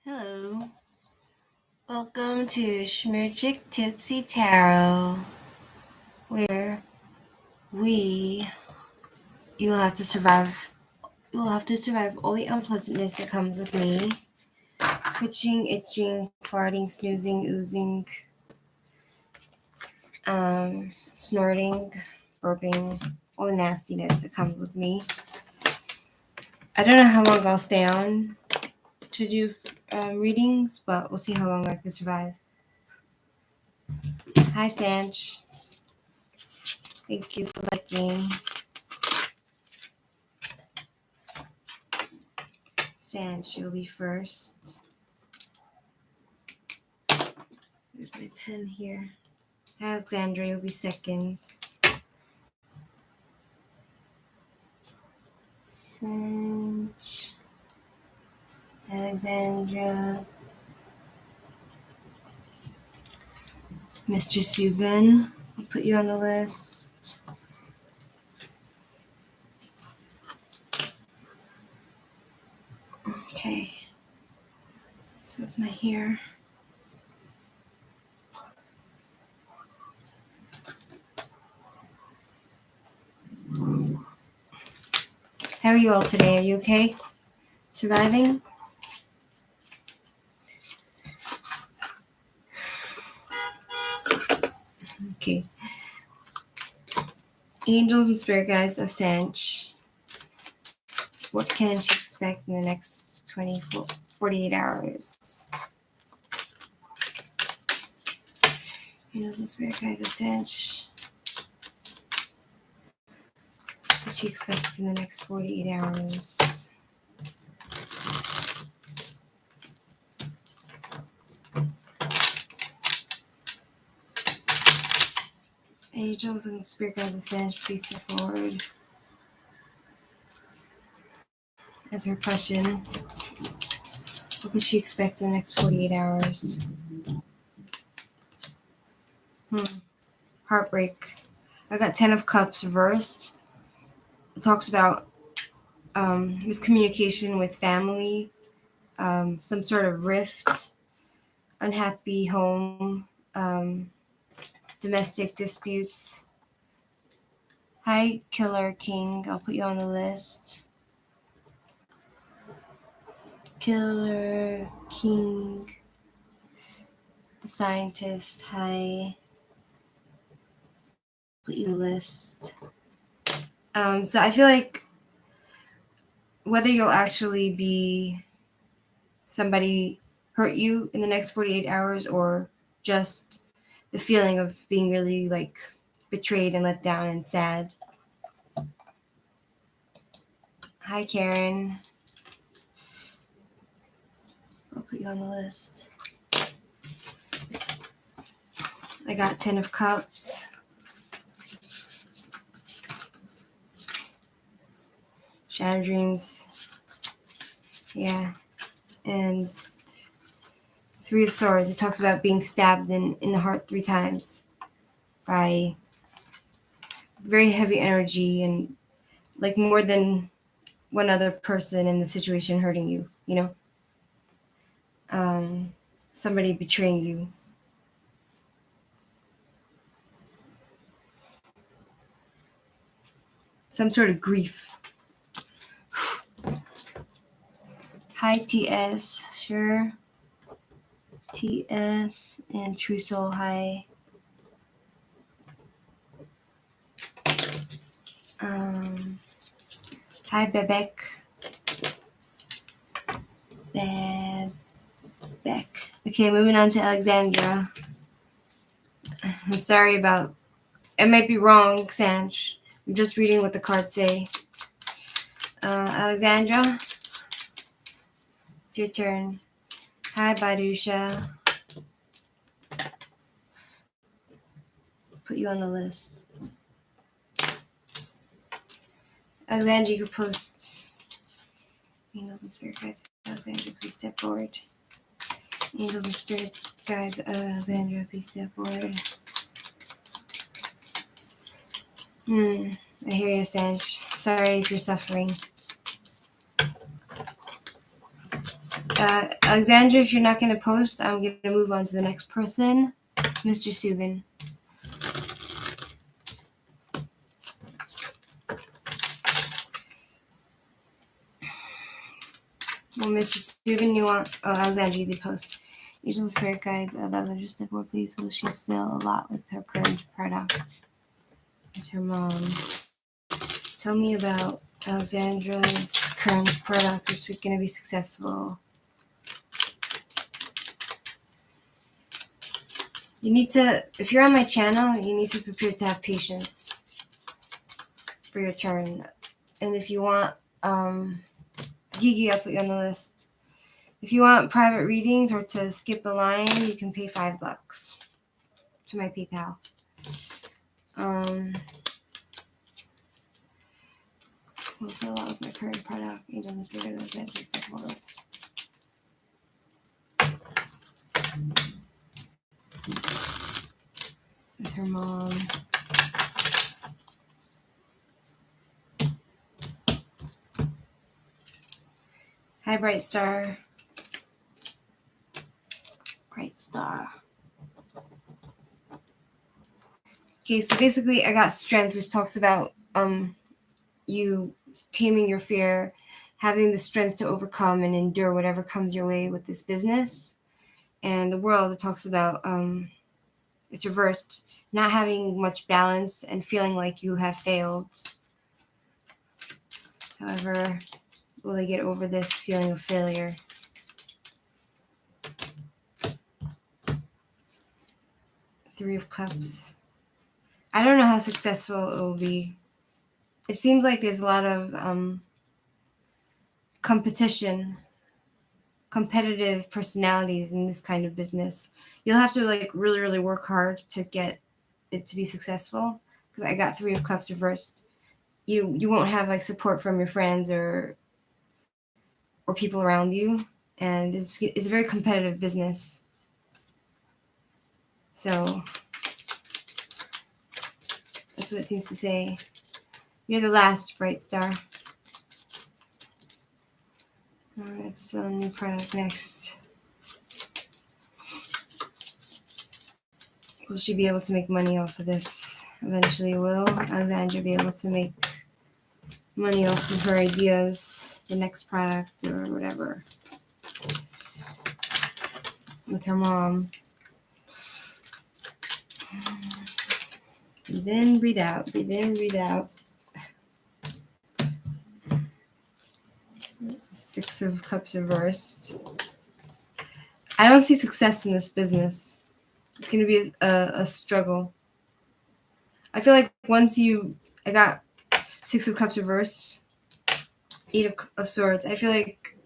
Hello, welcome to Schmirchik Tipsy Tarot, where we you'll have to survive. You'll have to survive all the unpleasantness that comes with me, twitching, itching, farting, snoozing, oozing, snorting, burping, all the nastiness that comes with me. I don't know how long I'll stay on to do readings, but we'll see how long I can survive. Hi, Sanch. Thank you for liking. Sanch, you'll be first. There's my pen here. Alexandra, you'll be second. Sanch. Alexandra. Mr. Subin, I'll put you on the list. Okay. So with my hair. How are you all today? Are you okay? Surviving? Okay. Angels and spirit guides of Sanch. What can she expect in the next 48 hours? Angels and spirit guides of Sanch. What she expects in the next 48 hours? Angels and spirit guides of Sanch, please step forward. Answer her question. What could she expect in the next 48 hours? Heartbreak. I got 10 of Cups reversed. It talks about miscommunication with family, some sort of rift, unhappy home, domestic disputes. Hi, Killer King. I'll put you on the list. Killer King. The scientist. Hi. Put you on the list. So I feel like whether you'll actually be somebody hurt you in the next 48 hours or just the feeling of being really like betrayed and let down and sad. Hi, Karen. I'll put you on the list. I got 10 of Cups. Shadow Dreams. Yeah. And 3 of Swords. It talks about being stabbed in the heart 3 times by very heavy energy and like more than one other person in the situation hurting you, you know? Somebody betraying you. Some sort of grief. Hi, TS. Sure. TS and True Soul. Hi. Hi, Bebek. Bebek. Okay, moving on to Alexandra. I'm sorry about... It might be wrong, Sanch. I'm just reading what the cards say. Alexandra, it's your turn. Hi, Badusha. Put you on the list. Alexandra, you can post. Angels and spirit guides. Alexandra, please step forward. Angels and spirit guides. Alexandra, please step forward. I hear you, Sanch. Sorry if you're suffering. Alexandra, if you're not going to post, I'm going to move on to the next person, Mr. Subin. Well, Mr. Subin, you want... Oh, Alexandra, you did post. Angel Spirit Guides of Alexandra step forward, please. Will she sell a lot with her current product? With her mom. Tell me about Alexandra's current product. Is she going to be successful? You need to, if you're on my channel, you need to prepare to have patience for your turn. And if you want, Gigi, I'll put you on the list. If you want private readings or to skip a line, you can pay $5 to my PayPal. We'll sell a lot with my current product. Angel is bigger than that. Please step forward. With her mom. Hi, Bright Star. Bright Star. Okay, so basically I got strength, which talks about you taming your fear, having the strength to overcome and endure whatever comes your way with this business. And the world, it talks about it's reversed, not having much balance and feeling like you have failed. However, will they get over this feeling of failure? Three of Cups. I don't know how successful it will be. It seems like there's a lot of competitive personalities in this kind of business. You'll have to like really, really work hard to get it to be successful. Because I got Three of Cups reversed. You won't have like support from your friends or people around you, and it's a very competitive business. So that's what it seems to say. You're the last, Bright Star. All right, sell a new product next. Will she be able to make money off of this? Eventually will Alexandra be able to make money off of her ideas, the next product or whatever, with her mom? Breathe in, breathe out, breathe in, breathe out. Six of Cups reversed. I don't see success in this business. It's going to be a struggle. I feel like I got Six of Cups reversed, Eight of Swords. I feel like,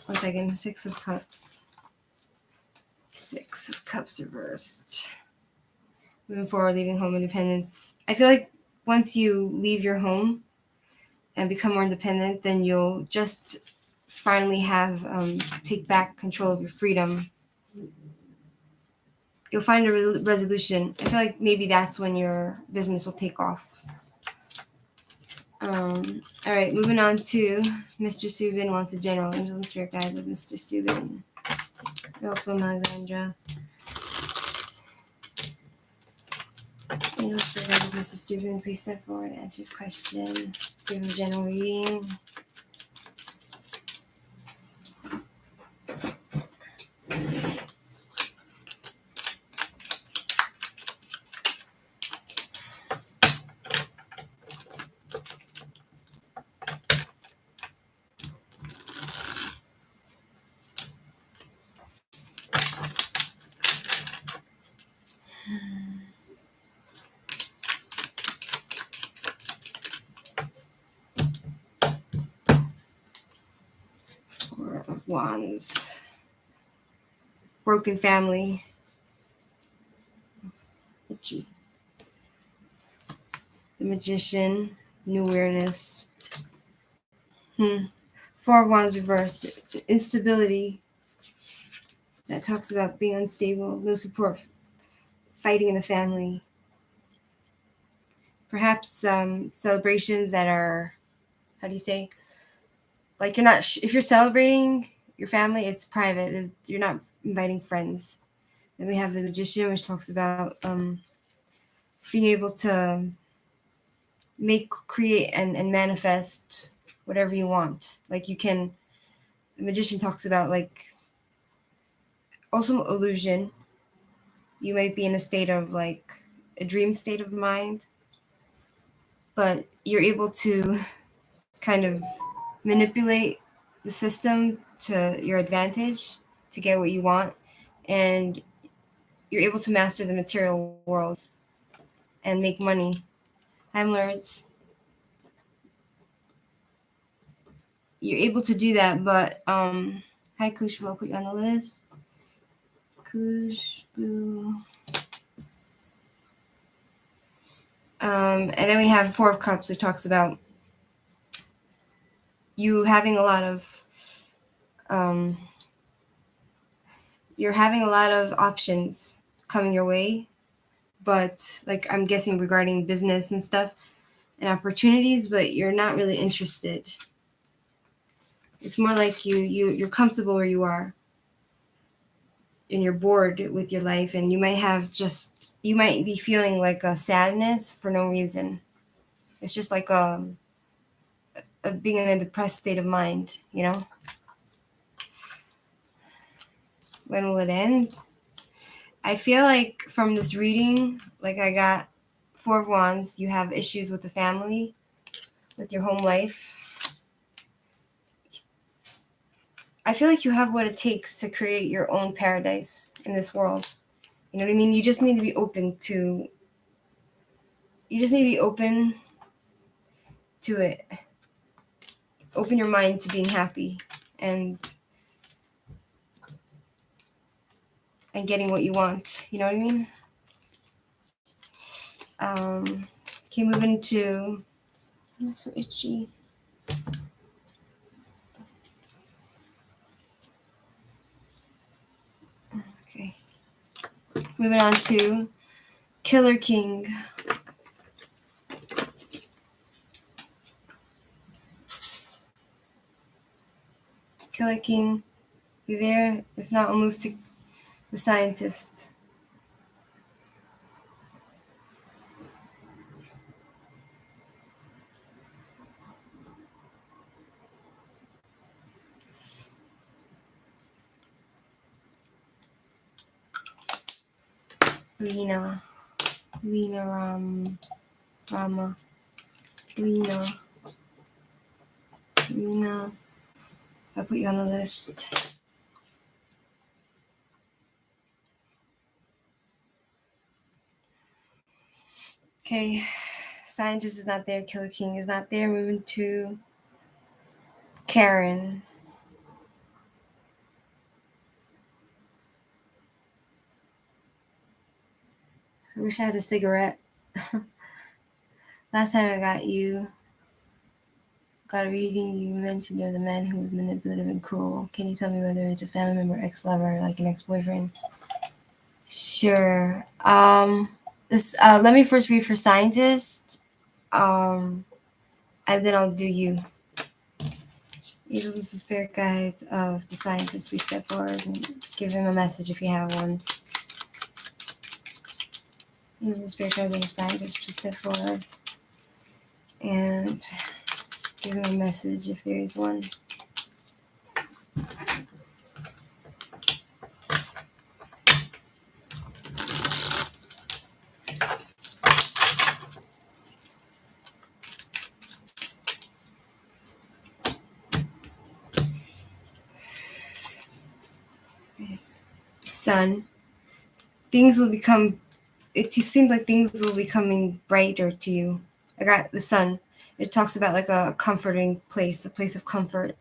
one second, Six of Cups. Six of Cups reversed. Moving forward, leaving home, independence. I feel like once you leave your home and become more independent, then you'll just finally have take back control of your freedom. You'll find a resolution. I feel like maybe that's when your business will take off. All right, moving on to Mr. Subin wants a general angel and spirit guide with Mr. Subin. Welcome, Alexandra. Angel spirit guide with Mr. Subin, please step forward and answer his question. Give him a general reading. Four of Wands. Broken family. The Magician. New awareness. Four of Wands reversed. Instability. That talks about being unstable. No support. Fighting in the family. Perhaps celebrations that are, how do you say? Like you're not, if you're celebrating, your family, it's private. You're not inviting friends. Then we have the Magician, which talks about being able to make, create, and manifest whatever you want. Like you can, the Magician talks about like also illusion. You might be in a state of like a dream state of mind, but you're able to kind of manipulate the system to your advantage to get what you want, and you're able to master the material world and make money. Hi, Lords. You're able to do that, but hi, Kushbu. I'll put you on the list. Kushbu. And then we have Four of Cups, which talks about you having a lot of you're having a lot of options coming your way, but like I'm guessing regarding business and stuff and opportunities, but you're not really interested. It's more like you're comfortable where you are and you're bored with your life, and you might be feeling like a sadness for no reason. It's just like a being in a depressed state of mind, you know? When will it end? I feel like from this reading, like I got Four of Wands, you have issues with the family, with your home life. I feel like you have what it takes to create your own paradise in this world. You know what I mean? You just need to be open to it. Open your mind to being happy and getting what you want. You know what I mean? Okay, moving to, I'm so itchy. Okay. Moving on to Killer King. Killer King, you there? If not, I'll move to the Scientist. Lena Rama, Lena. I'll put you on the list. Okay, Scientist is not there. Killer King is not there. Moving to Karen. I wish I had a cigarette. Last time I got a reading, you mentioned you're the man who was manipulative and cruel. Can you tell me whether it's a family member, ex-lover, like an ex-boyfriend? Sure. Let me first read for Scientist. And then I'll do you. Angels is the spirit guide of the Scientist. We step forward and give him a message if you have one. Angels is the spirit guide of the Scientist. Please step forward and give him a message if there is one. Sun. It seems like things will be coming brighter to you. I got the sun. It talks about like a comforting place, a place of comfort,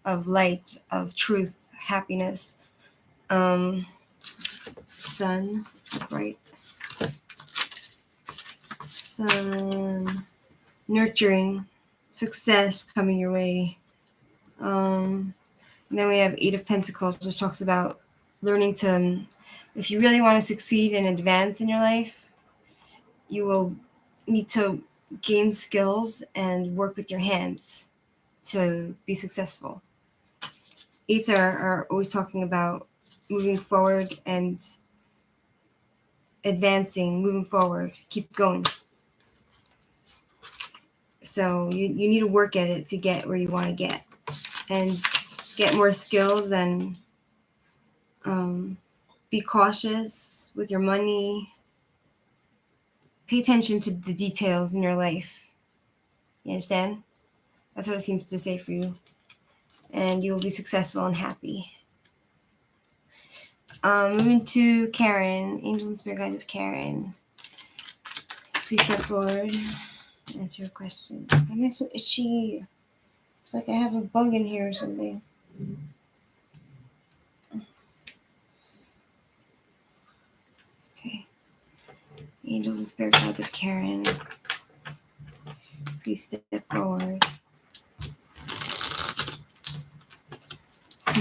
of light, of truth, happiness. Sun, bright. Sun, nurturing, success coming your way. And then we have Eight of Pentacles, which talks about learning to, if you really want to succeed and advance in your life, you will need to gain skills and work with your hands to be successful. Eights are always talking about moving forward and advancing, moving forward, keep going. So you need to work at it to get where you want to get, and get more skills, and be cautious with your money. Pay attention to the details in your life. You understand? That's what it seems to say for you. And you will be successful and happy. Moving to Karen. Angel and Spirit Guides of Karen. Please step forward and answer your question. Why am I so itchy? It's like I have a bug in here or something. Okay. Angels and Spirit Guides of Karen. Please step forward. What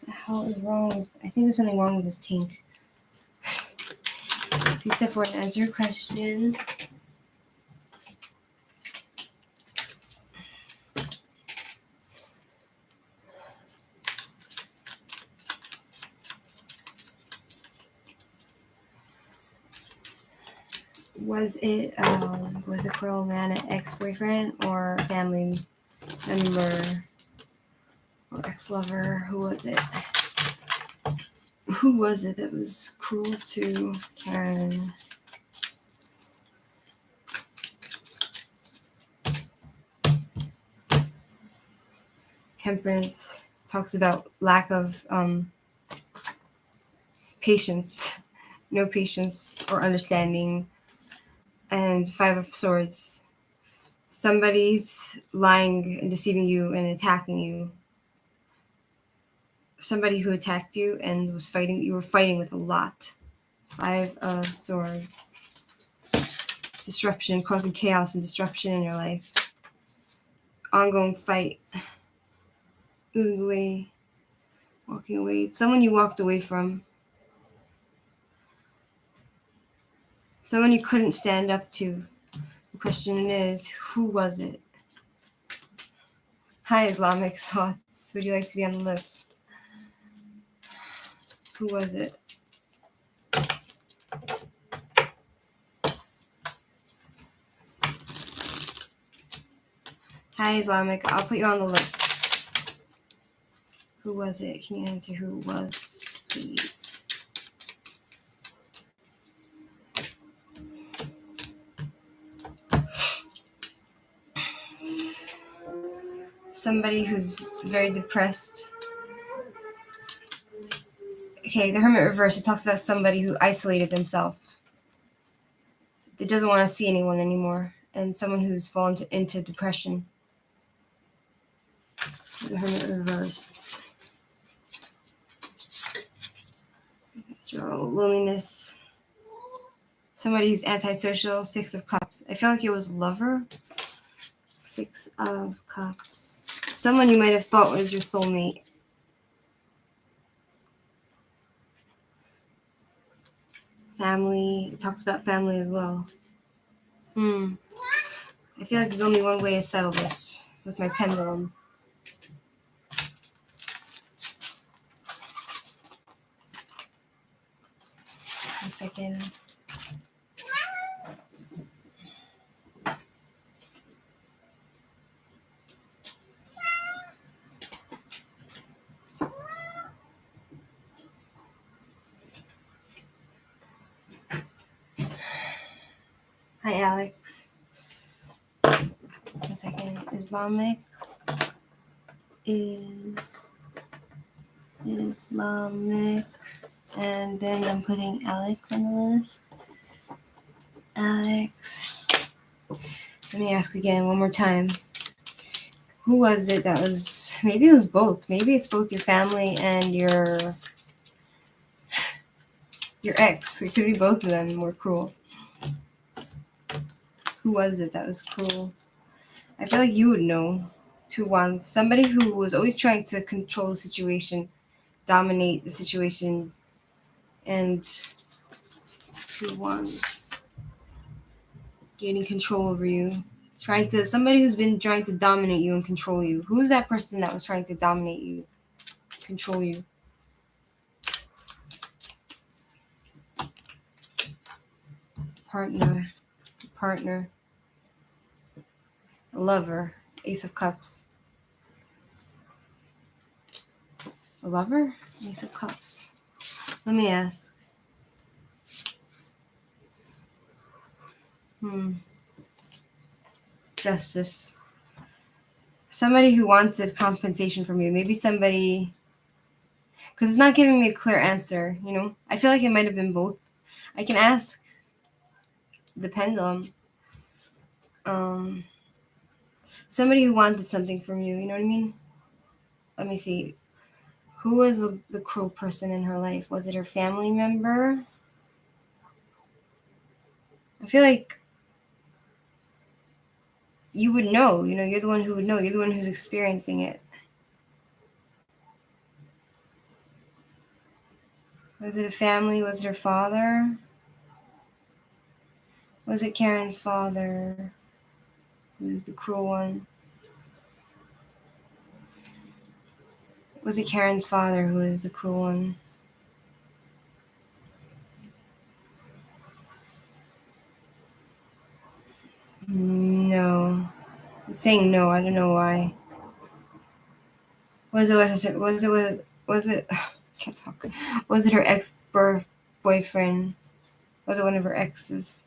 the hell is wrong? I think there's something wrong with this taint. Please step forward and answer your question. Was the cruel man an ex-boyfriend or family member or ex-lover? Who was it? Who was it that was cruel to Karen? Temperance talks about lack of patience, no patience or understanding. And Five of Swords. Somebody's lying and deceiving you and attacking you. Somebody who attacked you and was fighting, you were fighting with a lot. Five of Swords. Disruption, causing chaos and disruption in your life. Ongoing fight. Moving away. Walking away. Someone you walked away from. Someone you couldn't stand up to. The question is, who was it? Hi, Islamic thoughts. Would you like to be on the list? Who was it? Hi, Islamic. I'll put you on the list. Who was it? Can you answer who it was, please? Somebody who's very depressed. Okay, the Hermit reverse, it talks about somebody who isolated themselves. That doesn't want to see anyone anymore. And someone who's fallen into depression. The Hermit reversed. Loneliness. Somebody who's antisocial. Six of Cups. I feel like it was lover. Six of Cups. Someone you might have thought was your soulmate. Family. It talks about family as well. I feel like there's only one way to settle this with my pendulum. One second. Hi, Alex. 1 second. Islamic is Islamic. And then I'm putting Alex on the list. Alex. Let me ask again one more time. Who was it that was... Maybe it was both. Maybe it's both your family and your ex. It could be both of them were cruel. Who was it that was cruel? I feel like you would know. 2 wands. Somebody who was always trying to control the situation, dominate the situation, and 2 wands. gaining control over you. Somebody who's been trying to dominate you and control you. Who's that person that was trying to dominate you, control you? Partner, a lover, Ace of Cups. A lover, Ace of Cups. Let me ask. Justice. Somebody who wanted compensation from you. Maybe somebody, because it's not giving me a clear answer, you know? I feel like it might have been both. I can ask the pendulum. Somebody who wanted something from you, you know what I mean? Let me see. Who was the cruel person in her life? Was it her family member? I feel like you would know, you know, you're the one who would know. You're the one who's experiencing it. Was it a family? Was it her father? Was it Karen's father? Who's the cruel one? Was it Karen's father who was the cruel one? No. It's saying no. I don't know why. Was it can't talk. Was it her boyfriend? Was it one of her exes?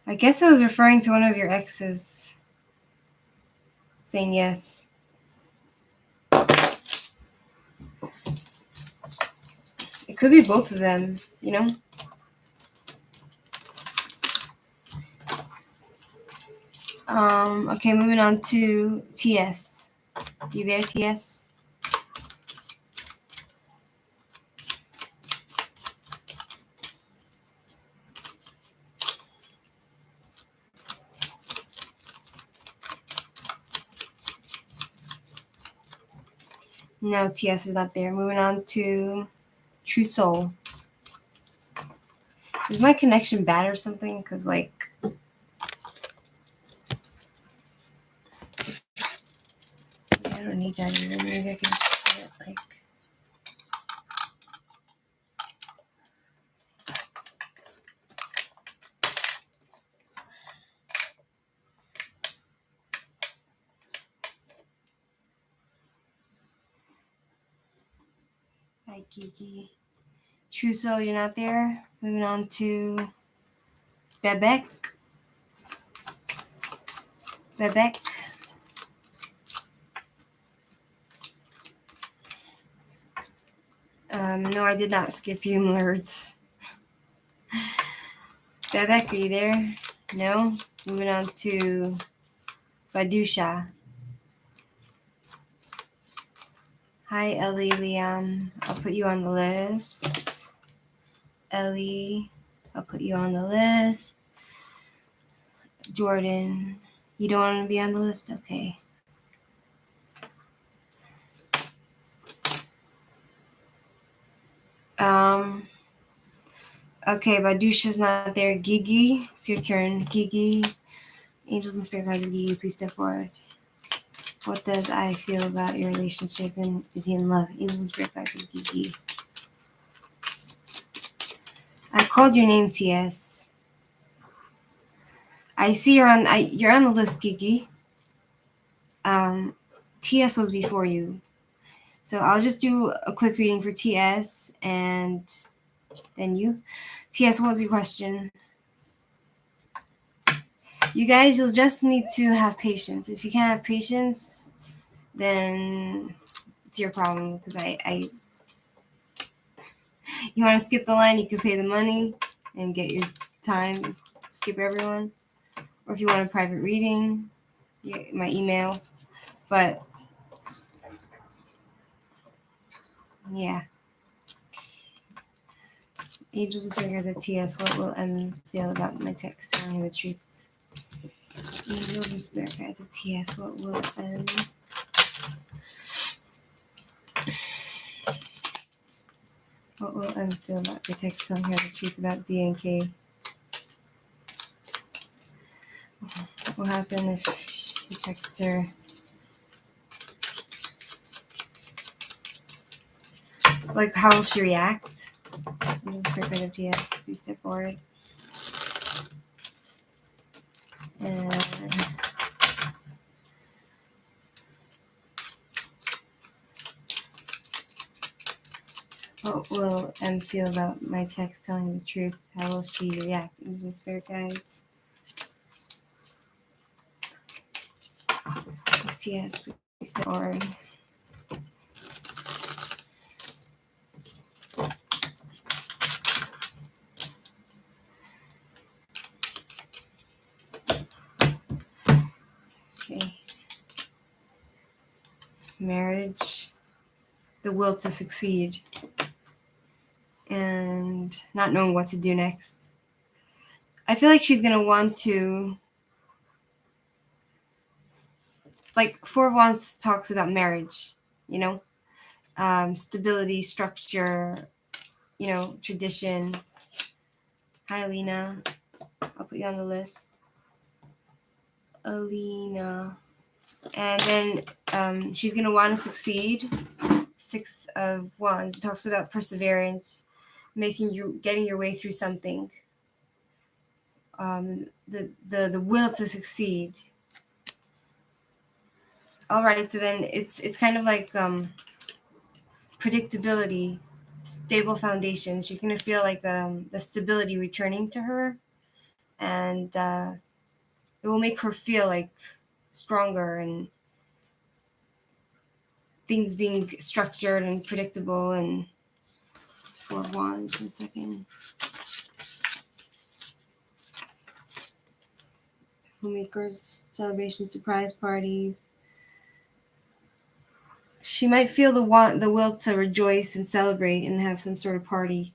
I guess I was referring to one of your exes. Saying yes. It could be both of them, you know? Okay, moving on to TS. You there, TS? No, TS is not there. Moving on to True Soul. Is my connection bad or something? Because, like, I don't need that either. Maybe I can just put it, like, hi, Gigi. True Soul, you're not there. Moving on to Bebek. No, I did not skip you, Mlurds. Bebek, are you there? No? Moving on to Badusha. Hi, Ellie, Liam. I'll put you on the list. Ellie, I'll put you on the list. Jordan, you don't want to be on the list? Okay. Okay, Badusha's not there. Gigi, it's your turn. Gigi, Angels and Spirit Guides of Gigi, please step forward. What does I feel about your relationship, and is he in love? Angels and Spirit Guides of Gigi. I called your name, TS. I see you're on the list, Gigi. TS was before you. So I'll just do a quick reading for TS and then you. TS, what was your question? You guys, you'll just need to have patience. If you can't have patience, then it's your problem. Because you want to skip the line, you can pay the money and get your time, skip everyone. Or if you want a private reading, my email. But yeah. Angels and Spirit Guides of TS, what will M feel about my text telling her the truth? Angels and Spirit Guides of TS, what will M... What will M feel about the text telling her the truth about D and K? What will happen if she texts her? Like, how will she react? Perfect of TS. Please step forward. And what will M feel about my text telling her the truth? How will she react? Using spirit guides. TS. Please step forward. Okay. Marriage, the will to succeed, and not knowing what to do next. I feel like she's going to want to, like, Four of Wands talks about marriage, stability, structure, tradition. Hi, Alina. I'll put you on the list. Alina. And then she's going to want to succeed. Six of Wands. It talks about perseverance, getting your way through something. The will to succeed. All right, so then it's kind of like predictability, stable foundation. She's going to feel like the stability returning to her, and it will make her feel like stronger and things being structured and predictable. And Four of Wands, 1 second. Homemakers, celebrations, surprise parties. She might feel the will to rejoice and celebrate and have some sort of party,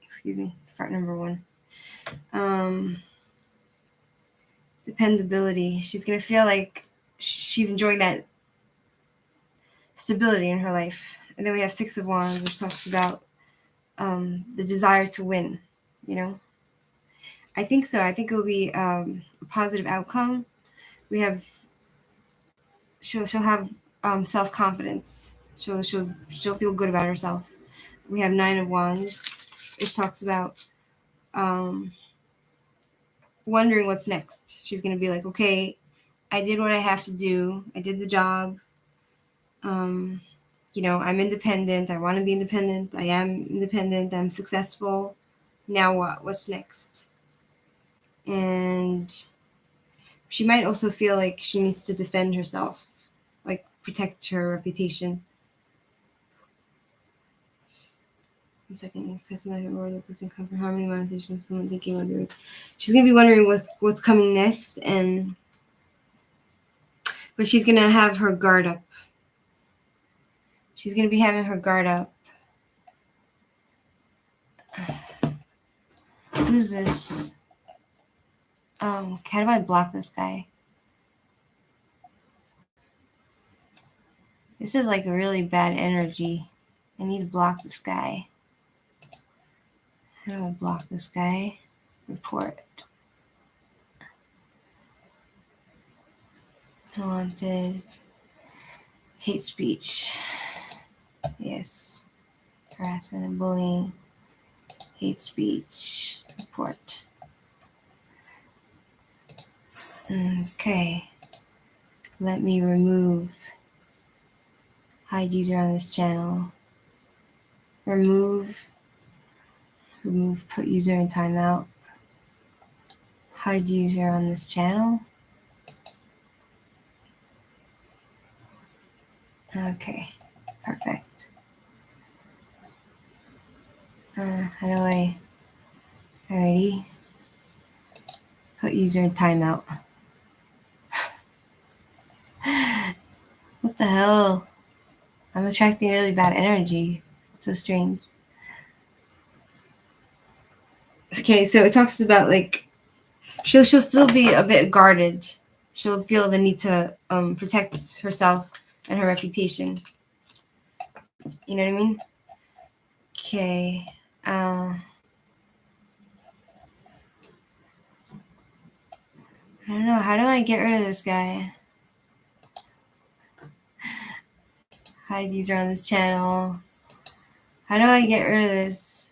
Excuse me, fart number 1. Dependability. She's going to feel like she's enjoying that stability in her life. And then we have Six of Wands, which talks about the desire to win, I think so. I think it'll be a positive outcome. We have, she'll have self-confidence. She'll feel good about herself. We have Nine of Wands, which talks about wondering what's next. She's going to be like, okay, I did what I have to do. I did the job. I'm independent. I want to be independent. I am independent. I'm successful. Now what? What's next? And she might also feel like she needs to defend herself, like protect her reputation. 1 second. Come from harmony, meditation, thinking, wondering. She's gonna be wondering what's coming next, but she's gonna have her guard up. She's gonna be having her guard up. Who's this? How do I block this guy? This is like a really bad energy. I need to block this guy. How do I block this guy? Report. Unwanted. Hate speech. Yes. Harassment and bullying. Hate speech. Report. Okay. Let me remove. Hide user on this channel. Remove, put user in timeout. Hide user on this channel. Okay, perfect. How do I, alrighty. Put user in timeout. What the hell? I'm attracting really bad energy. It's so strange. Okay, so it talks about like she'll still be a bit guarded. She'll feel the need to protect herself and her reputation. You know what I mean? Okay. I don't know. How do I get rid of this guy? Hide user on this channel. How do I get rid of this?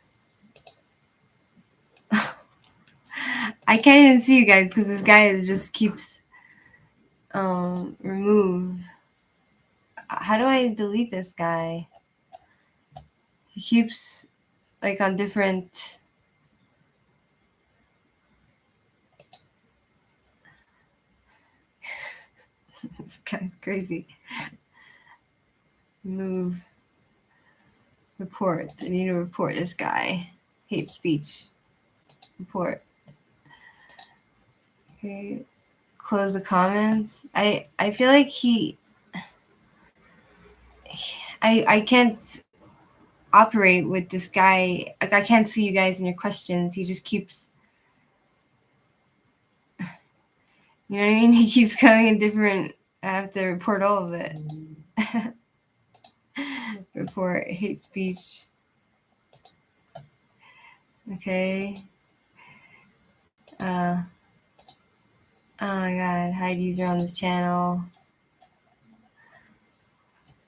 I can't even see you guys because this guy just keeps remove. How do I delete this guy? He keeps like on different. This guy's crazy. Remove. Report. I need to report this guy. Hate speech. Report. Okay. Close the comments. I feel like I can't operate with this guy. Like I can't see you guys in your questions. He just keeps, you know what I mean? He keeps coming in different. I have to report all of it. Report hate speech. Okay. Oh my god, hide user on this channel.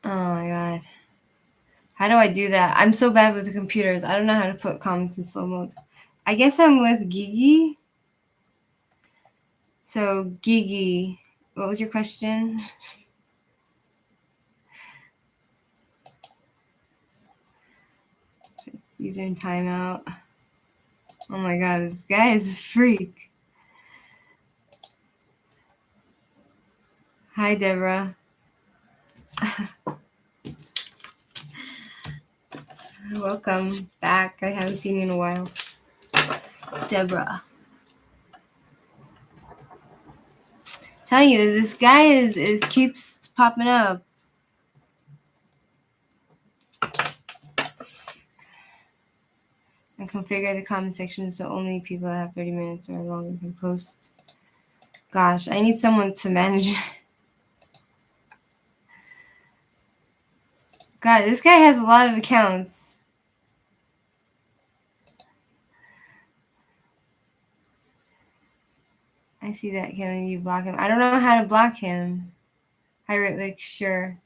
Oh my god. How do I do that? I'm so bad with the computers. I don't know how to put comments in slow mode. I guess I'm with Gigi. So, Gigi, what was your question? User in timeout. Oh my god, this guy is a freak. Hi, Deborah. Welcome back. I haven't seen you in a while. Deborah. Tell you, this guy is keeps popping up. And configure the comment section so only people that have 30 minutes or longer can post. Gosh, I need someone to manage. God, this guy has a lot of accounts. I see that. Can you block him? I don't know how to block him. Hi, Ritwick. Sure.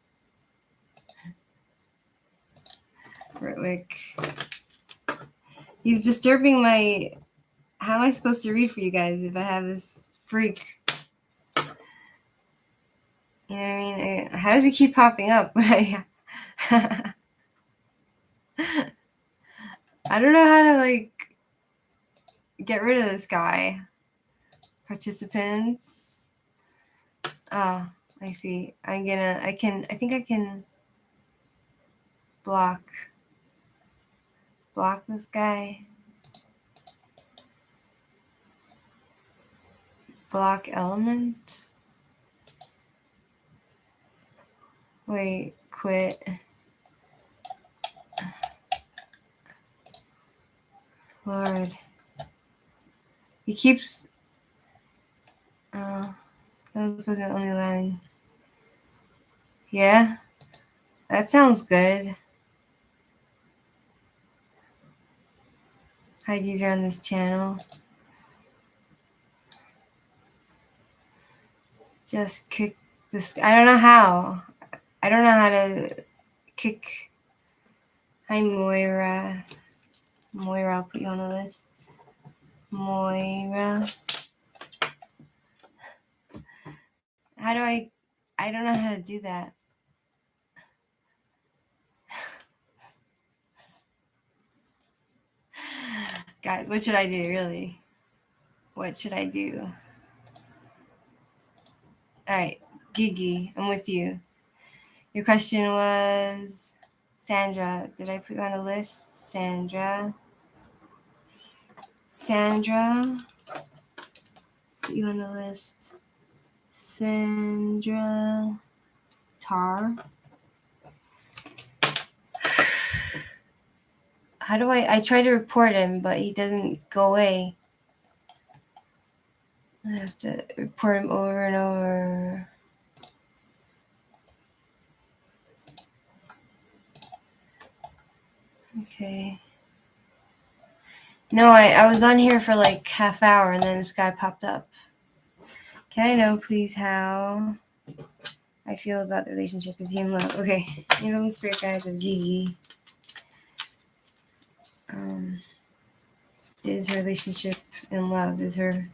Ritwick. He's disturbing my... How am I supposed to read for you guys if I have this freak? You know what I mean? How does he keep popping up? I don't know how to, like, get rid of this guy. Participants. Oh, I see. I think I can block this guy. Block element. Wait, quit. Lord. He keeps only line. Yeah. That sounds good. Hide user on this channel. Just kick this. I don't know how. I don't know how to kick. Hi, Moira. Moira, I'll put you on the list. Moira. How do I don't know how to do that. Guys, what should I do, really? What should I do? All right, Gigi, I'm with you. Your question was, Sandra. Did I put you on the list? Sandra. Put you on the list. Sandra. Tar. How do I try to report him, but he doesn't go away. I have to report him over and over. Okay. No, I was on here for like half hour and then this guy popped up. Can I know, please, how I feel about the relationship? Is he in love? Okay. Angels and spirit guides of Gigi. Is her relationship in love? Is her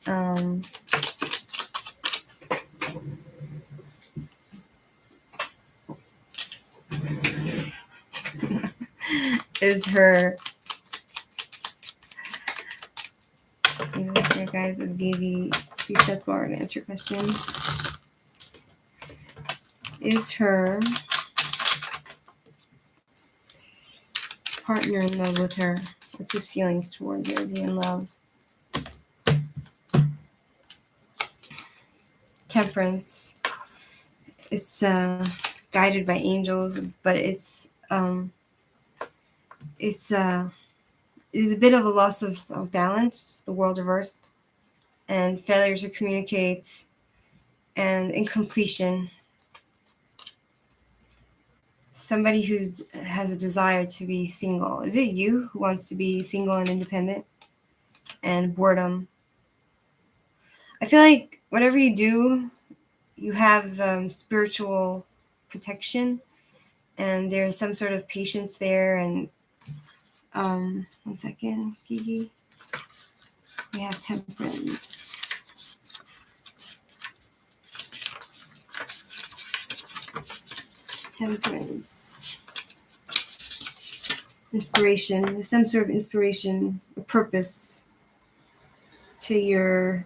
um is her angels and spirit guides of Gigi? Please step forward and answer your question. Is her partner in love with her? What's his feelings towards her? Is he in love? Temperance. It's guided by angels, but it's a bit of a loss of balance, the world reversed, and failure to communicate, and incompletion. Somebody who has a desire to be single. Is it you who wants to be single and independent? And boredom. I feel like whatever you do, you have spiritual protection, and there's some sort of patience there. And 1 second, Gigi. We have temperance. Temperance. Inspiration. There's some sort of inspiration, a purpose to your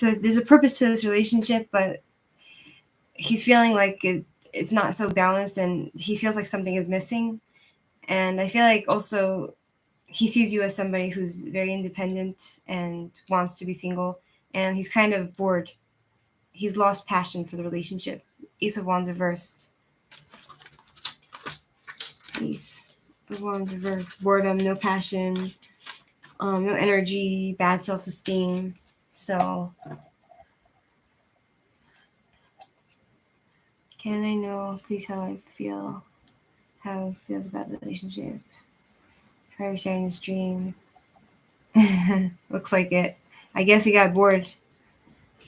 there's a purpose to this relationship, but he's feeling like it's not so balanced, and he feels like something is missing. And I feel like also he sees you as somebody who's very independent and wants to be single, and he's kind of bored. He's lost passion for the relationship. Ace of Wands reversed. Ace of Wands reversed. Boredom, no passion, no energy, bad self-esteem. So, can I know, please, how it feels about the relationship? Try restarting the stream. Looks like it. I guess he got bored.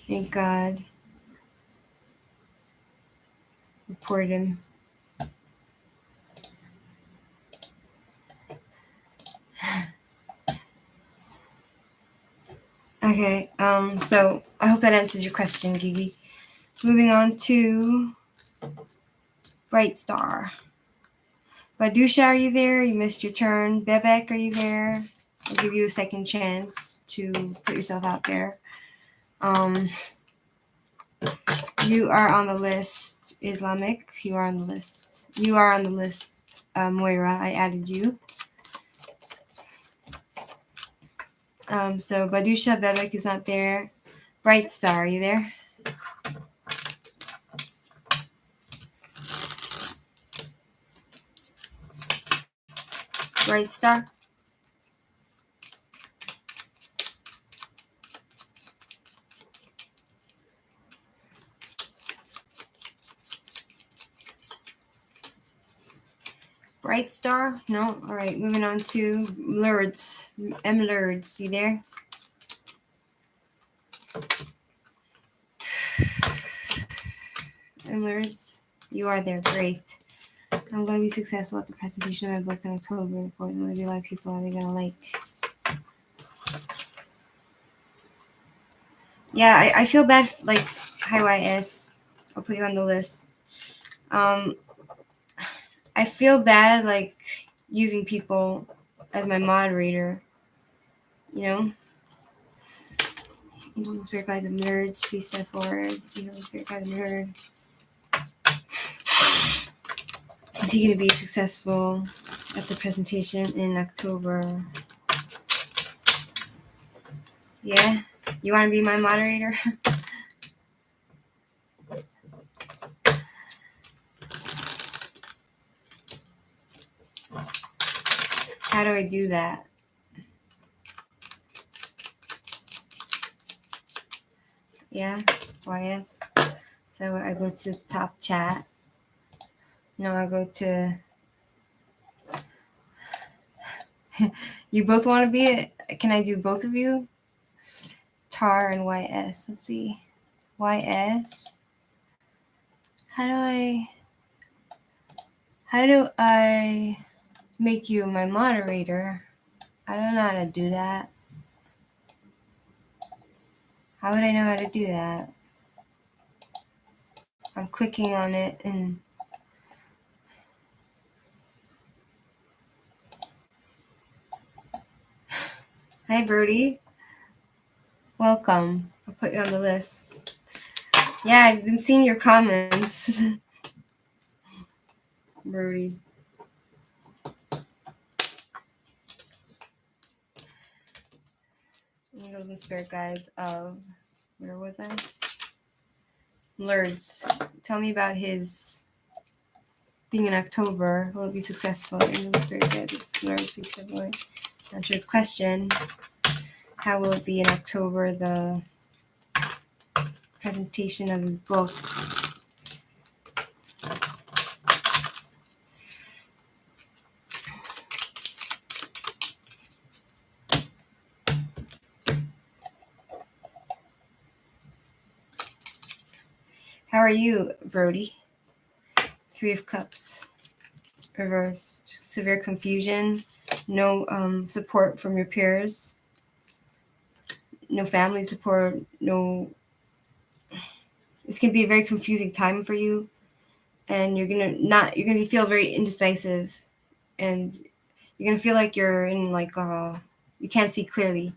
Thank God. Report him. Okay, so I hope that answers your question, Gigi. Moving on to Bright Star. Badusha, are you there? You missed your turn. Bebek, are you there? I'll give you a second chance to put yourself out there. You are on the list, Islamic. You are on the list. You are on the list, Moira. I added you. So Badusha, Bebek is not there. Bright Star, are you there? Bright Star? Bright Star? No? All right, moving on to Lurds. M. Lurds, you there? M. Lurds? You are there, great. I'm going to be successful at the presentation of my book in October. For there'll be a lot of people are going to like. Yeah, I feel bad, like, hi YS. I'll put you on the list. I feel bad, like, using people as my moderator, you know? Angels and spirit guides of nerds, please step forward. Angels and spirit guides of nerd. Is he going to be successful at the presentation in October? Yeah? You want to be my moderator? How do I do that? Yeah, YS. So I go to top chat. No, I go to. You both want to be it? Can I do both of you? Tar and YS. Let's see. YS. How do I make you my moderator? I don't know how to do that. How would I know how to do that? I'm clicking on it and hi Brody. Welcome. I'll put you on the list. Yeah, I've been seeing your comments. Brody. Angels and spirit guides of, where was I? Lurds. Tell me about his being in October. Will it be successful? Angels and spirit guides of Lurds, please step away. Answer his question. How will it be in October? The presentation of his book. How are you, Brody? 3 of Cups. Reversed. Severe confusion. No support from your peers. No family support. No. It's gonna be a very confusing time for you, and you're gonna feel very indecisive, and you're gonna feel like you're in you can't see clearly.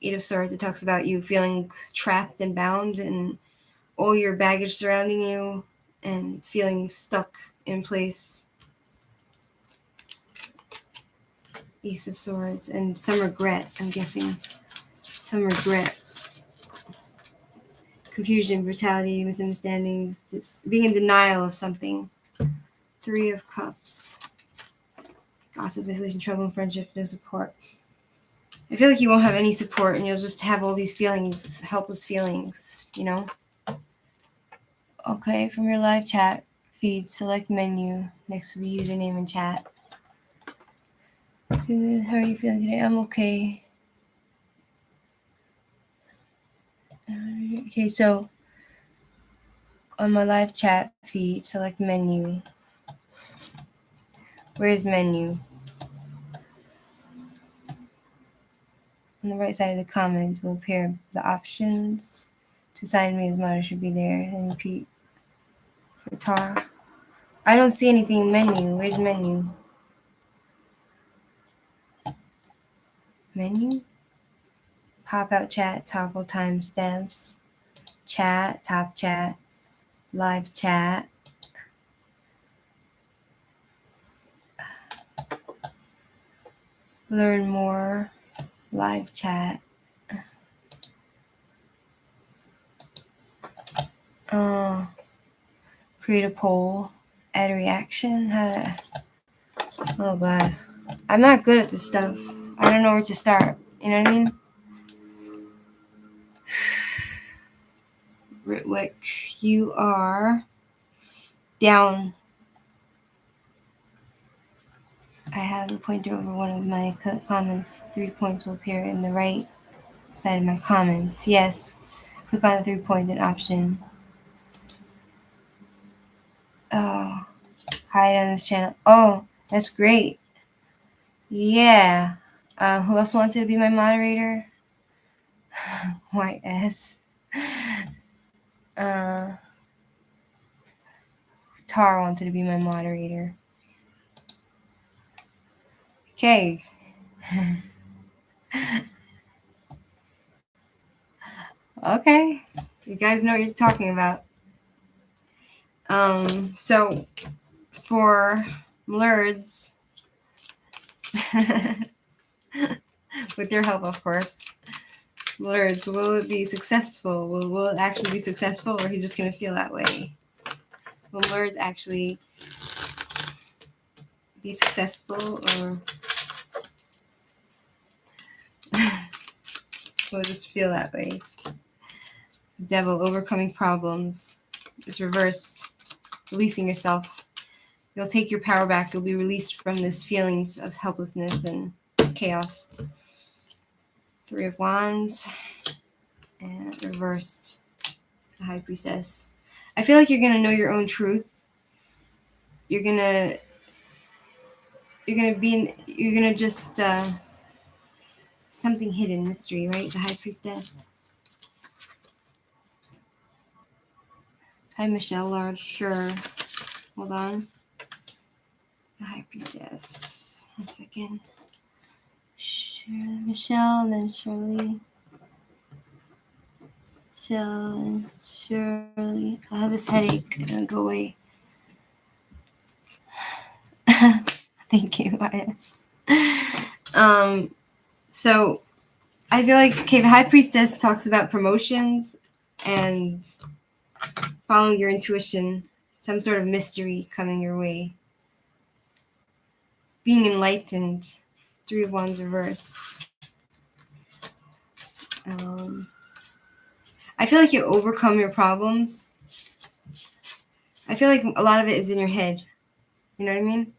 8 of Swords. It talks about you feeling trapped and bound, and all your baggage surrounding you, and feeling stuck in place. Ace of Swords and some regret. I'm guessing some regret. Confusion, brutality, misunderstandings, being in denial of something. 3 of Cups. Gossip, isolation, trouble, friendship, no support. I feel like you won't have any support and you'll just have all these feelings, helpless feelings, you know? Okay, from your live chat feed, select menu next to the username and chat. How are you feeling today? I'm okay. Okay, so on my live chat feed, select menu. Where's menu? On the right side of the comment will appear the options. To sign me as monitor should be there, and repeat for tar. I don't see anything menu. Where's menu? Menu? Pop out chat, toggle timestamps, chat, top chat, live chat. Learn more, live chat. Create a poll, add a reaction. Oh god. I'm not good at this stuff. I don't know where to start. You know what I mean? Ritwick, you are down. I have a pointer over one of my comments. 3 points will appear in the right side of my comments. Yes. Click on the 3 points and option. Oh, hide on this channel. Oh, that's great. Yeah. Who else wanted to be my moderator? YS. Tar wanted to be my moderator. Okay. Okay. You guys know what you're talking about. So for Lurds, with your help, of course, Lurds, will it be successful? Will it actually be successful, or he's just gonna feel that way? Will Lurds actually be successful, or will it just feel that way? Devil, overcoming problems. It's reversed. Releasing yourself. You'll take your power back. You'll be released from this feelings of helplessness and chaos. Three of Wands. And reversed. The High Priestess. I feel like you're going to know your own truth. You're going to just, something hidden, mystery, right? The High Priestess. Hi, Michelle Lord. Sure. Hold on. The High Priestess. 1 second. Michelle, and then Shirley. Michelle and Shirley. I have this headache. It'll go away. Thank you, YS. So I feel like, okay, the High Priestess talks about promotions and following your intuition, some sort of mystery coming your way, being enlightened. Three of Wands reversed. I feel like you overcome your problems. I feel like a lot of it is in your head. You know what I mean?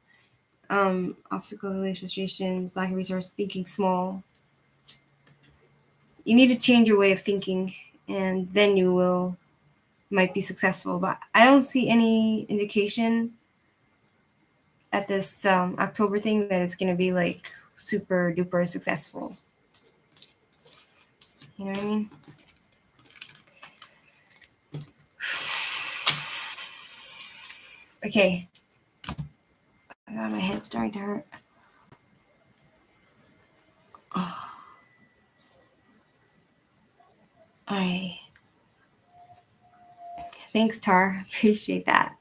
Obstacles, delays, frustrations, lack of resource, thinking small. You need to change your way of thinking, and then you might be successful. But I don't see any indication at this October thing that it's going to be like super duper successful. You know what I mean? Okay. I got my head starting to hurt. Oh. Alright. Thanks, Tar. Appreciate that.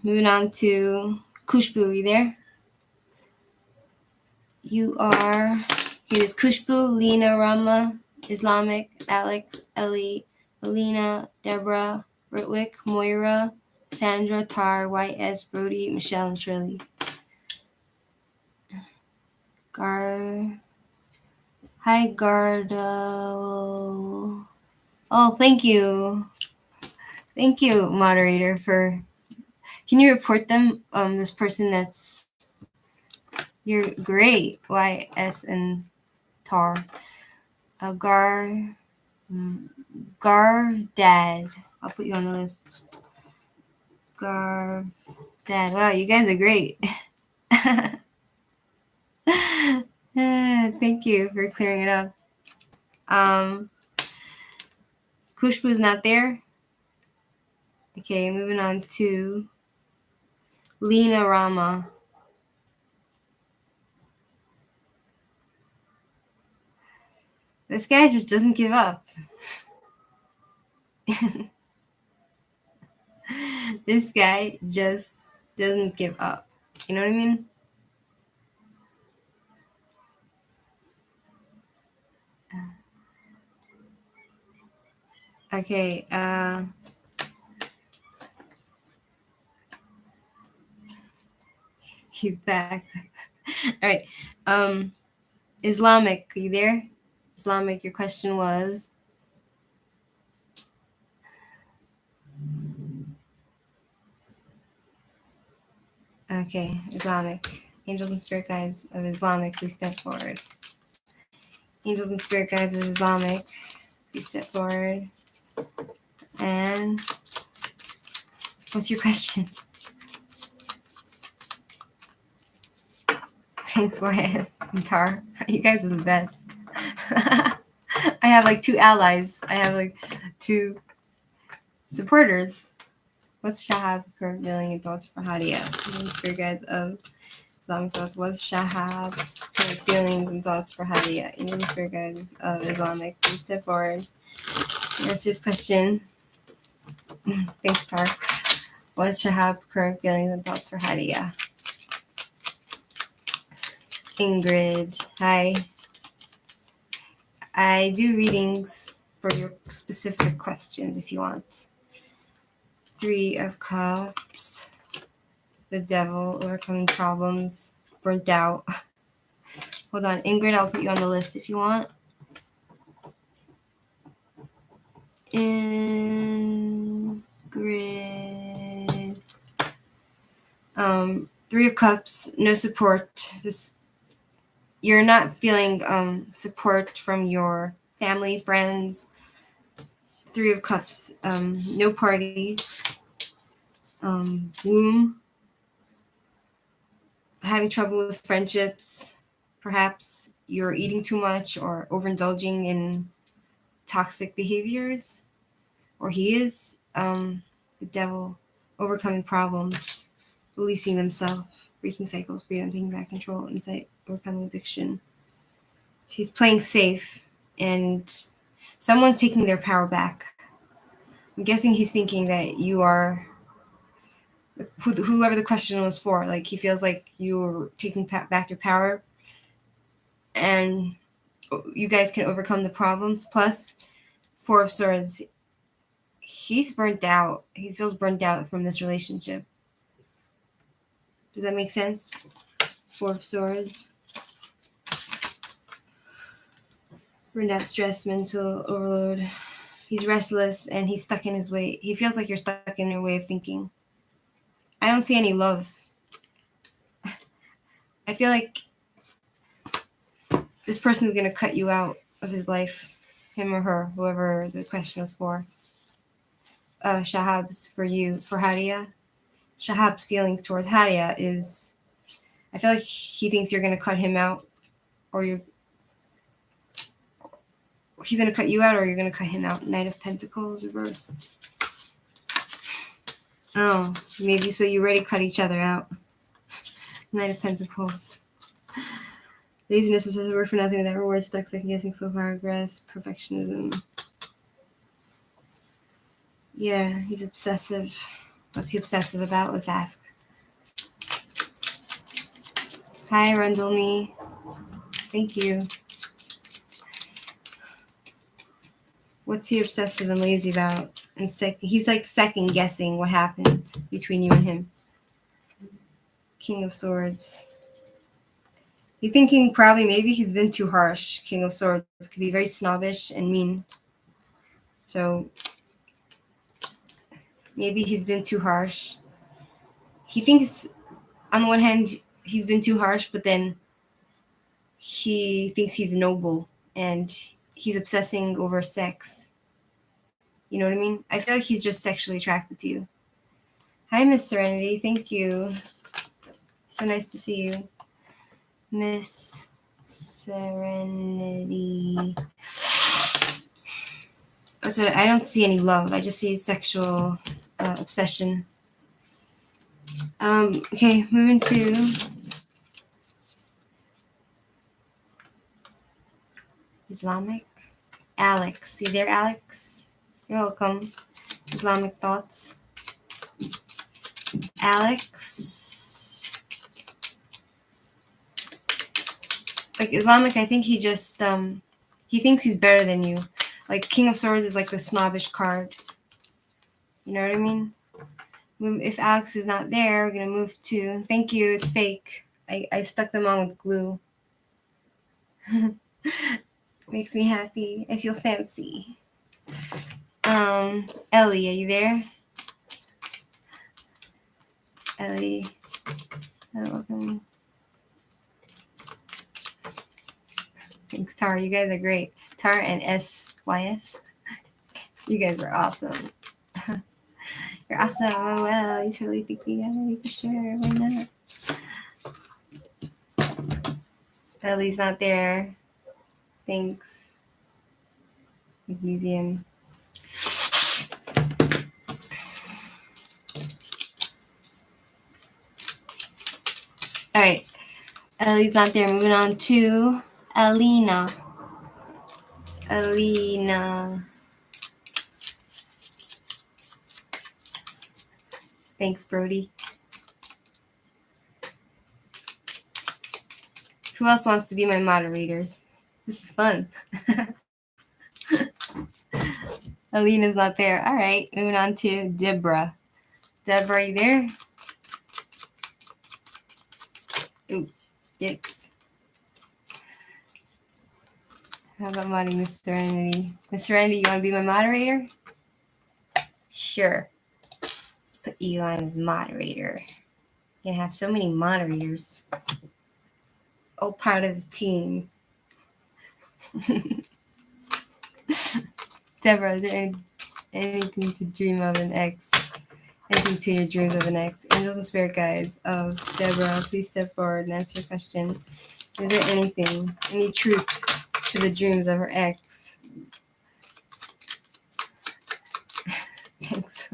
Moving on to Kushbu. You there? You are. It is Kushbu, Lena, Rama, Islamic, Alex, Ellie, Alina, Deborah, Ritwick, Moira, Sandra, Tar, YS, Brody, Michelle, and Shirley. Hi, Gardo. Oh, thank you. Thank you, moderator, for... Can you report them? This person that's... You're great, YS and Tar. Garv Dad. I'll put you on the list. Garv Dad. Wow, you guys are great. Thank you for clearing it up. Kushbu's not there. Okay, moving on to Lena Rama. This guy just doesn't give up. This guy just doesn't give up. You know what I mean? Okay, he's back. All right. Islamic, are you there? Islamic, your question was? Okay, Islamic. Angels and spirit guides of Islamic, please step forward. Angels and spirit guides of Islamic, please step forward. And what's your question? Thanks, YS and Tar. You guys are the best. I have like 2 allies. I have like 2 supporters. What's Shahab current feeling and thoughts for Hadia? Spirit guides of Islamic thoughts. What's Shahab's current feelings and thoughts for Hadia? Indian spirit guides of Islamic. Please step forward. Answer his question. Thanks, Tar. What's Shahab's current feelings and thoughts for Hadia? Ingrid. Hi. I do readings for your specific questions if you want. 3 of Cups. The Devil, overcoming problems, burnt out. Hold on, Ingrid, I'll put you on the list if you want. Ingrid. Three of Cups, no support. You're not feeling support from your family, friends. Three of Cups, no parties. Gloom. Having trouble with friendships. Perhaps you're eating too much or overindulging in toxic behaviors. Or he is the devil, overcoming problems, releasing themselves, breaking cycles, freedom, taking back control, insight, overcoming addiction. He's playing safe, and someone's taking their power back. I'm guessing he's thinking that you are whoever the question was for. Like, he feels like you're taking back your power, and you guys can overcome the problems. Plus, Four of Swords. He's burnt out. He feels burnt out from this relationship. Does that make sense? Four of Swords. Burnout, stress, mental overload. He's restless and he's stuck in his way. He feels like you're stuck in your way of thinking. I don't see any love. I feel like this person is going to cut you out of his life. Him or her, whoever the question was for. Shahab's for you, for Hadia. Shahab's feelings towards Hadia is, I feel like he thinks you're going to cut him out, or he's going to cut you out, or you're going to cut him out. Knight of Pentacles reversed. Oh, maybe so you already cut each other out. Knight of Pentacles. Laziness is just a word for nothing without reward, stuck second guessing, slow progress, perfectionism. Yeah, he's obsessive. What's he obsessive about? Let's ask. Hi, Rundle Me. Thank you. What's he obsessive and lazy about? And he's like second guessing what happened between you and him. King of Swords. He's thinking probably maybe he's been too harsh. King of Swords could be very snobbish and mean. So maybe he's been too harsh. He thinks, on the one hand, he's been too harsh, but then he thinks he's noble and he's obsessing over sex. You know what I mean? I feel like he's just sexually attracted to you. Hi, Miss Serenity. Thank you. So nice to see you. Miss Serenity. So I don't see any love. I just see sexual obsession. Okay, moving to Islamic. Alex. You there, Alex? You're welcome. Islamic thoughts. Alex. Like Islamic, I think he just he thinks he's better than you. Like King of Swords is like the snobbish card. You know what I mean? If Alex is not there, we're gonna move to. Thank you. It's fake. I stuck them on with glue. Makes me happy. I feel fancy. Ellie, are you there? Ellie. Welcome. Thanks, Tar. You guys are great. Tar and SYS. You guys are awesome. You're awesome. Oh, well, you totally think we got it for sure. Why not? Ellie's not there. Thanks. Museum. All right. Ellie's not there. Moving on to Alina. Alina. Thanks, Brody. Who else wants to be my moderators? This is fun. Alina's not there. All right. Moving on to Deborah. Deborah, are you there? Ooh, dicks. How about modding Miss Serenity? Miss Serenity, you want to be my moderator? Sure. Let's put you on as moderator. You're gonna have so many moderators. All part of the team. Deborah, is there anything to dream of an ex? Anything to your dreams of an ex? Angels and spirit guides of Deborah, please step forward and answer your question. Is there anything, any truth to the dreams of her ex? Thanks.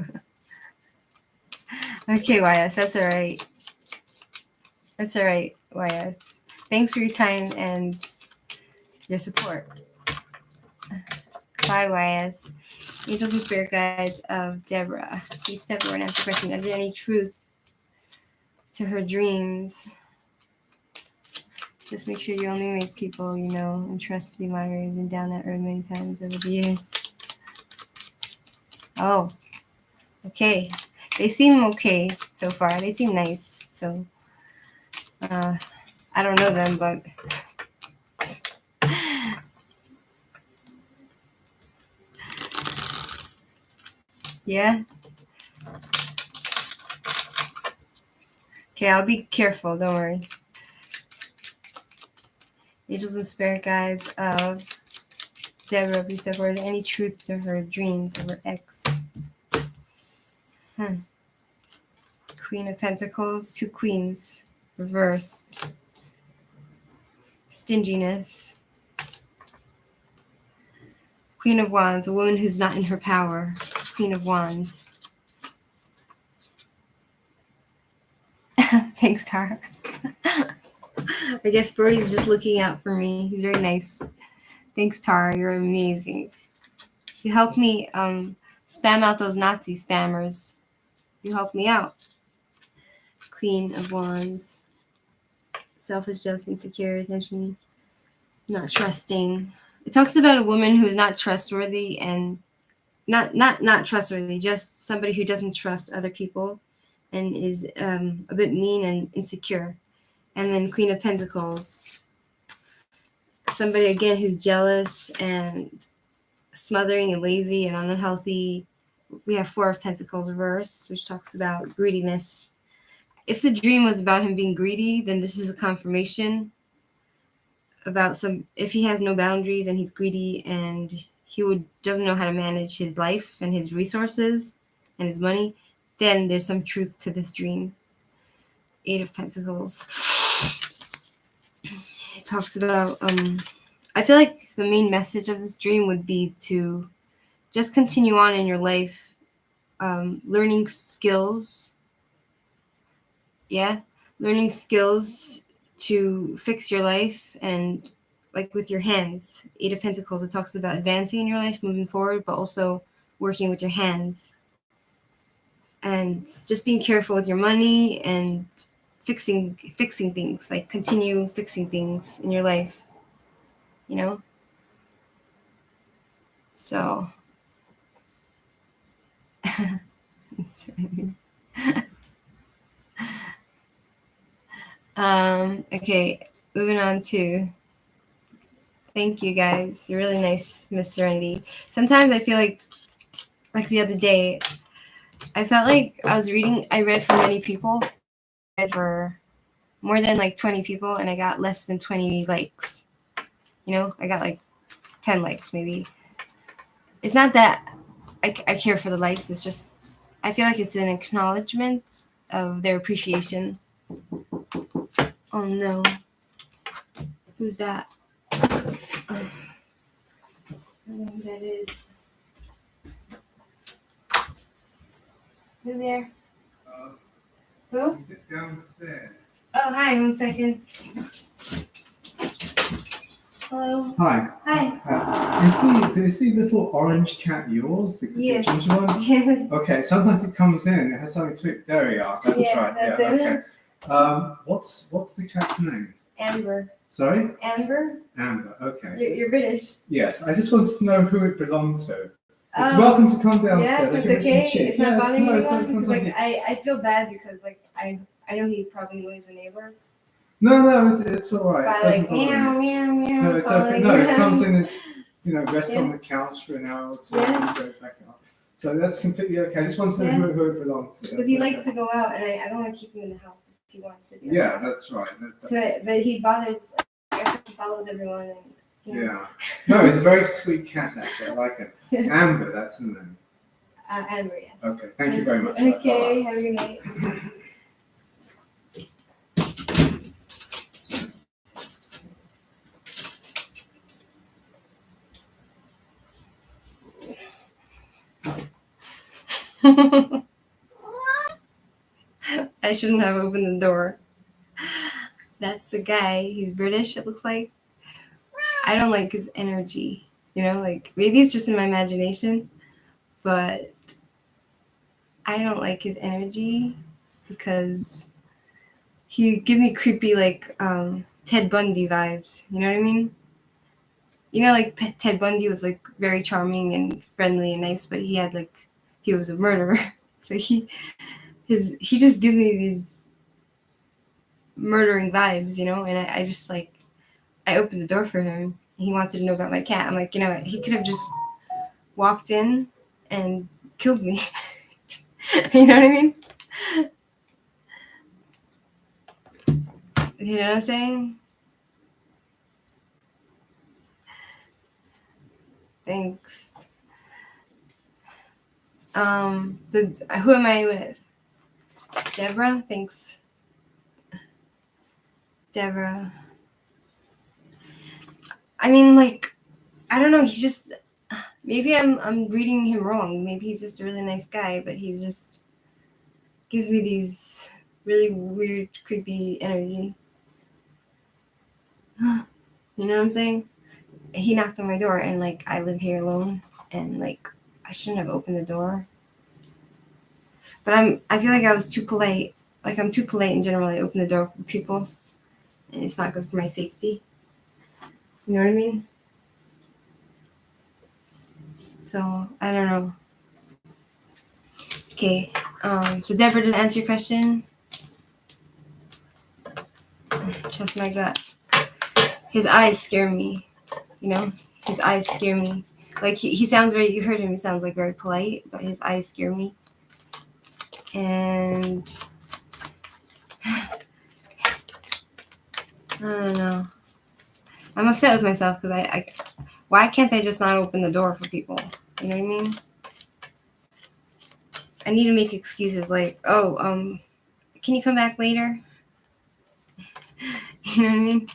Okay, YS, that's all right. That's all right, YS. Thanks for your time and your support. Bye, YS. Angels and spirit guides of Deborah, please step forward and answer the question. Is there any truth to her dreams? Just make sure you only make people you know and trust to be moderated and down that road many times over the years. Oh, okay. They seem okay so far. They seem nice. So, I don't know them, but yeah. Okay, I'll be careful. Don't worry. Angels and spirit guides of Deborah, please step forward. Is there any truth to her dreams of her ex? Queen of Pentacles, 2 queens, reversed. Stinginess. Queen of Wands, a woman who's not in her power. Queen of Wands. Thanks, Tara. I guess Brody's just looking out for me. He's very nice. Thanks, Tara. You're amazing. You helped me spam out those Nazi spammers. You helped me out. Queen of Wands. Selfish, jealous, insecure, attention, not trusting. It talks about a woman who's not trustworthy and not trustworthy, just somebody who doesn't trust other people and is a bit mean and insecure. And then Queen of Pentacles, somebody again who's jealous and smothering and lazy and unhealthy. We have 4 of Pentacles reversed, which talks about greediness. If the dream was about him being greedy, then this is a confirmation about if he has no boundaries and he's greedy and he doesn't know how to manage his life and his resources and his money, then there's some truth to this dream. 8 of Pentacles. It talks about, I feel like the main message of this dream would be to just continue on in your life, learning skills. Yeah, learning skills to fix your life and like with your hands. 8 of Pentacles, it talks about advancing in your life, moving forward, but also working with your hands. And just being careful with your money and fixing things, like continue fixing things in your life, you know? So, okay, moving on to, thank you guys. You're really nice, Miss Serenity. Sometimes I feel like the other day, I felt like I read for many people. I read for more than like 20 people and I got less than 20 likes. You know, I got like 10 likes maybe. It's not that I care for the likes. It's just, I feel like it's an acknowledgement of their appreciation. Oh no. Who's that? I don't know who that is. Who there? Who? Downstairs. Oh, hi. 1 second. Hello. Hi. Hi. Is the little orange cat yours? The Yes. ginger one? Yes. Okay, sometimes it comes in, it has something sweet. There we are. That's Yeah, right. that's yeah, it. okay. What's the cat's name? Amber. Sorry? Amber? Amber, okay. You're British. Yes, I just wanted to know who it belonged to. It's welcome to come downstairs. Yeah, I it's give it some okay. cheese. It's not bothering anyone it's because like I feel bad because like I know he probably annoys the neighbors. No, it's all right. By It doesn't like bother meow me. meow meow. No, it's okay. No, it comes in, rests Yeah. on the couch for an hour or two Yeah. and goes back out. So that's completely okay. I just want to know who it belongs to. Because he likes to go out, and I don't want to keep him in the house if he wants to be. Yeah, that's right. But he bothers. He follows everyone. And, yeah. No, he's a very sweet cat, actually. I like him. Amber, that's the name. Amber, yes. Okay, thank you very much. Okay, have a good night. I shouldn't have opened the door. That's the guy. He's British, it looks like. I don't like his energy. Like maybe it's just in my imagination, but I don't like his energy because he gives me creepy, like Ted Bundy vibes. You know what I mean? Like Ted Bundy was like very charming and friendly and nice, but he was a murderer. So he just gives me these murdering vibes, and I just like, I opened the door for him and he wanted to know about my cat. I'm like, he could have just walked in and killed me. You know what I mean? You know what I'm saying? Thanks. So who am I with? Deborah? Thanks. Deborah. I mean, like, I don't know, he's just, maybe I'm reading him wrong. Maybe he's just a really nice guy, but he just gives me these really weird, creepy energy. You know what I'm saying? He knocked on my door, and like, I live here alone, and like, I shouldn't have opened the door. But I feel like I was too polite. Like, I'm too polite in general. I open the door for people, and it's not good for my safety. You know what I mean? So, I don't know. Okay, so Deborah, does that answer your question? Trust my gut. His eyes scare me, His eyes scare me. Like, he sounds very, you heard him, he sounds like very polite, but his eyes scare me. And I don't know. I'm upset with myself because why can't I just not open the door for people? You know what I mean? I need to make excuses like, oh, can you come back later? You know what I mean?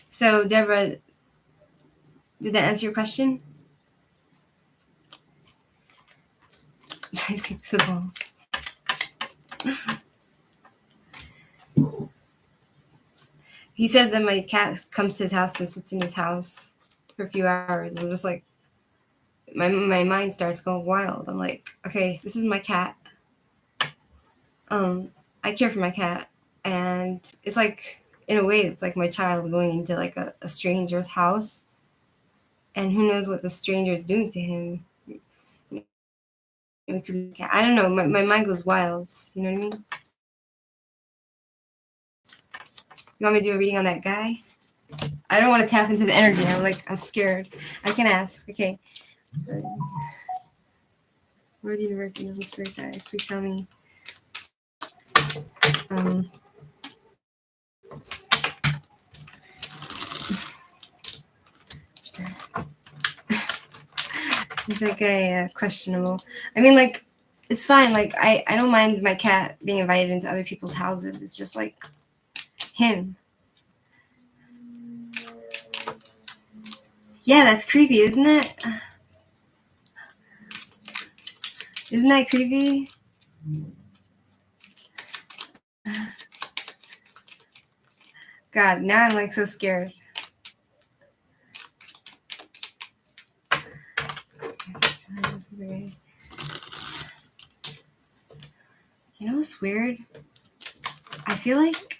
So, Deborah, did that answer your question? He said that my cat comes to his house and sits in his house for a few hours. I'm just like, my mind starts going wild. I'm like, okay, this is my cat. I care for my cat, and it's like, in a way, it's like my child going into like a stranger's house, and who knows what the stranger is doing to him. It could be, I don't know. My mind goes wild. You know what I mean? You want me to do a reading on that guy? I don't want to tap into the energy. I'm scared. I can ask. Okay. Where are the universe, angels, and spirit guides? Please tell me. He's like a questionable. I mean, like, it's fine. Like, I don't mind my cat being invited into other people's houses. It's just like him. Yeah, that's creepy, isn't it? Isn't that creepy? God, now I'm like so scared. You know what's weird? I feel like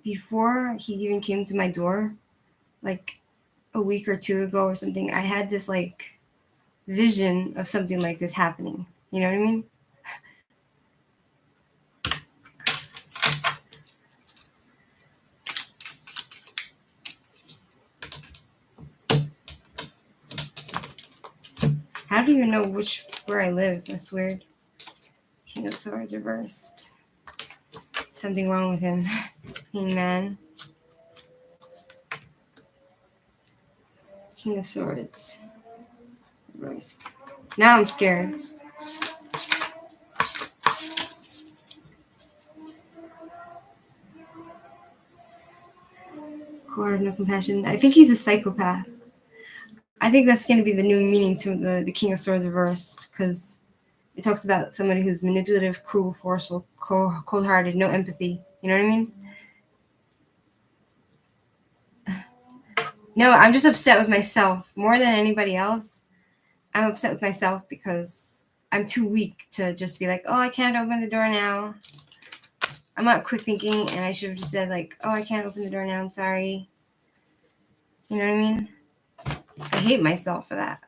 before he even came to my door, like a week or two ago or something, I had this like vision of something like this happening. You know what I mean? I don't even know where I live. That's weird. King of Swords reversed. Something wrong with him. Iman. King of Swords reversed. Now I'm scared. Core, no compassion. I think he's a psychopath. I think that's going to be the new meaning to the King of Swords reversed, because it talks about somebody who's manipulative, cruel, forceful, cold-hearted, no empathy. You know what I mean? No, I'm just upset with myself more than anybody else. I'm upset with myself because I'm too weak to just be like, oh, I can't open the door now. I'm not quick thinking, and I should have just said like, oh, I can't open the door now. I'm sorry. You know what I mean? I hate myself for that.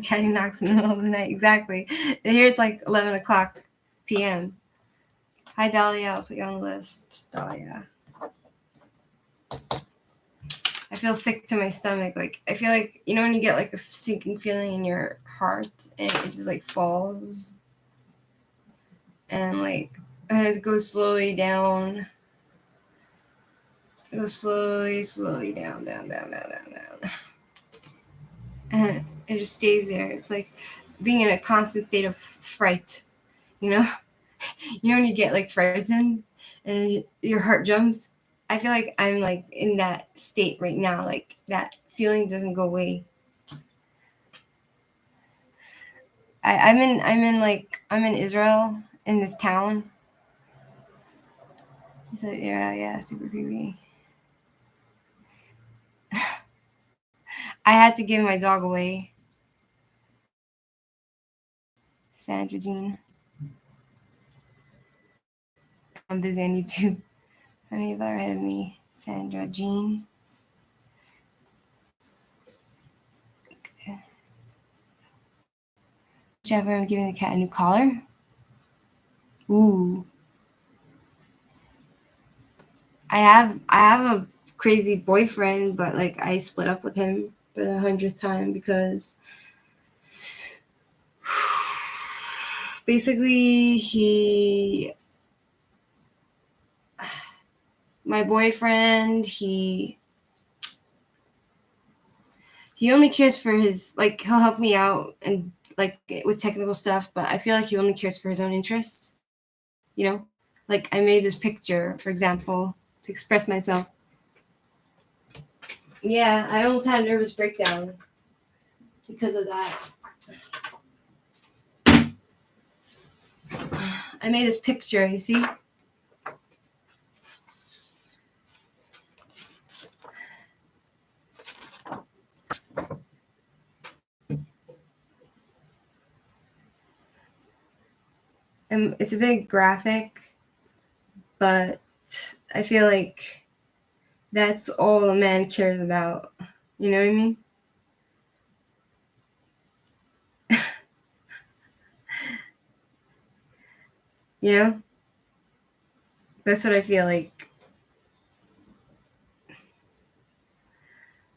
Caddy knocks in the middle of the night. Exactly. Here it's like 11 o'clock p.m. Hi, Dahlia. I'll put you on the list. Dahlia. I feel sick to my stomach. Like, I feel like, you know, when you get like a sinking feeling in your heart and it just like falls and like it goes slowly down. It goes slowly down. And it just stays there. It's like being in a constant state of fright, you know? You know when you get like frightened and your heart jumps? I feel like I'm like in that state right now. Like that feeling doesn't go away. I'm in Israel in this town. So, yeah, super creepy. I had to give my dog away. Sandra Jean. I'm busy on YouTube. Honey, you're ahead of me. Sandra Jean. Okay. Jennifer, I'm giving the cat a new collar. Ooh. I have a crazy boyfriend, but like I split up with him for the 100th time because basically my boyfriend, he only cares for his, like, he'll help me out and like with technical stuff, but I feel like he only cares for his own interests, you know? Like I made this picture, for example, to express myself. Yeah, I almost had a nervous breakdown because of that. I made this picture, you see? And it's a big graphic, but I feel like that's all a man cares about. You know what I mean? You know? That's what I feel like.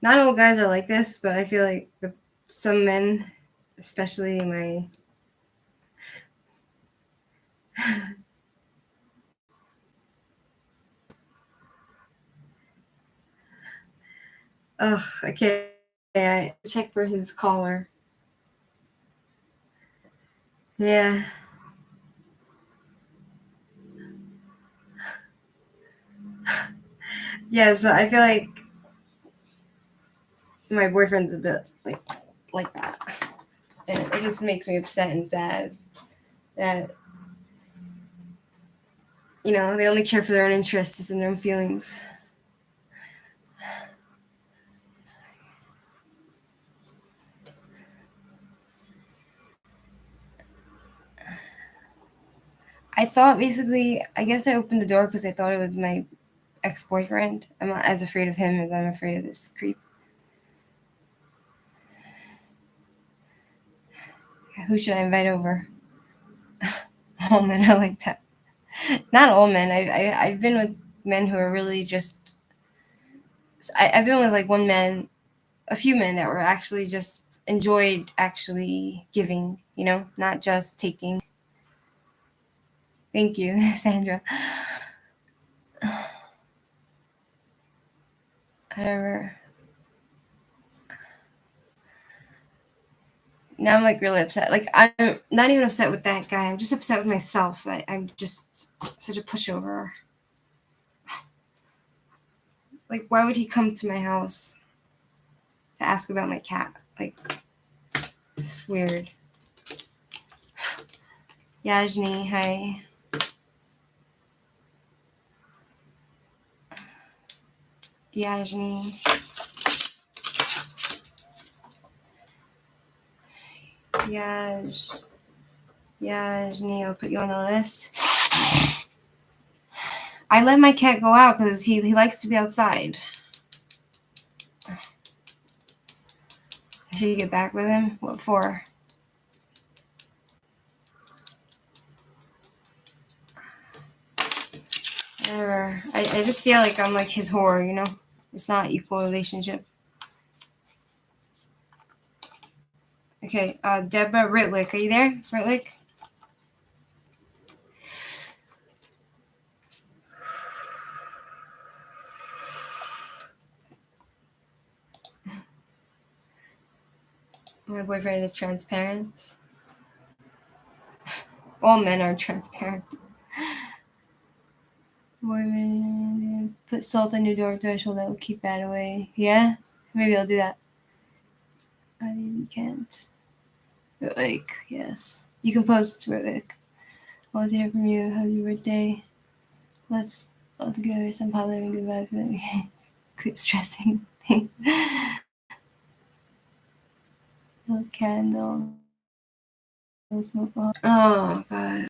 Not all guys are like this, but I feel like some men, especially my ugh, I can't. I check for his collar. Yeah. Yeah, so I feel like my boyfriend's a bit like that. And it just makes me upset and sad that, you know, they only care for their own interests and their own feelings. I thought basically, I guess I opened the door because I thought it was my ex-boyfriend. I'm not as afraid of him as I'm afraid of this creep. Who should I invite over? All men are like that. Not all men. I've been with men who are really just I've been with like one man, a few men that were actually just enjoyed actually giving, not just taking. Thank you, Sandra. Whatever. Now I'm like really upset. Like I'm not even upset with that guy. I'm just upset with myself. I'm just such a pushover. Like why would he come to my house to ask about my cat? Like it's weird. Yajni, hi. Yajni. Yajni, I'll put you on the list. I let my cat go out because he likes to be outside. Should you get back with him? What for? Whatever. I just feel like I'm like his whore, It's not equal relationship. Okay, Deborah Ritlick, are you there? Ritlick? My boyfriend is transparent. All men are transparent. Boyfriend, put salt on your door threshold, that will keep bad away. Yeah? Maybe I'll do that. You can't. Ritlick, yes. You can post, Ritlick. I want to hear from you. How's your birthday? Let's all together some positive and good vibes so that we can quit stressing. Little candle. Oh god.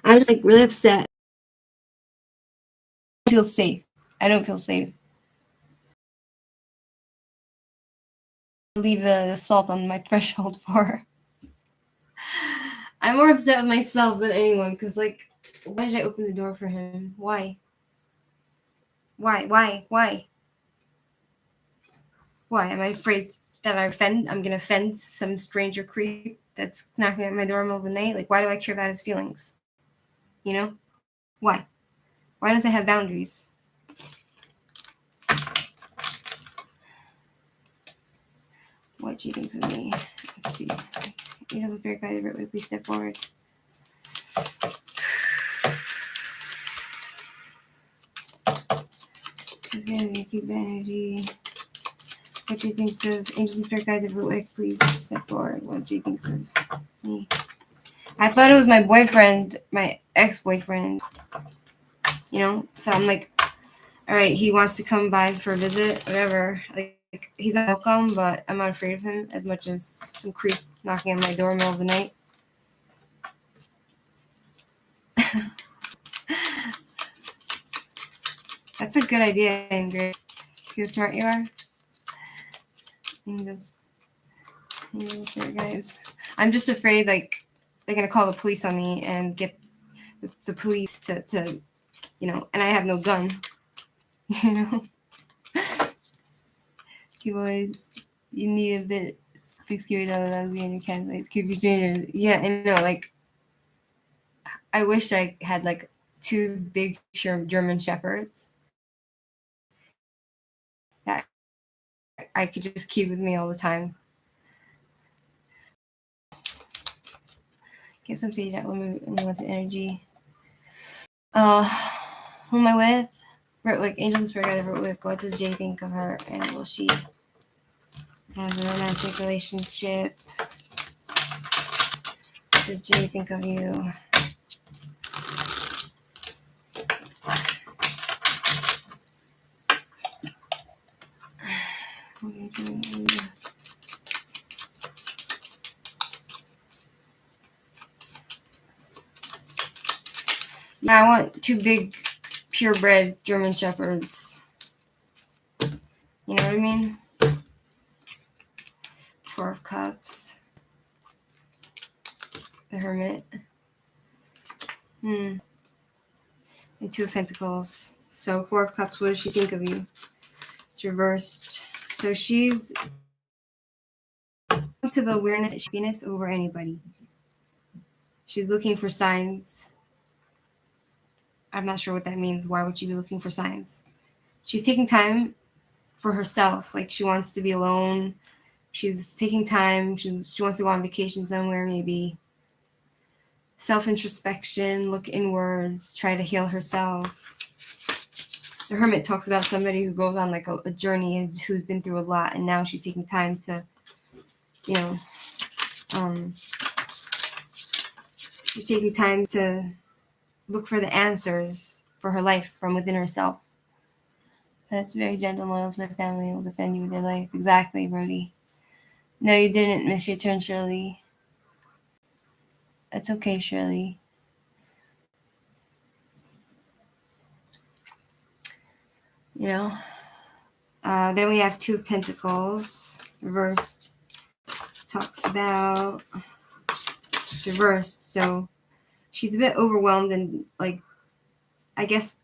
I'm just like really upset. I feel safe. I don't feel safe. Leave the salt on my threshold for. I'm more upset with myself than anyone because, like, why did I open the door for him? Why? Why? Am I afraid that I'm gonna offend some stranger creep that's knocking at my door in the middle of the night? Like, why do I care about his feelings? Why? Why don't I have boundaries? What she thinks of me. Let's see. He doesn't fear guys, but please step forward. Okay, keep the energy. What she thinks of angels and spirit guides, please step forward. What she thinks of me. I thought it was my boyfriend, my ex-boyfriend. So I'm like, all right, he wants to come by for a visit, whatever. Like he's not welcome, but I'm not afraid of him as much as some creep knocking on my door in the middle of the night. That's a good idea, Ingrid. See how smart you are? Sure, guys. I'm just afraid, like, they're going to call the police on me and get the police to and I have no gun. You always, you need a bit big scary dog ugly and you can't like creepy strangers. Yeah, I know. Like, I wish I had like 2 big German shepherds that I could just keep with me all the time. Get some sage that will move and with the energy. Who am I with? Like Angels and Spirit Guides wrote with. What does Jay think of her, and will she have a romantic relationship? What does Jay think of you? Yeah, I want 2 big purebred German shepherds. You know what I mean? 4 of Cups. The Hermit. and Two of Pentacles. So Four of Cups, what does she think of you? It's reversed. So she's to the awareness and happiness over anybody. She's looking for signs. I'm not sure what that means. Why would she be looking for signs? She's taking time for herself. Like she wants to be alone. She's taking time. She wants to go on vacation somewhere, maybe. Self-introspection, look inwards, try to heal herself. The Hermit talks about somebody who goes on like a journey, who's been through a lot, and now she's taking time to, she's taking time to look for the answers for her life from within herself. That's very gentle, loyal to their family, will defend you with their life. Exactly, Brody. No, you didn't miss your turn, Shirley. That's okay, Shirley. Then we have Two of Pentacles, reversed. Talks about, it's reversed, so she's a bit overwhelmed and, like, I guess,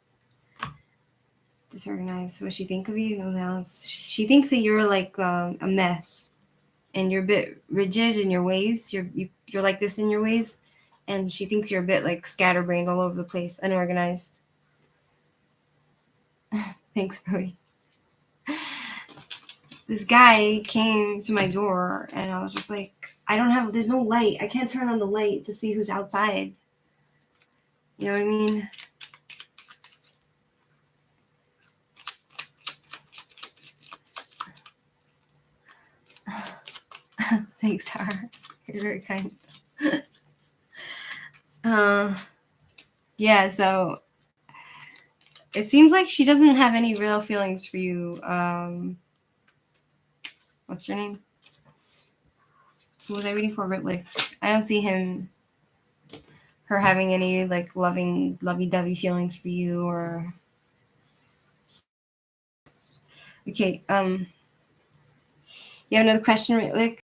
disorganized. What she think of you? No balance. She thinks that you're like a mess, and you're a bit rigid in your ways. You're like this in your ways, and she thinks you're a bit like scatterbrained all over the place, unorganized. Thanks, Brody. This guy came to my door, and I was just like, there's no light. I can't turn on the light to see who's outside. You know what I mean? Thanks, Sarah. You're very kind. Yeah, so it seems like she doesn't have any real feelings for you. What's your name? Who was I reading for? Like, I don't see her having any like lovey-dovey feelings for you, or okay. You have another question, right, Rick?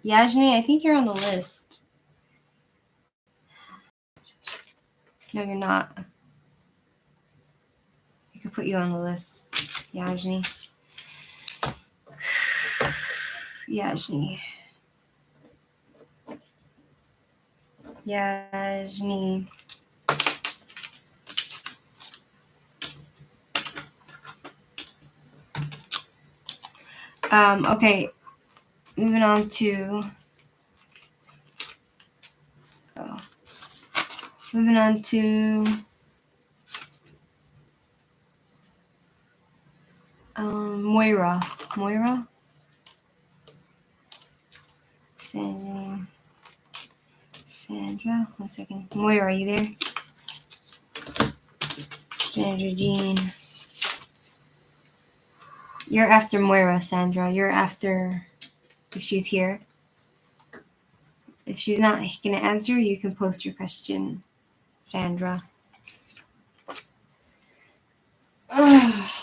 Yajni, I think you're on the list. No, you're not. I could put you on the list, Yajni. Yajni. Okay. Moving on to Moira. Sandra, 1 second. Moira, are you there? Sandra Jean. You're after Moira, Sandra. You're after, if she's here. If she's not going to answer, you can post your question, Sandra. Oh,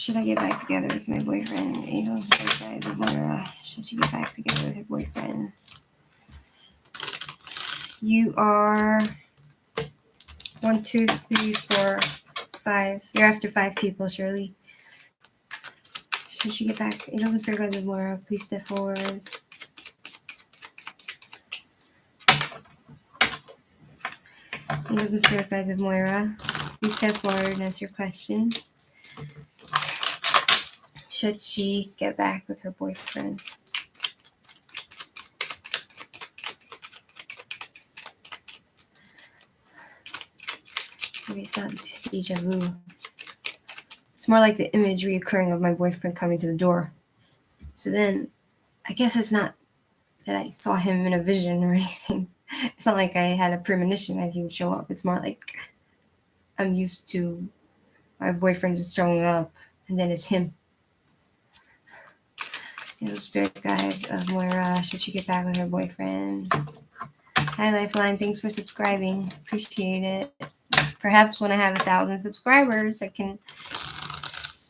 Should I get back together with my boyfriend? Angel's birthday with Moira. Should she get back together with her boyfriend? You are 1, 2, 3, 4, 5. You're after 5 people, Shirley. Should she get back? Angels and Spirit Guides with Moira. Please step forward. Angels and Spirit Guides of Moira. Please step forward and answer your question. Should she get back with her boyfriend? Maybe it's not just deja vu. It's more like the image reoccurring of my boyfriend coming to the door. So then, I guess it's not that I saw him in a vision or anything. It's not like I had a premonition that he would show up. It's more like I'm used to my boyfriend just showing up, and then it's him. Spirit Guides of Moira. Should she get back with her boyfriend? Hi, Lifeline. Thanks for subscribing. Appreciate it. Perhaps when I have 1,000 subscribers, I can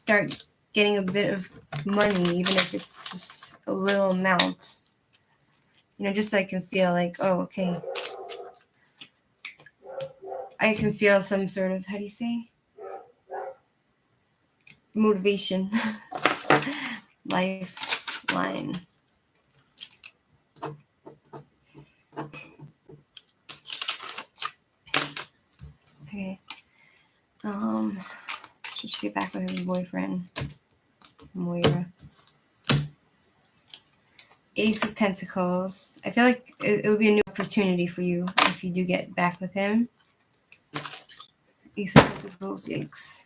start getting a bit of money, even if it's just a little amount. Just so I can feel like, oh, okay. I can feel some sort of, how do you say? Motivation. Lifeline. Okay. Should she get back with her boyfriend? Moira. Ace of Pentacles. I feel like it would be a new opportunity for you if you do get back with him. Ace of Pentacles, yikes.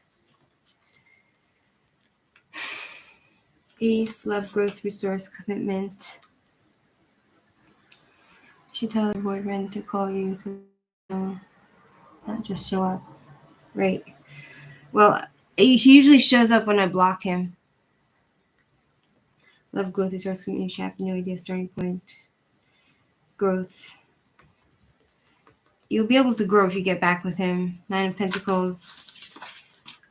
Ace, love, growth, resource, commitment. She tell her boyfriend to call you to not just show up. Right. Well, he usually shows up when I block him. Love, growth, resource, commitment, shape, no idea, starting point. Growth. You'll be able to grow if you get back with him. Nine of Pentacles.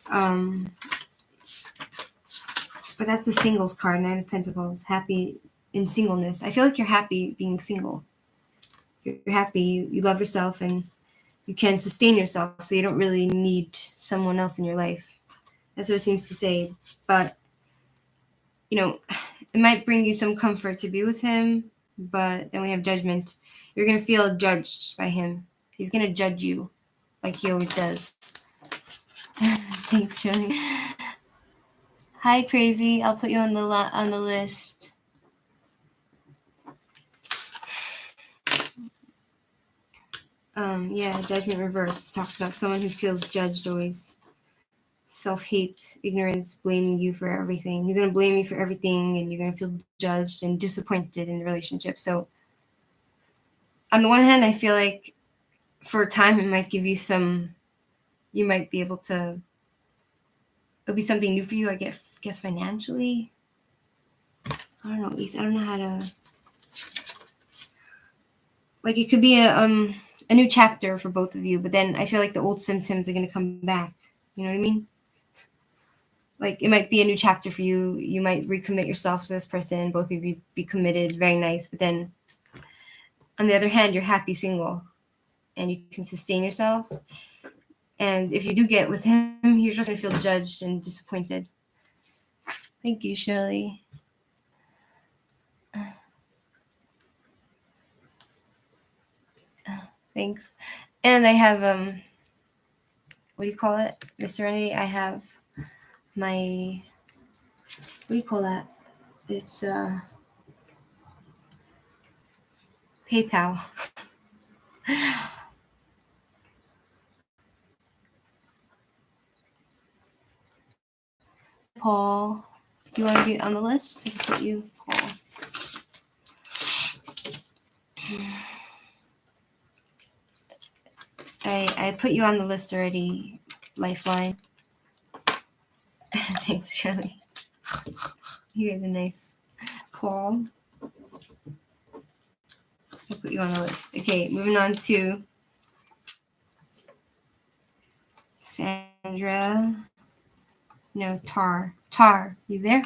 But that's the singles card, Nine of Pentacles. Happy in singleness. I feel like you're happy being single. You're happy, you love yourself, and you can sustain yourself, so you don't really need someone else in your life. That's what it seems to say. But, it might bring you some comfort to be with him, but then we have judgment. You're going to feel judged by him. He's going to judge you like he always does. Thanks, Shirley. Hi, Crazy. I'll put you on the list. Yeah, judgment reverse talks about someone who feels judged always. Self-hate, ignorance, blaming you for everything. He's going to blame you for everything, and you're going to feel judged and disappointed in the relationship. So, on the one hand, I feel like for a time it might give you you might be able to, it'll be something new for you, I guess financially. I don't know, at least I don't know how to, like it could be a new chapter for both of you, but then I feel like the old symptoms are going to come back. You know what I mean? Like it might be a new chapter for you. You might recommit yourself to this person. Both of you be committed. Very nice. But then on the other hand, you're happy single and you can sustain yourself. And if you do get with him, you're just going to feel judged and disappointed. Thank you, Shirley. Thanks. And I have, what do you call it? Miss Serenity. I have my, what do you call that? It's PayPal. Paul, do you want to be on the list? I can put you, Paul. I put you on the list already, Lifeline. Thanks, Shirley. You guys are nice. Paul. I put you on the list. Okay, moving on to Sandra. No, Tar. Tar, you there?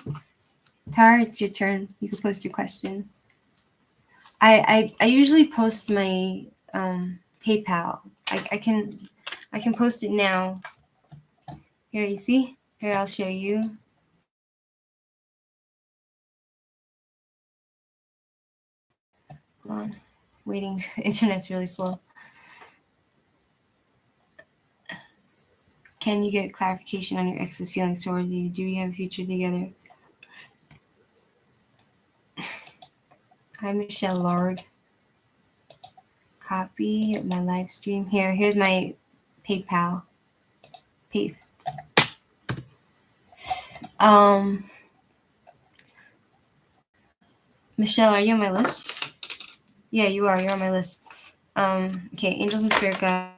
Tar, it's your turn. You can post your question. I usually post my PayPal. I can post it now. Here, you see? Here, I'll show you. Hold on. Waiting. Internet's really slow. Can you get clarification on your ex's feelings towards you? Do you have a future together? Hi, Michelle Lord. Copy my live stream. Here's my PayPal. Paste. Michelle, are you on my list? Yeah, you are. You're on my list. Okay, Angels and Spirit Guides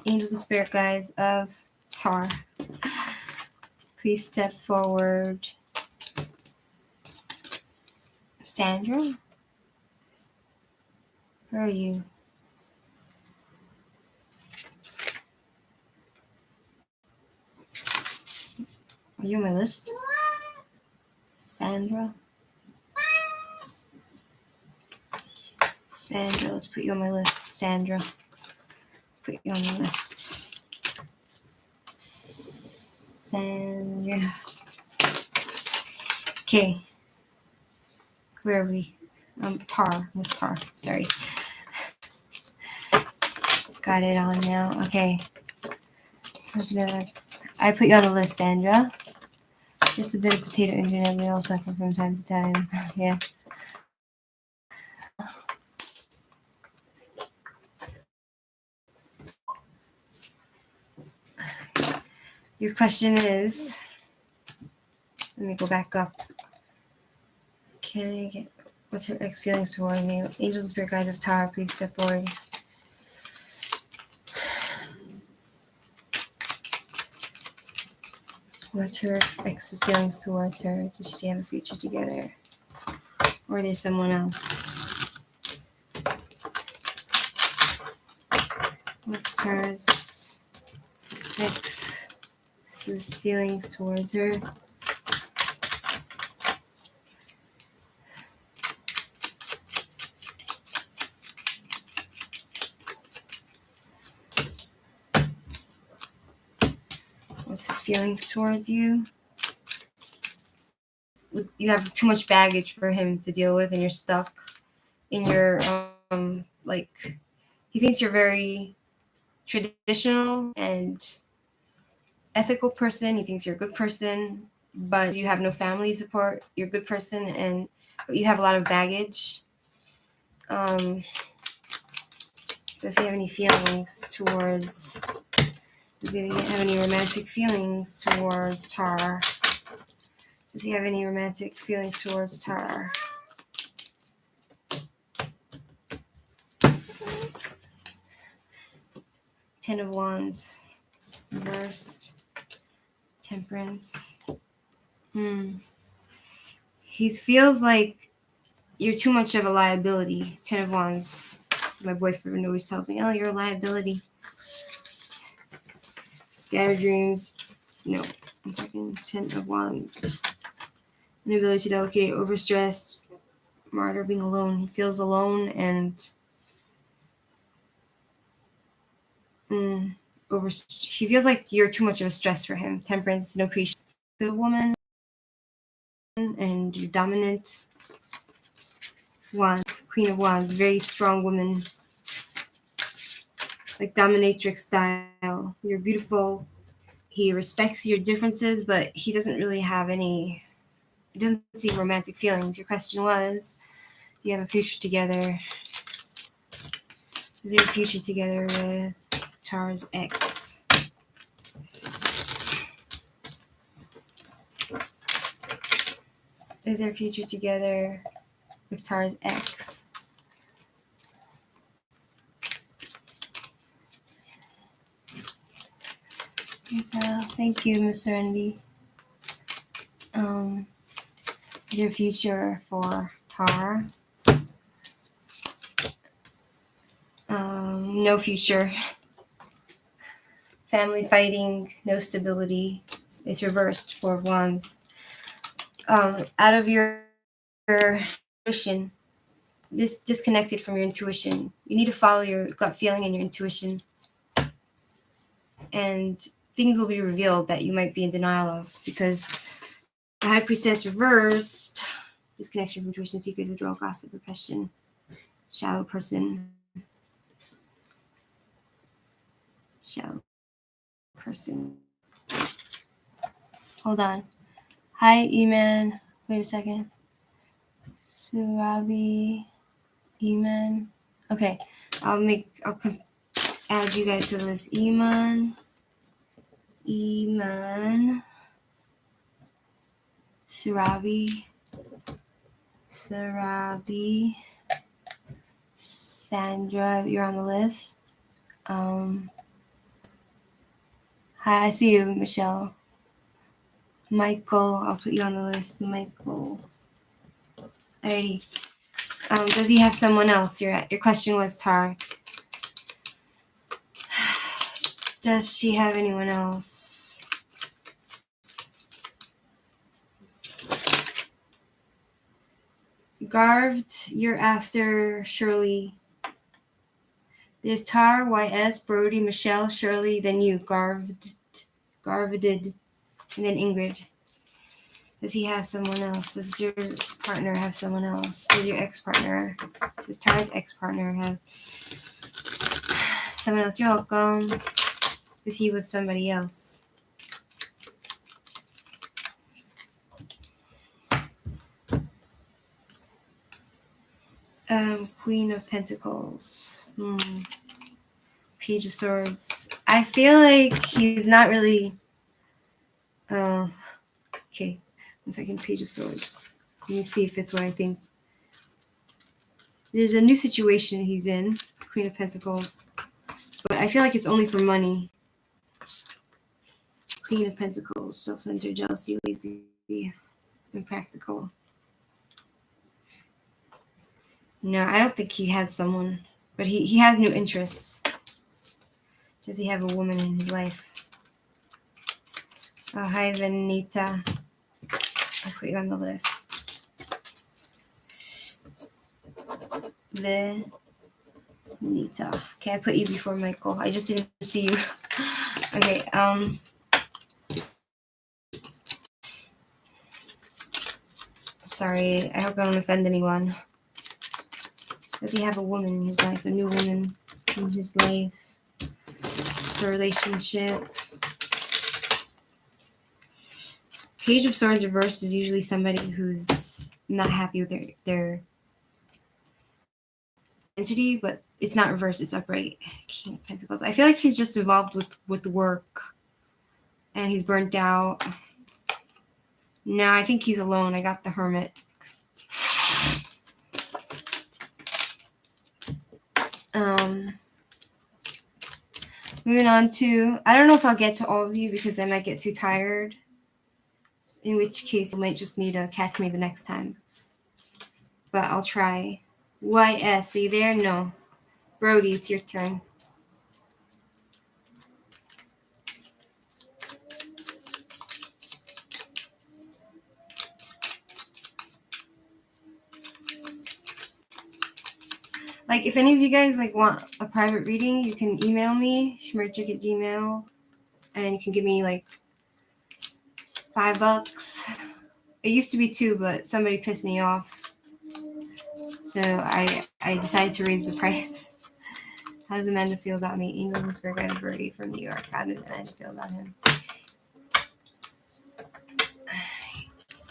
Angels and Spirit Guides of Tar. Please step forward. Sandra? Where are you? Are you on my list? Sandra, let's put you on my list. Sandra, put you on the list. Sandra. Okay. Where are we? Tar. Sorry. Got it on now. Okay. I put you on the list, Sandra. Just a bit of potato internet. We all suffer from time to time. Yeah. Your question is, let me go back up. What's her ex feelings toward me? Angels and spirit guides of Tara, please step forward. What's her ex's feelings towards her? Does she have a future together? Or there's someone else? What's Tara's ex's feelings towards her? What's his feelings towards you? You have too much baggage for him to deal with, and you're stuck in your he thinks you're very traditional and ethical person. He thinks you're a good person, but you have no family support. You're a good person, but you have a lot of baggage. Does he have any feelings towards? Does he have any romantic feelings towards Tar? Does he have any romantic feelings towards Tar? Ten of Wands, reversed, Temperance. He feels like you're too much of a liability. Ten of Wands. My boyfriend always tells me, "Oh, you're a liability." Scattered dreams. No. 1 second. Ten of Wands. Inability to delegate, overstressed, martyr, being alone. He feels alone and he feels like you're too much of a stress for him. Temperance, no patience. The woman and you're dominant. Wands, Queen of Wands, very strong woman, like dominatrix style. You're beautiful. He respects your differences, but he doesn't really have any. He doesn't see romantic feelings. Your question was, do you have a future together? Is there a future together with Tara's ex? Is there a future together with Tara's ex? Thank you, Miss Serenity. Is there a future for Tara? No future. Family fighting, no stability. It's reversed, Four of Wands. Out of your intuition, disconnected from your intuition. You need to follow your gut feeling and your intuition. And things will be revealed that you might be in denial of, because the High Priestess reversed, disconnection from intuition, secrets, withdrawal, gossip, repression, shallow person. Hold on. Hi, Iman. Wait a second. Sorabi, Iman. Okay, I'll add you guys to the list. Iman, Sorabi, Sandra, you're on the list. Hi, I see you, Michelle. Michael, I'll put you on the list. Michael. Alrighty. Does he have someone else? Your question was Tar. Does she have anyone else? Garved, you're after Shirley. There's Tar, YS, Brody, Michelle, Shirley, then you, Garved, and then Ingrid. Does he have someone else? Does your partner have someone else? Does your ex-partner, does Tar's ex-partner have someone else? You're welcome. Is he with somebody else? Queen of Pentacles. Page of Swords. I feel like he's not really... okay. 1 second. Page of Swords. Let me see if it's what I think. There's a new situation he's in. Queen of Pentacles. But I feel like it's only for money. Queen of Pentacles. Self-centered, jealousy, lazy, impractical. No, I don't think he has someone. But he has new interests. Does he have a woman in his life? Oh, hi, Venita. I'll put you on the list. Venita. Okay, I put you before Michael. I just didn't see you. Okay, sorry. I hope I don't offend anyone. Does he have a woman in his life? A new woman in his life? A relationship? Page of Swords reversed is usually somebody who's not happy with their entity, but it's not reversed, it's upright. King of Pentacles. I feel like he's just involved with work and he's burnt out. No, I think he's alone. I got the Hermit. Moving on to, I don't know if I'll get to all of you because I might get too tired. In which case, you might just need to catch me the next time. But I'll try. YS, are you there? No. Brody, it's your turn. Like, if any of you guys like want a private reading, you can email me, shmerchick@gmail.com, and you can give me like $5. It used to be $2, but somebody pissed me off, so I decided to raise the price. How does Amanda feel about me? England and Spirit Guide Brody from New York. How does Amanda feel about him?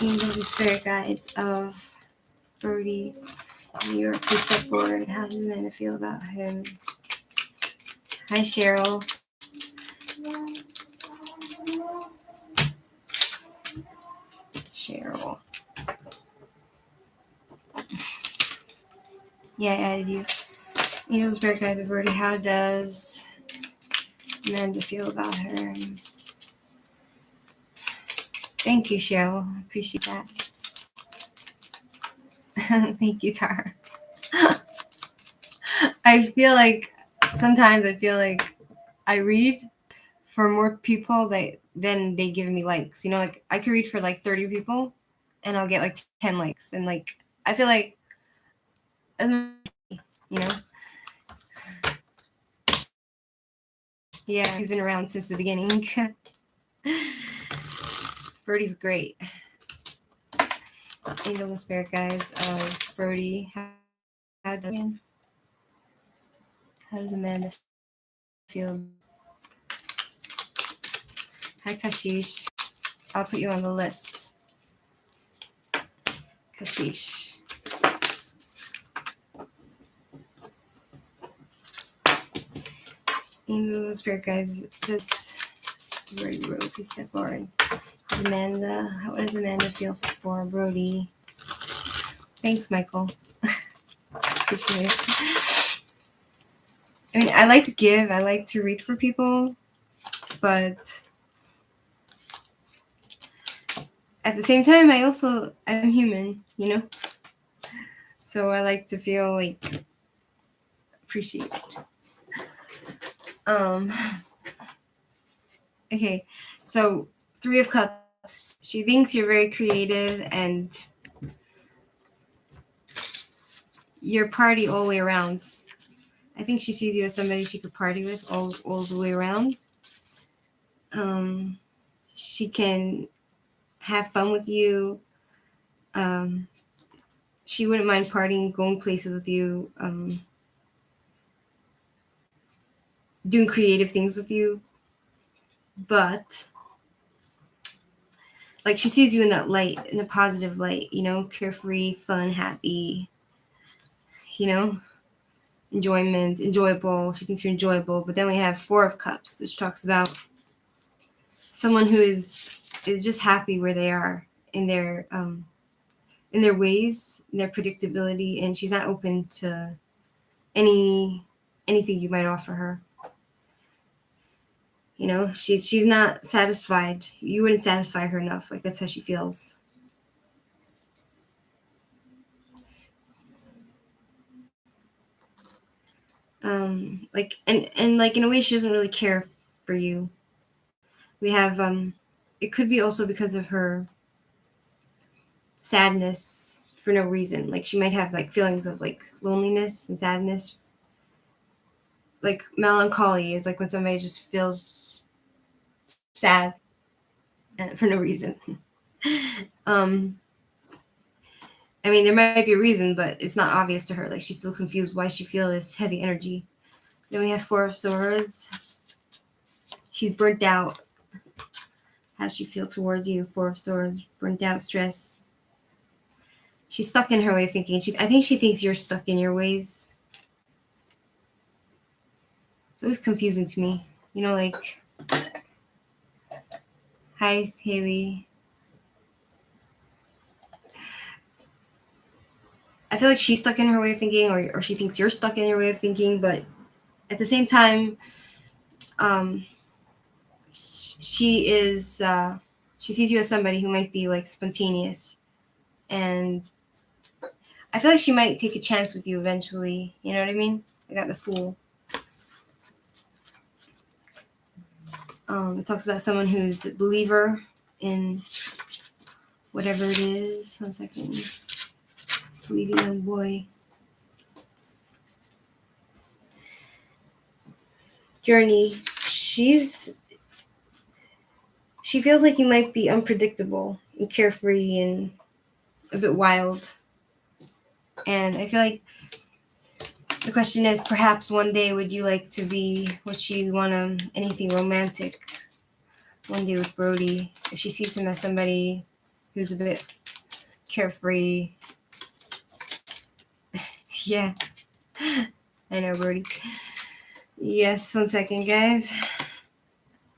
Angels and Spirit Guides of Brody, New York. Please step forward. How does Amanda feel about him? Hi, Cheryl. Cheryl. Yeah, I added you. Angels and Spirit Guides of Brody. How does Amanda feel about her? Thank you, Cheryl. I appreciate that. Thank you, Tara. I feel like sometimes I read for more people then they give me likes. You know, like I could read for like 30 people and I'll get like 10 likes. And like I feel like, you know. Yeah, he's been around since the beginning. Brody's great. Angels and Spirit Guides of Brody. How does Amanda feel? Hi, Kashish. I'll put you on the list. Kashish. Angels and Spirit Guides. This is where you wrote. Please step forward. Amanda. How does Amanda feel for Brody? Thanks, Michael. Appreciate it. I mean, I like to give. I like to read for people, but at the same time, I'm human, you know? So I like to feel like appreciated. Okay, so 3 of Cups. She thinks you're very creative and your party all the way around. I think she sees you as somebody she could party with all the way around. She can have fun with you. She wouldn't mind partying, going places with you, doing creative things with you. But like she sees you in that light, in a positive light, you know, carefree, fun, happy, you know, enjoyment, enjoyable. She thinks you're enjoyable. But then we have Four of Cups, which talks about someone who is just happy where they are in their ways, in their predictability, and she's not open to anything you might offer her. You know, she's not satisfied. You wouldn't satisfy her enough. Like that's how she feels. Like and like in a way she doesn't really care for you. We have it could be also because of her sadness for no reason. Like she might have like feelings of like loneliness and sadness. Like melancholy is like when somebody just feels sad for no reason. I mean, there might be a reason, but it's not obvious to her. Like she's still confused why she feels this heavy energy. Then we have Four of Swords. She's burnt out. How does she feel towards you? Four of Swords, burnt out, stressed. She's stuck in her way of thinking. I think she thinks you're stuck in your ways. It's always confusing to me. You know, like, hi, Haley. I feel like she's stuck in her way of thinking, or she thinks you're stuck in your way of thinking, but at the same time, she sees you as somebody who might be like spontaneous, and I feel like she might take a chance with you eventually. You know what I mean? I got the Fool. It talks about someone who's a believer in whatever it is. 1 second. Believing young boy. Journey. She feels like you might be unpredictable and carefree and a bit wild. And I feel like the question is, perhaps one day would you like to be, would she want anything romantic one day with Brody? If she sees him as somebody who's a bit carefree. Yeah. I know, Brody. Yes, 1 second, guys.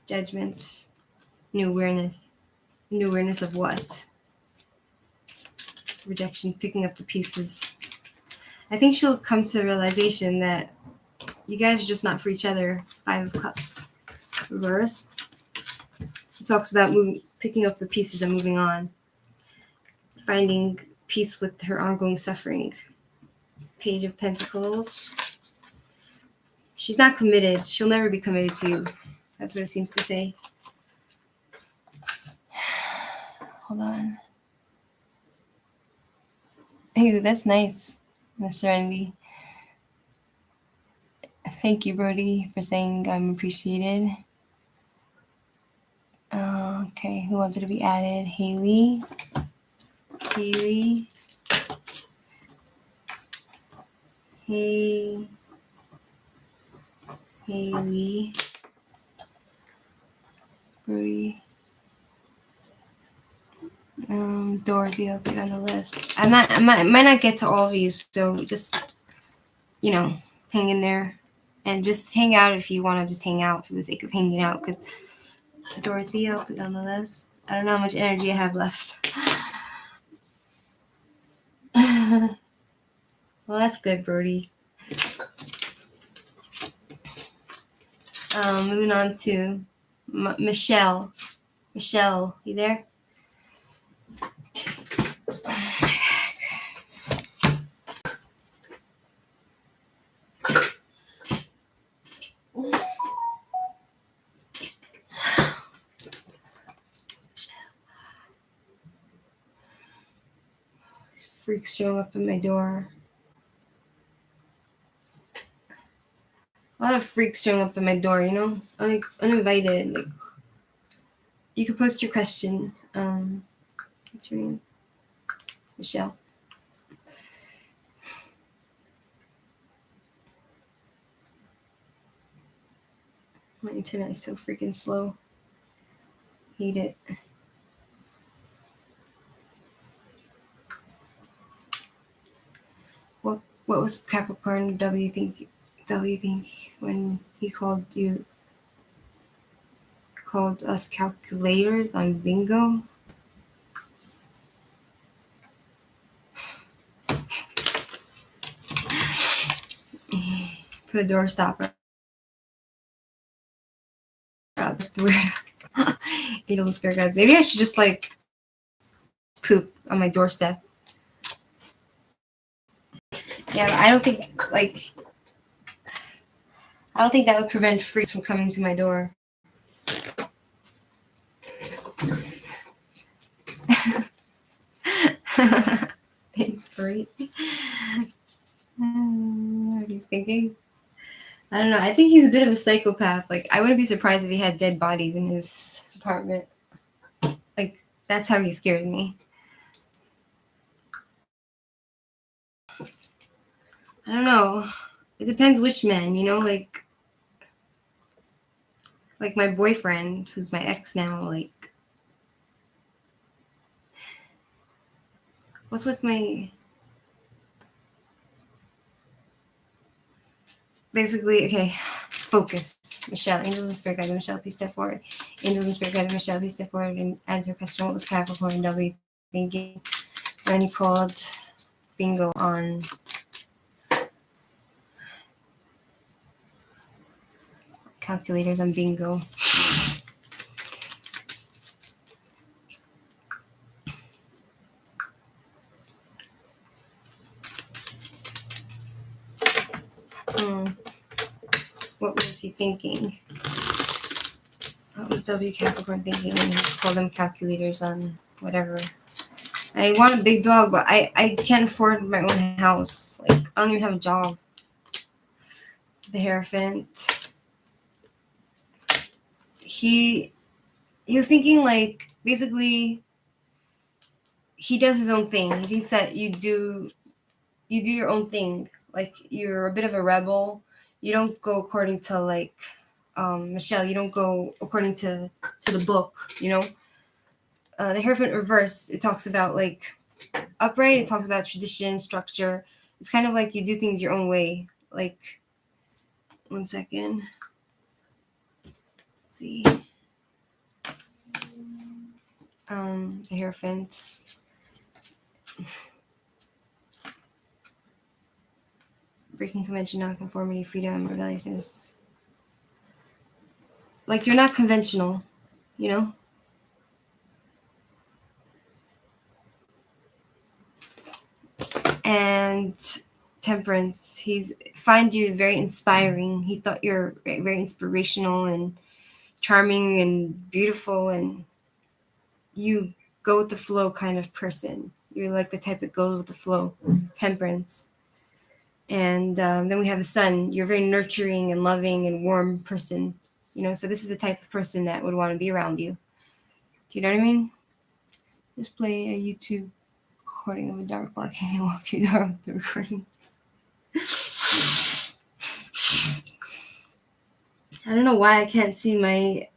Judgment. New awareness. New awareness of what? Rejection, picking up the pieces. I think she'll come to a realization that you guys are just not for each other. Five of Cups. Reversed. It talks about picking up the pieces and moving on. Finding peace with her ongoing suffering. Page of Pentacles. She's not committed. She'll never be committed to you. That's what it seems to say. Hold on. Hey, that's nice, Miss Serenity. Thank you, Brody, for saying I'm appreciated. Okay, who wanted to be added? Haley. Haley. Hey. Haley. Brody. Dorothy, I'll put on the list. I might not get to all of you, so just, you know, hang in there. And just hang out if you want to just hang out for the sake of hanging out. Because Dorothy, I'll put on the list. I don't know how much energy I have left. Well, that's good, Brody. Moving on to Michelle. Michelle, you there? Freaks showing up at my door. lot of freaks showing up at my door, you know, uninvited. Like, you could post your question. What's your name? Michelle. My internet is so freaking slow. Hate it. What was Capricorn W think when he called us calculators on bingo? Put a door stopper out. That's weird. Angels and spirit guides. Maybe I should just like poop on my doorstep. Yeah, but I don't think that would prevent freaks from coming to my door. Thanks, Brody. What he's thinking? I don't know. I think he's a bit of a psychopath. Like, I wouldn't be surprised if he had dead bodies in his apartment. Like, that's how he scares me. I don't know. It depends which man, you know, like my boyfriend, who's my ex now, like, what's with my... Basically, okay, focus. Michelle, angels and spirit guides, Michelle, please step forward. Angels and spirit guides, Michelle, please step forward and answer a question. What was Capricorn W thinking when he called bingo on calculators on bingo? What was he thinking? What was W Capricorn thinking when he called them calculators on whatever? I want a big dog, but I can't afford my own house. Like, I don't even have a job. The Hierophant. He was thinking, like, basically, he does his own thing. He thinks that you do your own thing. Like, you're a bit of a rebel. You don't go according to, like, Michelle, you don't go according to the book, you know? The Hierophant reverse, it talks about, like, upright, it talks about tradition, structure. It's kind of like you do things your own way. Like, one second. Let's see. The Hierophant. Breaking convention, nonconformity, freedom, rebelliousness. Like, you're not conventional, you know? And Temperance, he's find you very inspiring. He thought you're very inspirational and charming and beautiful, and you go with the flow kind of person. You're like the type that goes with the flow. Temperance. And then we have the Sun. You're a very nurturing and loving and warm person, you know? So this is the type of person that would want to be around you. Do you know what I mean? Just play a YouTube recording of a dog barking and walk through the recording. I don't know why I can't see my...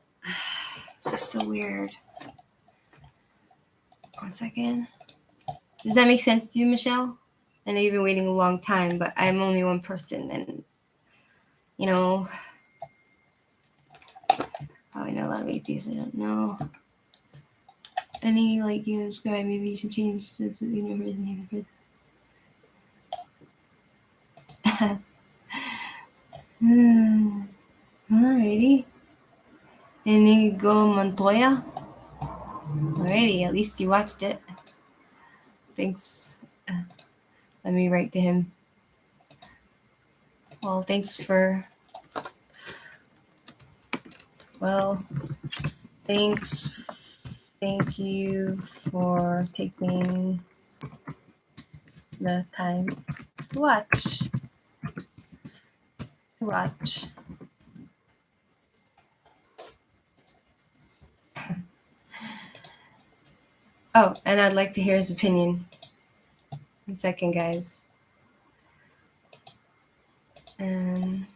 This is so weird. One second. Does that make sense to you, Michelle? I know you've been waiting a long time, but I'm only one person, and, you know, probably know a lot of atheists I don't know. Any, like, you know, sky, maybe you should change the universe and the person. Alrighty. Inigo Montoya. Alrighty, at least you watched it. Thanks. Let me write to him. Well, thanks for... Well, thanks. Thank you for taking the time to watch. to watch. Oh, and I'd like to hear his opinion. 1 second, guys. And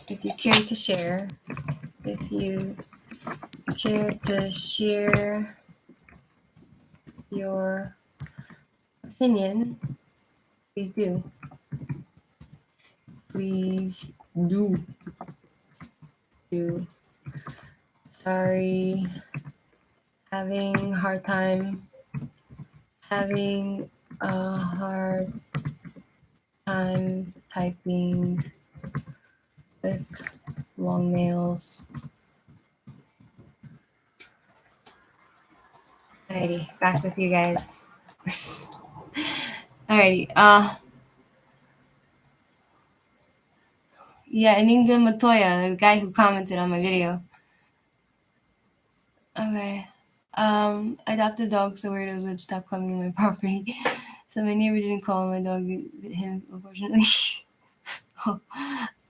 if you care to share, your opinion, please do. Please do. Sorry, having a hard time typing with long nails. Alrighty, back with you guys. Alrighty, yeah, and Ingrid Matoya, the guy who commented on my video. Okay. Adopted dogs so weirdos would stop coming in my property. So my neighbor didn't call my dog him, unfortunately. Oh,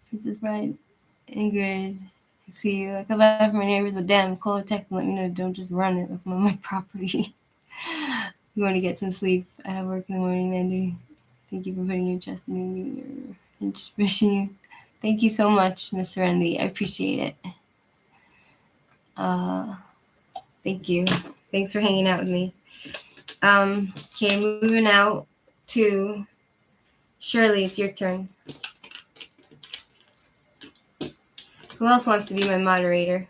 Princess Bride, Ingrid, I see you. I come back from my neighbors, but damn, call or text and let me know. Don't just run it from my property. You want to get some sleep. I have work in the morning, Andy. Thank you for putting your trust in me and wishing you. Thank you so much, Miss Serenity. I appreciate it. Thank you. Thanks for hanging out with me. Okay, moving out to Shirley. It's your turn. Who else wants to be my moderator?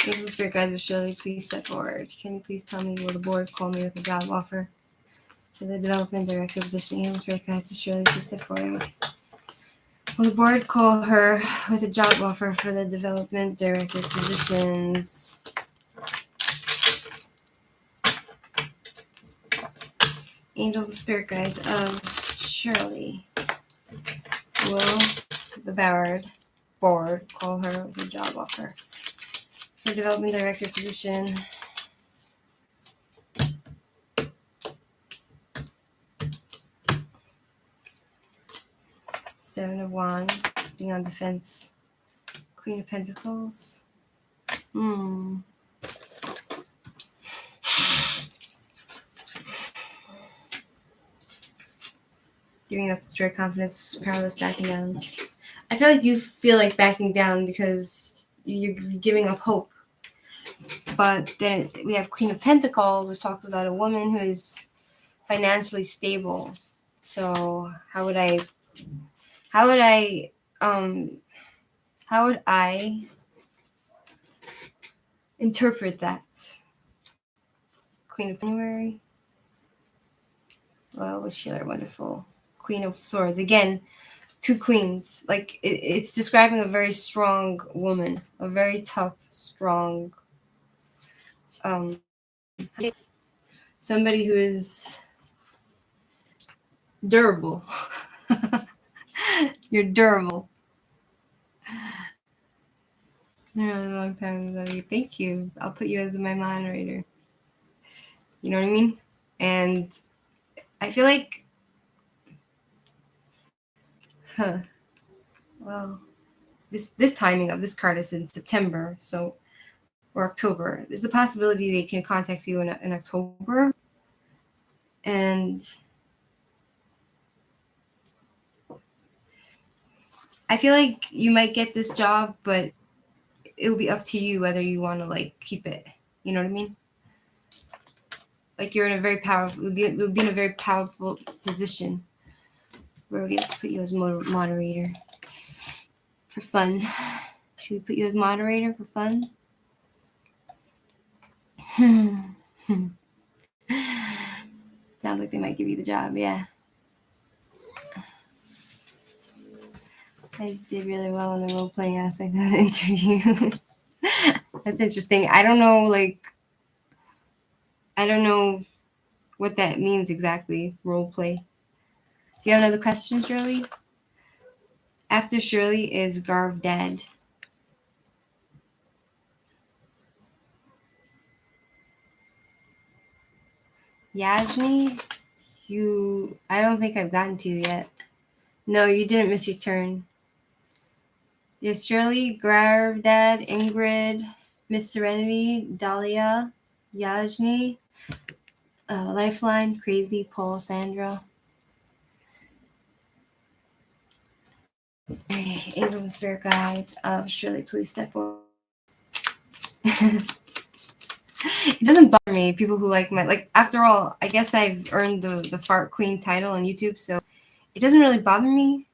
This is Spirit Guides with Shirley. Please step forward. Can you please tell me, will the board call me with a job offer to the development director position? Healing Spirit Guides with Shirley. Please step forward. Will the board call her with a job offer for the development director positions? Angels and Spirit Guides of Shirley. Will the board call her with a job offer for development director position? Seven of Wands, being on defense. Queen of Pentacles. Giving up destroyed confidence, powerless, backing down. I feel like you feel like backing down because you're giving up hope. But then we have Queen of Pentacles, which talks about a woman who is financially stable. So how would I interpret that? Queen of January. Loyal with Sheila, wonderful. Queen of Swords. Again, two queens. Like it's describing a very strong woman, a very tough, strong, somebody who is durable. You're durable. A really long time. Thank you. I'll put you as my moderator. You know what I mean? And I feel like, well, this timing of this card is in September, so or October. There's a possibility they can contact you in October, and I feel like you might get this job, but it'll be up to you whether you want to like keep it. You know what I mean? Like you're in a very powerful, you'll be in a very powerful position. Brody, let's put you as moderator for fun. Should we put you as moderator for fun? Sounds like they might give you the job, yeah. I did really well in the role playing aspect of the interview. That's interesting. I don't know what that means exactly, role play. Do you have another question, Shirley? After Shirley is Garv Dad. Yajni, I don't think I've gotten to you yet. No, you didn't miss your turn. There's Shirley, Garv Dad, Ingrid, Miss Serenity, Dahlia, Yajni, Lifeline, Crazy, Paul, Sandra. Angels and spirit guides. Shirley, please step forward. It doesn't bother me, people who after all, I guess I've earned the fart queen title on YouTube, so it doesn't really bother me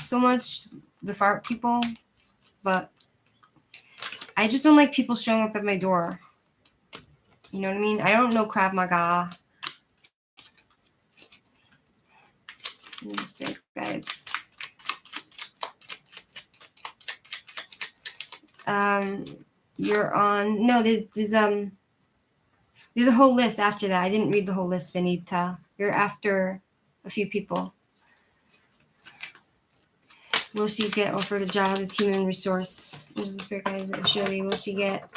so much, the fart people, but I just don't like people showing up at my door. You know what I mean? I don't know Krav Maga. Spirit guides. You're on. No, there's a whole list after that. I didn't read the whole list, Benita. You're after a few people. Will she get offered a job as human resource? Shirley, will she get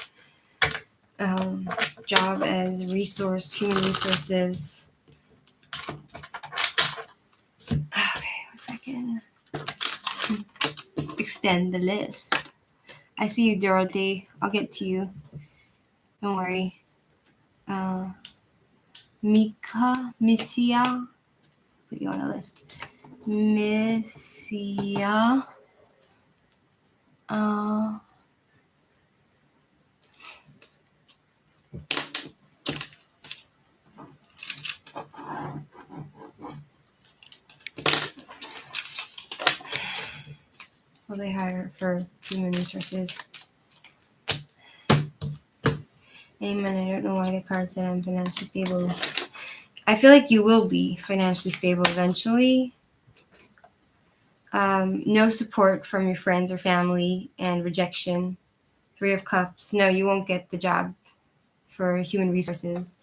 job as human resources? Okay, 1 second. Extend the list. I see you, Dorothy. I'll get to you. Don't worry. Missy. Put you on the list. Missy. Will they hire for human resources? Iman, I don't know why the card said I'm financially stable. I feel like you will be financially stable eventually. No support from your friends or family, and rejection. 3 of Cups. No, you won't get the job for human resources.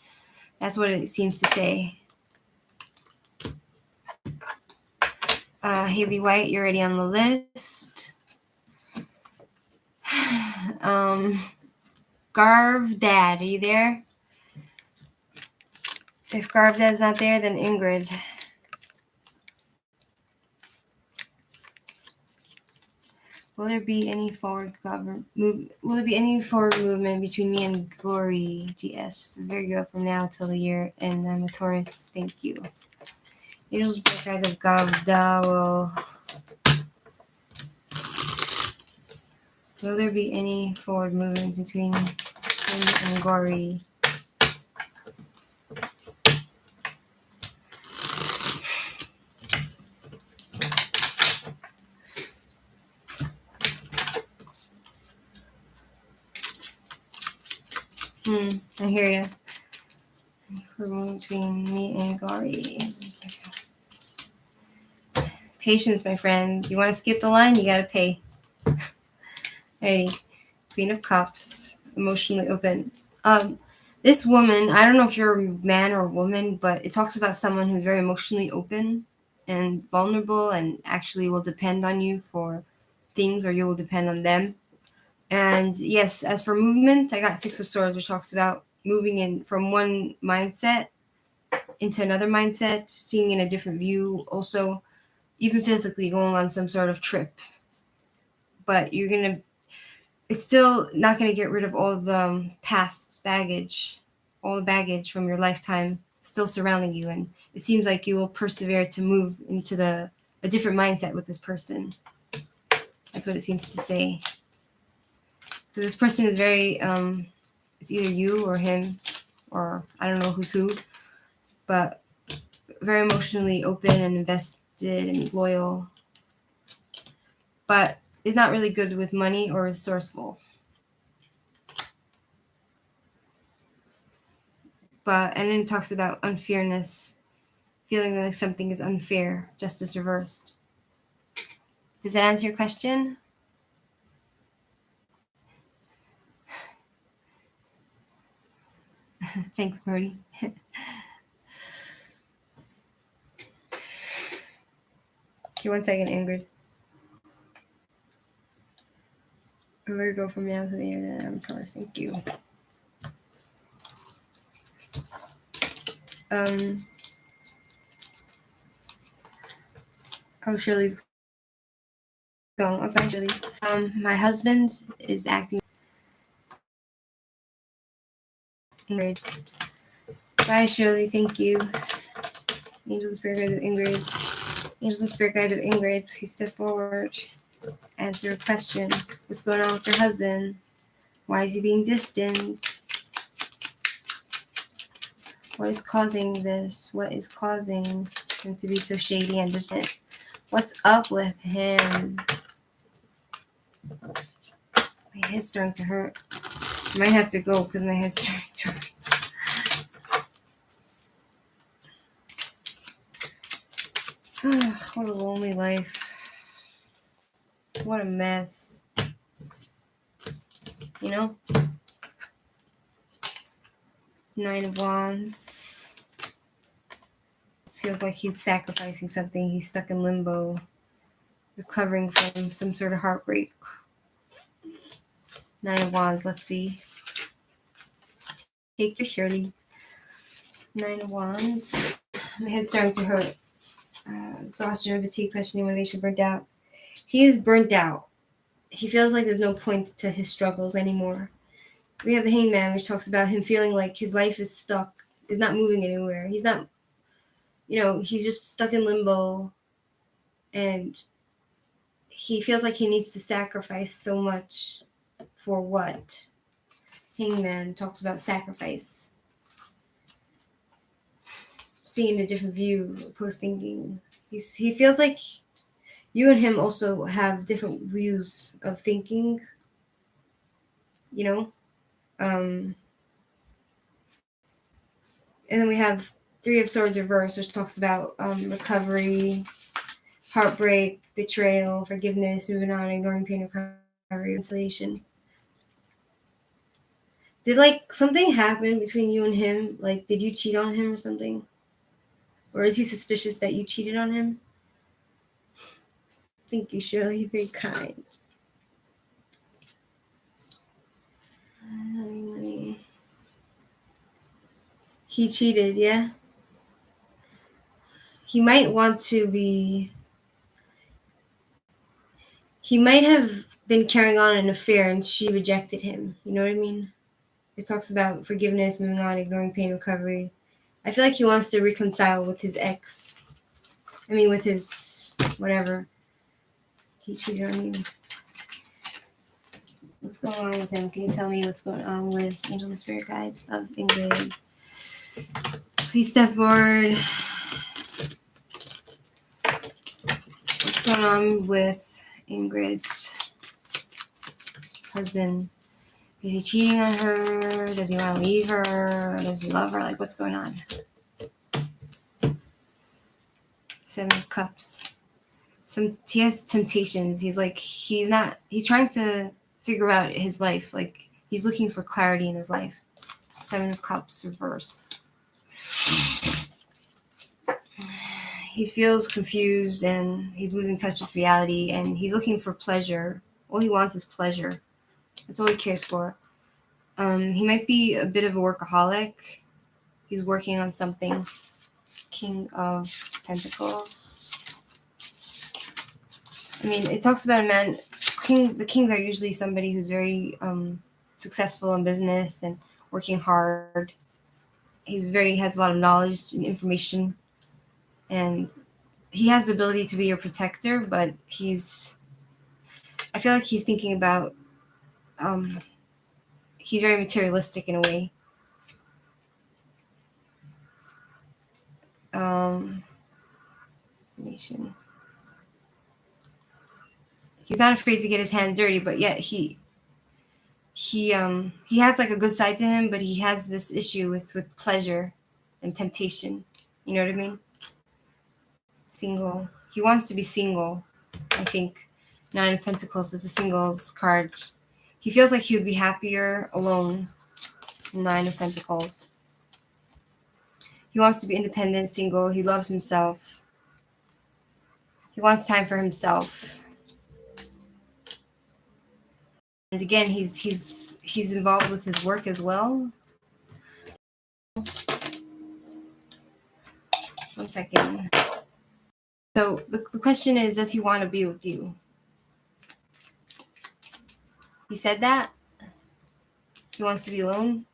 That's what it seems to say. Haley White, you're already on the list. Garv Dad, are you there? If Garv Dad's not there, then Ingrid. Will there be any forward movement between me and Gory GS Virgo from now till the year? And I'm a Taurus. Thank you. Angels, guys of Garv Dad will there be any forward movement between him and Gory? I hear you. Between me and Gory. Patience, my friend. You want to skip the line? You gotta pay. Alrighty. Queen of Cups. Emotionally open. This woman, I don't know if you're a man or a woman, but it talks about someone who's very emotionally open and vulnerable and actually will depend on you for things, or you will depend on them. And yes, as for movement, I got 6 of Swords, which talks about moving in from one mindset into another mindset, seeing in a different view, also even physically going on some sort of trip. But it's still not going to get rid of all the past baggage, all the baggage from your lifetime still surrounding you. And it seems like you will persevere to move into a different mindset with this person. That's what it seems to say. Because this person is very, it's either you or him, or I don't know who's who, but very emotionally open and invested and loyal, but is not really good with money or is resourceful. And then it talks about unfairness, feeling like something is unfair, justice reversed. Does that answer your question? Thanks, Brody. Okay, 1 second, Ingrid. I'm gonna go from now to the internet. I'm Taurus. Thank you. Oh, Shirley's going. Okay, Shirley. My husband is acting. Ingrid. Bye, Shirley. Thank you. Angel and Spirit Guide of Ingrid. Angels and Spirit Guide of Ingrid, please step forward. Answer a question. What's going on with your husband? Why is he being distant? What is causing this? What is causing him to be so shady and distant? What's up with him? My head's starting to hurt. I might have to go because my head's starting to hurt. What a lonely life. What a mess. You know? 9 of Wands. Feels like he's sacrificing something. He's stuck in limbo. Recovering from some sort of heartbreak. 9 of Wands. Let's see. Take your Shirley. 9 of Wands. My head's starting to hurt. Exhaustion, fatigue, questioning, motivation, burnt out. He is burnt out. He feels like there's no point to his struggles anymore. We have the Hangman, which talks about him feeling like his life is stuck, is not moving anywhere. He's not, he's just stuck in limbo. And he feels like he needs to sacrifice so much for what? Hangman talks about sacrifice. Seeing a different view, post-thinking. He feels like you and him also have different views of thinking, And then we have 3 of Swords reversed, which talks about recovery, heartbreak, betrayal, forgiveness, moving on, ignoring pain, recovery, reconciliation. Did something happen between you and him? Did you cheat on him or something? Or is he suspicious that you cheated on him? Thank you, Shirley. You're very kind. He cheated, yeah? He might have been carrying on an affair and she rejected him. You know what I mean? It talks about forgiveness, moving on, ignoring pain, recovery. I feel like he wants to reconcile with his ex. With his whatever. He cheated on you. What's going on with him? Can you tell me what's going on with Angel and Spirit Guides of Ingrid? Please step forward. What's going on with Ingrid's husband? Is he cheating on her? Does he want to leave her? Does he love her? What's going on? 7 of Cups. He has temptations. He's trying to figure out his life. He's looking for clarity in his life. 7 of Cups reverse. He feels confused and he's losing touch with reality and he's looking for pleasure. All he wants is pleasure. That's all he cares for. He might be a bit of a workaholic. He's working on something. King of Pentacles. It talks about a man. The kings are usually somebody who's very successful in business and working hard. Has a lot of knowledge and information, and he has the ability to be a protector. But I feel like he's thinking about. He's very materialistic in a way. Nation. He's not afraid to get his hand dirty, but yet he has a good side to him, but he has this issue with pleasure and temptation. You know what I mean? Single. He wants to be single, I think. Nine of Pentacles is a singles card. He feels like he would be happier alone. Nine of Pentacles. He wants to be independent, single. He loves himself. He wants time for himself. And again, he's involved with his work as well. 1 second. So the question is, does he want to be with you? He said that? He wants to be alone?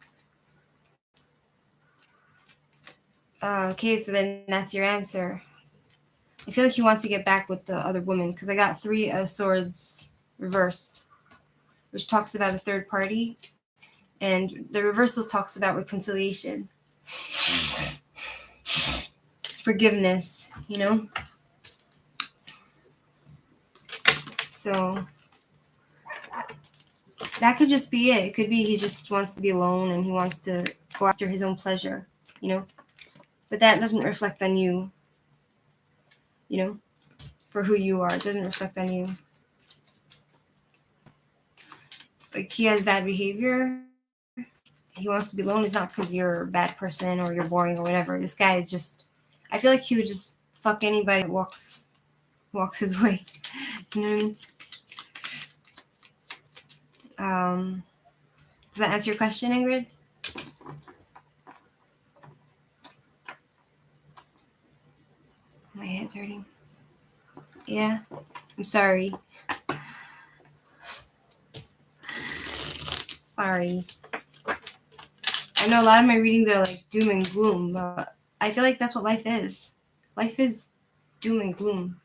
Okay, so then that's your answer. I feel like he wants to get back with the other woman because I got 3 of Swords reversed, which talks about a third party. And the reversals talks about reconciliation. Forgiveness, you know? So that could just be it. It could be he just wants to be alone and he wants to go after his own pleasure, you know? But that doesn't reflect on you, you know? For who you are. It doesn't reflect on you. Like, he has bad behavior. He wants to be alone. It's not because you're a bad person or you're boring or whatever. This guy is just... I feel like he would just fuck anybody that walks his way. You know what I mean? Does that answer your question, Ingrid? My head's hurting. Yeah? I'm sorry. Sorry. I know a lot of my readings are like doom and gloom, but I feel like that's what life is. Life is doom and gloom.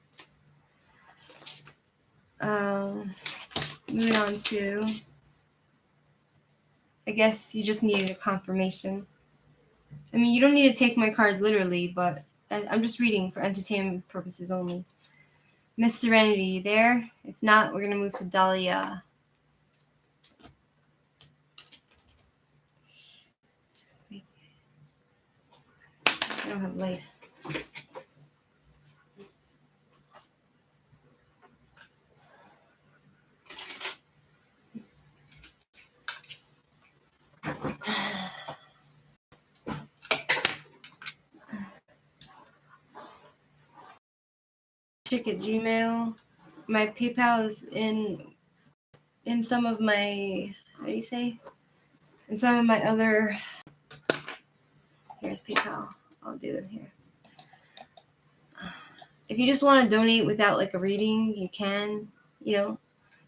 Moving on to... I guess you just needed a confirmation. I mean, you don't need to take my cards literally, but I'm just reading for entertainment purposes only. Miss Serenity, you there? If not, we're going to move to Dahlia. I don't have lace. Check at Gmail. My PayPal is in some of my, how do you say? In some of my other, here's PayPal. I'll do it here. If you just want to donate without like a reading, you can, you know.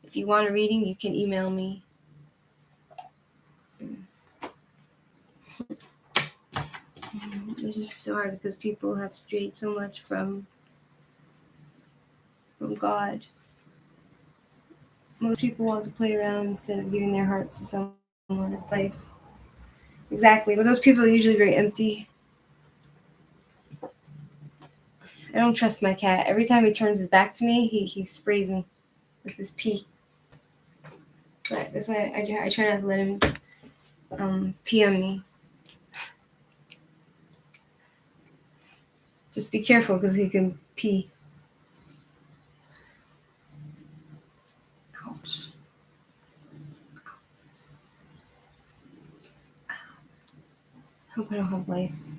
If you want a reading, you can email me. It's just so hard because people have strayed so much from God. Most people want to play around instead of giving their hearts to someone in life. Exactly, but those people are usually very empty. I don't trust my cat. Every time he turns his back to me, he sprays me with his pee. That's why I try not to let him pee on me. Just be careful because he can pee. Ouch. I hope I don't have lice.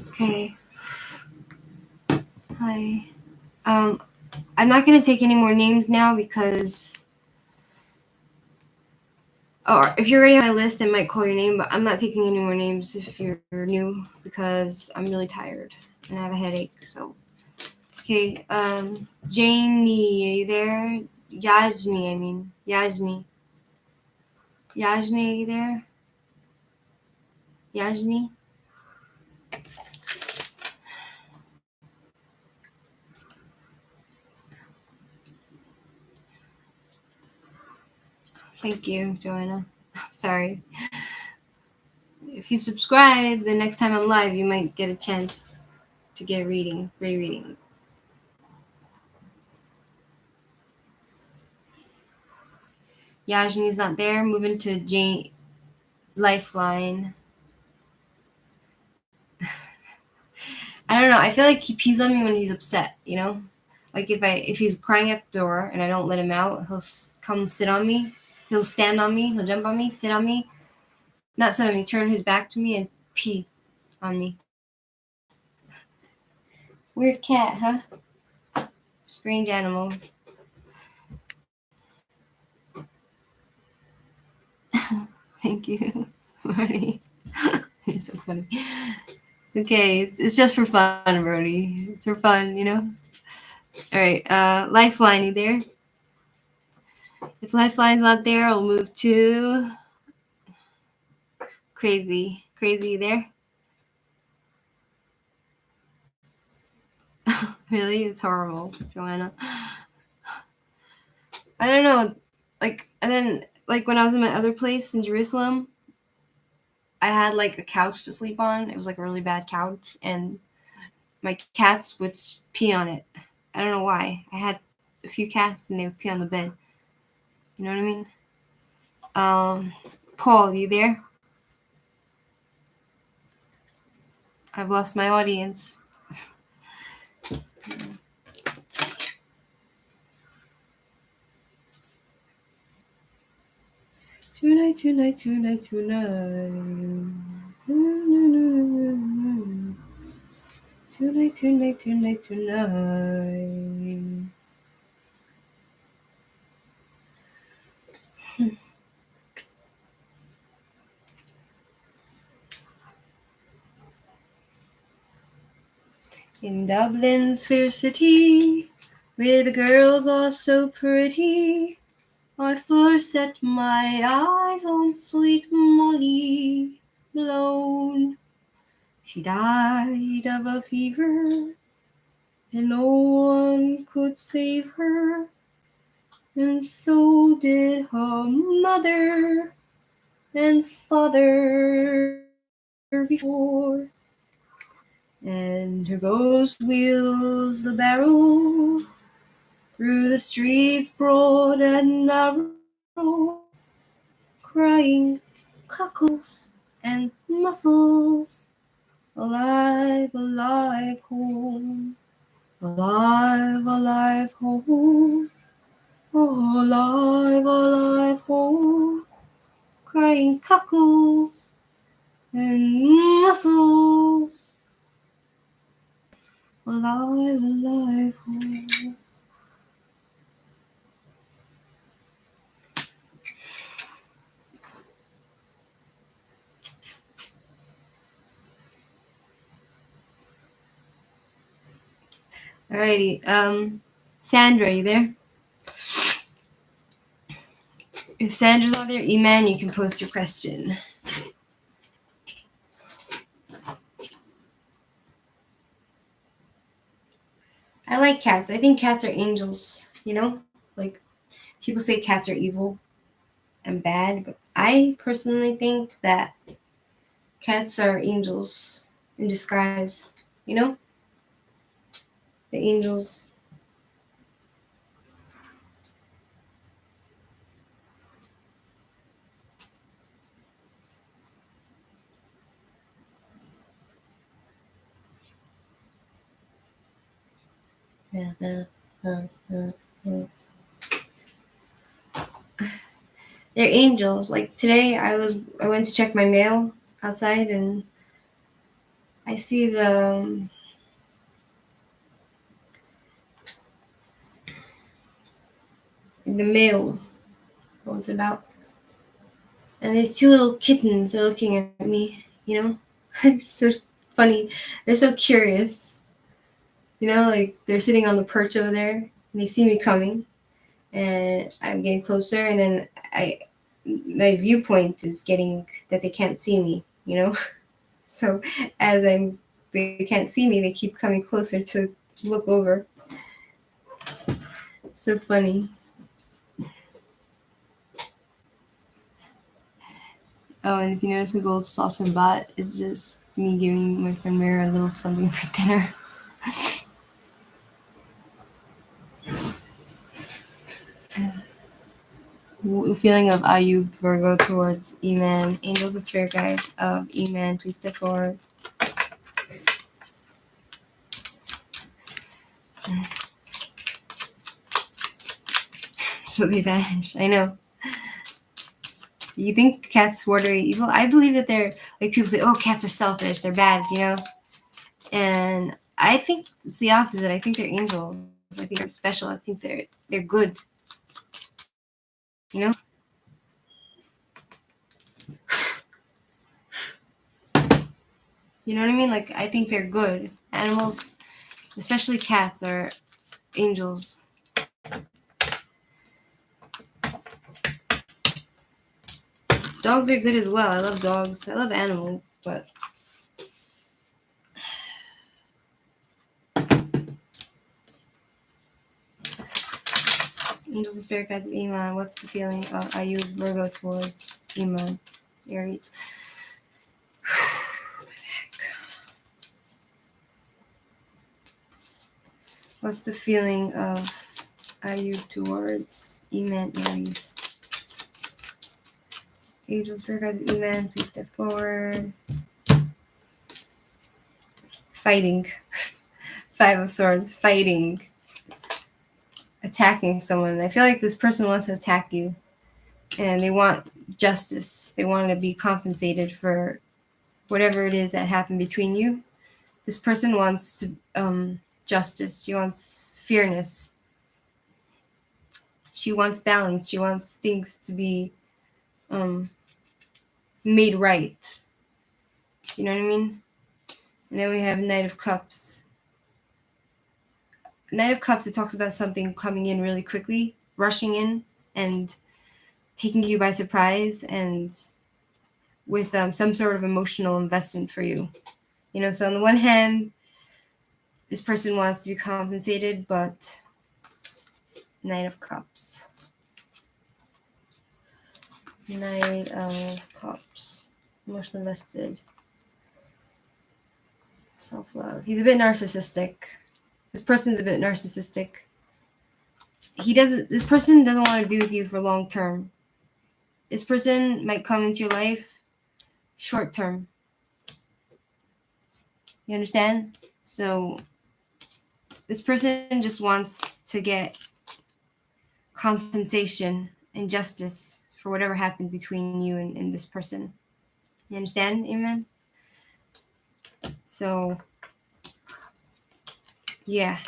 Okay. Hi. I'm not going to take any more names now because... Or if you're already on my list, I might call your name, but I'm not taking any more names if you're new because I'm really tired and I have a headache, so... Okay, Janie, are you there? Yajni, I mean. Yajni. Yajni, are you there? Yajni? Thank you, Joanna. Sorry. If you subscribe, the next time I'm live, you might get a chance to get a reading, free reading. Yajni's not there. Moving to Jane Lifeline. I don't know. I feel like he pees on me when he's upset, you know? Like if he's crying at the door and I don't let him out, he'll come sit on me. He'll stand on me. He'll jump on me, sit on me. Not sit on me, turn his back to me and pee on me. Weird cat, huh? Strange animals. Thank you, Brody. You're so funny. Okay, it's just for fun, Brody. It's for fun, you know? Alright, Lifeline, you there? If Lifeline's not there, I'll move to Crazy. Crazy, you there? Really? It's horrible, Joanna. I don't know. Like, and then, like, when I was in my other place in Jerusalem, I had, like, a couch to sleep on. It was, like, a really bad couch, and my cats would pee on it. I don't know why. I had a few cats, and they would pee on the bed. You know what I mean? Paul, you there? I've lost my audience. Tonight. Tonight. In Dublin's fair city, where the girls are so pretty, I first set my eyes on sweet Molly Malone. She died of a fever, and no one could save her, and so did her mother and father before. And her ghost wheels the barrow through the streets broad and narrow, crying cockles and mussels, alive, alive, home, alive, alive, home, oh, alive, alive, home, crying cockles and mussels, alive, alive, home. Alrighty, Sandra, you there? If Sandra's not there, Iman, you can post your question. I like cats. I think cats are angels, you know? Like, people say cats are evil and bad, but I personally think that cats are angels in disguise, you know? The angels. They're angels. Like today I went to check my mail outside and I see the mail. What was it about? And there's two little kittens. They're looking at me, you know? It's so funny. They're so curious. You know, like they're sitting on the perch over there and they see me coming and I'm getting closer and then my viewpoint is getting that they can't see me, you know? So as they can't see me, they keep coming closer to look over. So funny. Oh, and if you notice the gold saucer bot, it's just me giving my friend Mary a little something for dinner. feeling of Ayub Virgo towards Iman? Angels and spirit guides of Iman, please step forward. So they vanish. I know. You think cats were very evil? I believe that they're, like, people say, oh, cats are selfish, they're bad, you know? And I think it's the opposite. I think they're angels. I think they're special. I think they're good. You know? You know what I mean? Like, I think they're good. Animals, especially cats, are angels. Dogs are good as well. I love dogs. I love animals, but angels and spirit guides of Iman. What's the feeling of Ayub Virgo towards Iman? Aries. What's the feeling of Ayub towards Iman, Aries? Angels, spirit guides of Iman, please step forward. Fighting. 5 of Swords. Fighting. Attacking someone. I feel like this person wants to attack you. And they want justice. They want to be compensated for whatever it is that happened between you. This person wants justice. She wants fairness. She wants balance. She wants things to be made right. You know what I mean? And then we have Knight of Cups. Knight of Cups, it talks about something coming in really quickly, rushing in and taking you by surprise, and with some sort of emotional investment for you. You know, so on the one hand, this person wants to be compensated, but Knight of Cups. Knight of Cups. Emotionally invested. Self-love. He's a bit narcissistic. This person's a bit narcissistic. This person doesn't want to be with you for long term. This person might come into your life short term. You understand? So this person just wants to get compensation and justice for whatever happened between you and this person. You understand, Iman? So, yeah.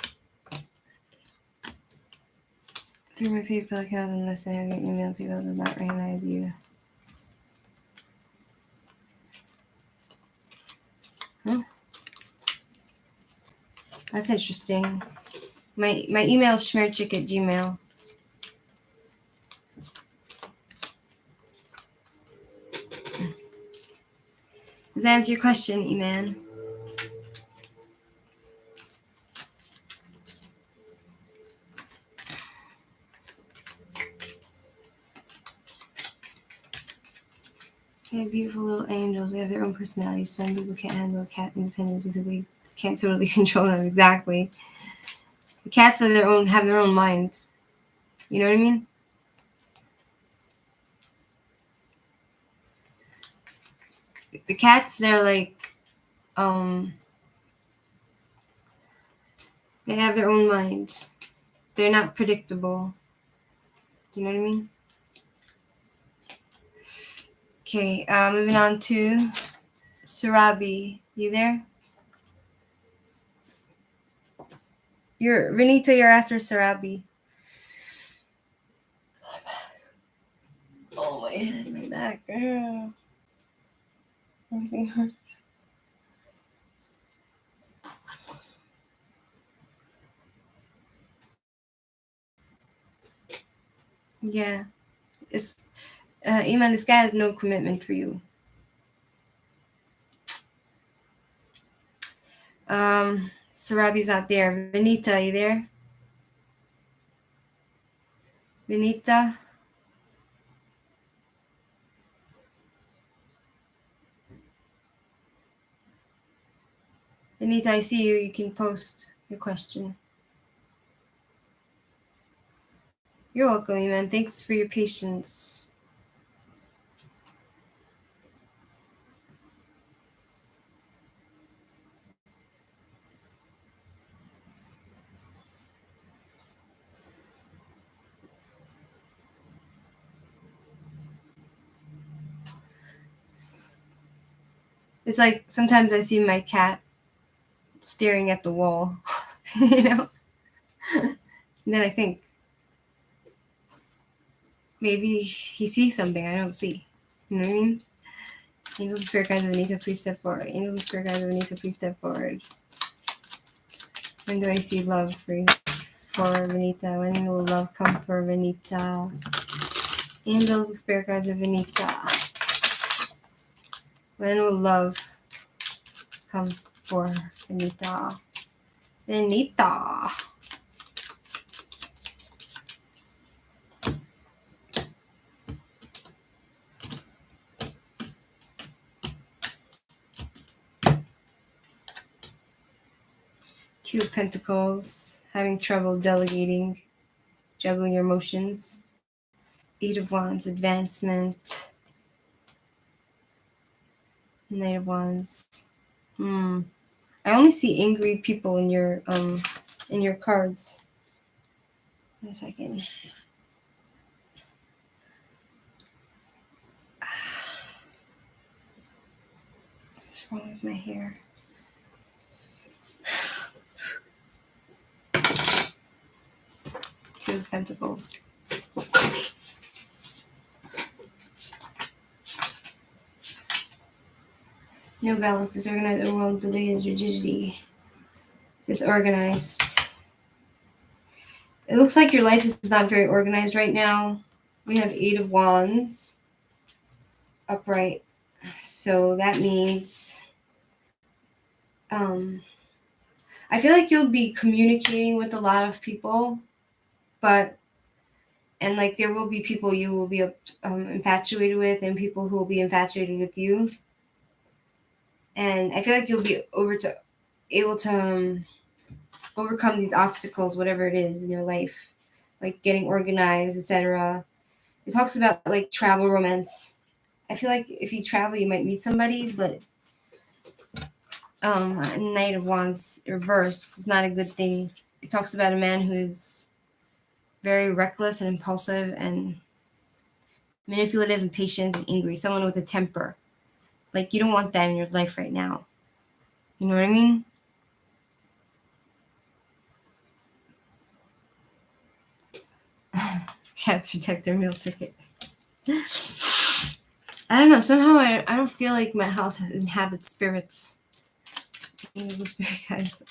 Through my PayPal account, unless I have your email, people do not recognize you. Huh? That's interesting. My email is schmerchick@gmail. Does that answer your question, Iman? They have beautiful little angels. They have their own personalities. Some people can't handle cat independence because they can't totally control them. Exactly. The cats have their own mind. You know what I mean? The cats, they're like, they have their own mind. They're not predictable. You know what I mean? Okay, moving on to Sorabi. You there? Renita, you're after Sorabi. Oh, my head, my back. Everything hurts. Yeah. It's Iman, this guy has no commitment for you. Sorabi's not there. Renita, you there? Renita? Renita, I see you. You can post your question. You're welcome, Iman. Thanks for your patience. It's like sometimes I see my cat staring at the wall, you know? And then I think, maybe he sees something I don't see. You know what I mean? Angels and spirit guides of Anita, please step forward. Angels and spirit guides of Anita, please step forward. When do I see love for Vanita? When will love come for Vanita? Angels and spirit guides of Vanita. When will love come for Vanita? Vanita. Two of Pentacles, having trouble delegating, juggling your emotions. Eight of Wands, advancement. Knight of Wands. I only see angry people in your cards. Wait a second. What's wrong with my hair? Two of Pentacles. No balance, disorganized, overwhelmed, delay is rigidity. Disorganized. It looks like your life is not very organized right now. We have Eight of Wands upright. So that means I feel like you'll be communicating with a lot of people, and like there will be people you will be infatuated with and people who will be infatuated with you. And I feel like you'll be able to overcome these obstacles, whatever it is in your life, like getting organized, etc. It talks about like travel romance. I feel like if you travel, you might meet somebody, but Knight of Wands reversed is not a good thing. It talks about a man who is very reckless and impulsive and manipulative and patient and angry. Someone with a temper. Like you don't want that in your life right now. You know what I mean? Cats protect their meal ticket. I don't know. Somehow I don't feel like my house inhabits spirits. Angels, spirit guides.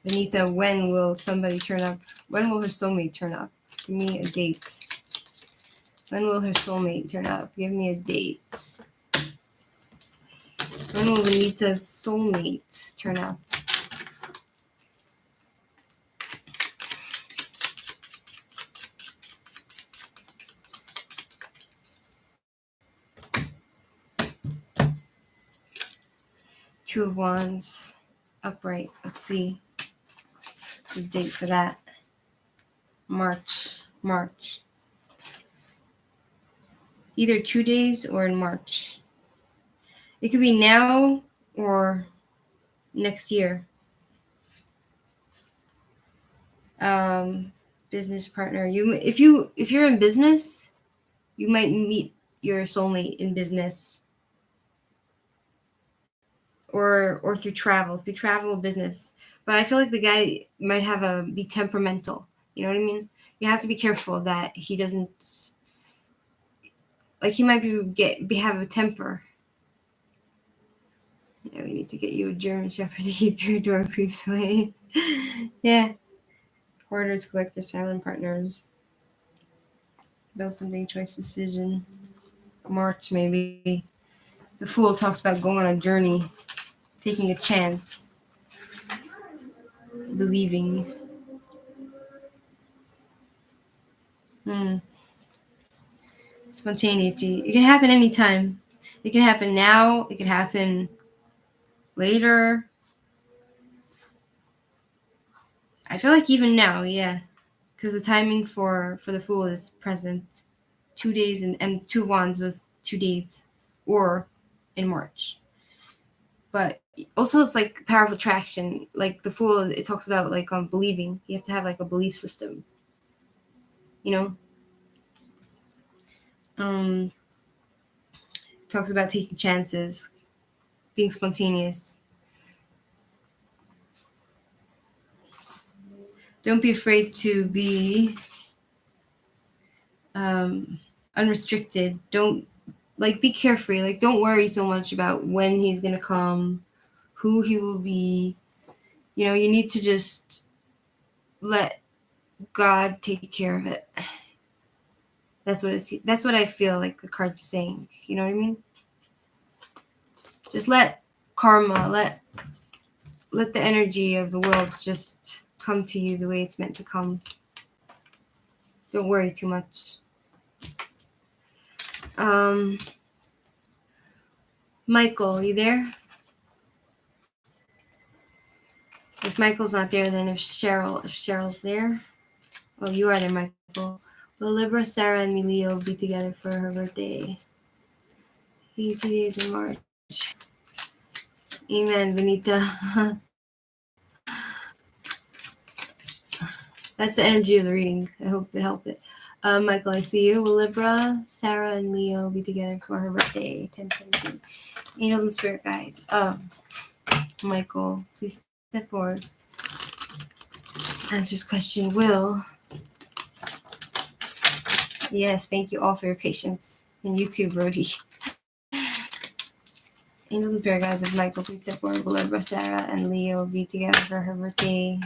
Vanita, when will somebody turn up? When will her soulmate turn up? Give me a date. When will her soulmate turn up? Give me a date. When will Vanita's soulmate turn up? Two of Wands upright. Let's see the date for that. March. Either 2 days or in March. It could be now or next year. Business partner. If you're in business, you might meet your soulmate in business. Or through travel business. But I feel like the guy might be temperamental. You know what I mean? You have to be careful that he doesn't, like he might have a temper. Yeah, we need to get you a German Shepherd to keep your door creeps away. Yeah. Hoarders, collectors, silent partners. Build something, choice, decision. March, maybe. The Fool talks about going on a journey, taking a chance, believing. Spontaneity. It can happen anytime. It can happen now. It can happen later. I feel like even now, yeah. because the timing for the Fool is present. 2 days, and Two of Wands was 2 days, or in March. But also it's like power of attraction. Like the Fool, it talks about like believing. You have to have like a belief system. Talks about taking chances, being spontaneous. Don't be afraid to be unrestricted. Don't be carefree. Like don't worry so much about when he's gonna come, who he will be. You need to just let God take care of it. That's what I feel like the cards are saying. You know what I mean? Just let karma, let the energy of the world just come to you the way it's meant to come. Don't worry too much. Michael, you there? If Michael's not there, then if Cheryl's there. Oh, you are there, Michael. Will Libra, Sarah, and Leo be together for her birthday? 2 days in March. Iman, Benita. That's the energy of the reading. I hope it helped it. Michael, I see you. Will Libra, Sarah, and Leo be together for her birthday? 10/17. Angels and spirit guides. Michael, please step forward. Answers question. Will. Yes, thank you all for your patience. And you too, Brody. Angels and spirit guides of Michael, please step forward. Will Libra, Sarah, and Leo be together for her birthday?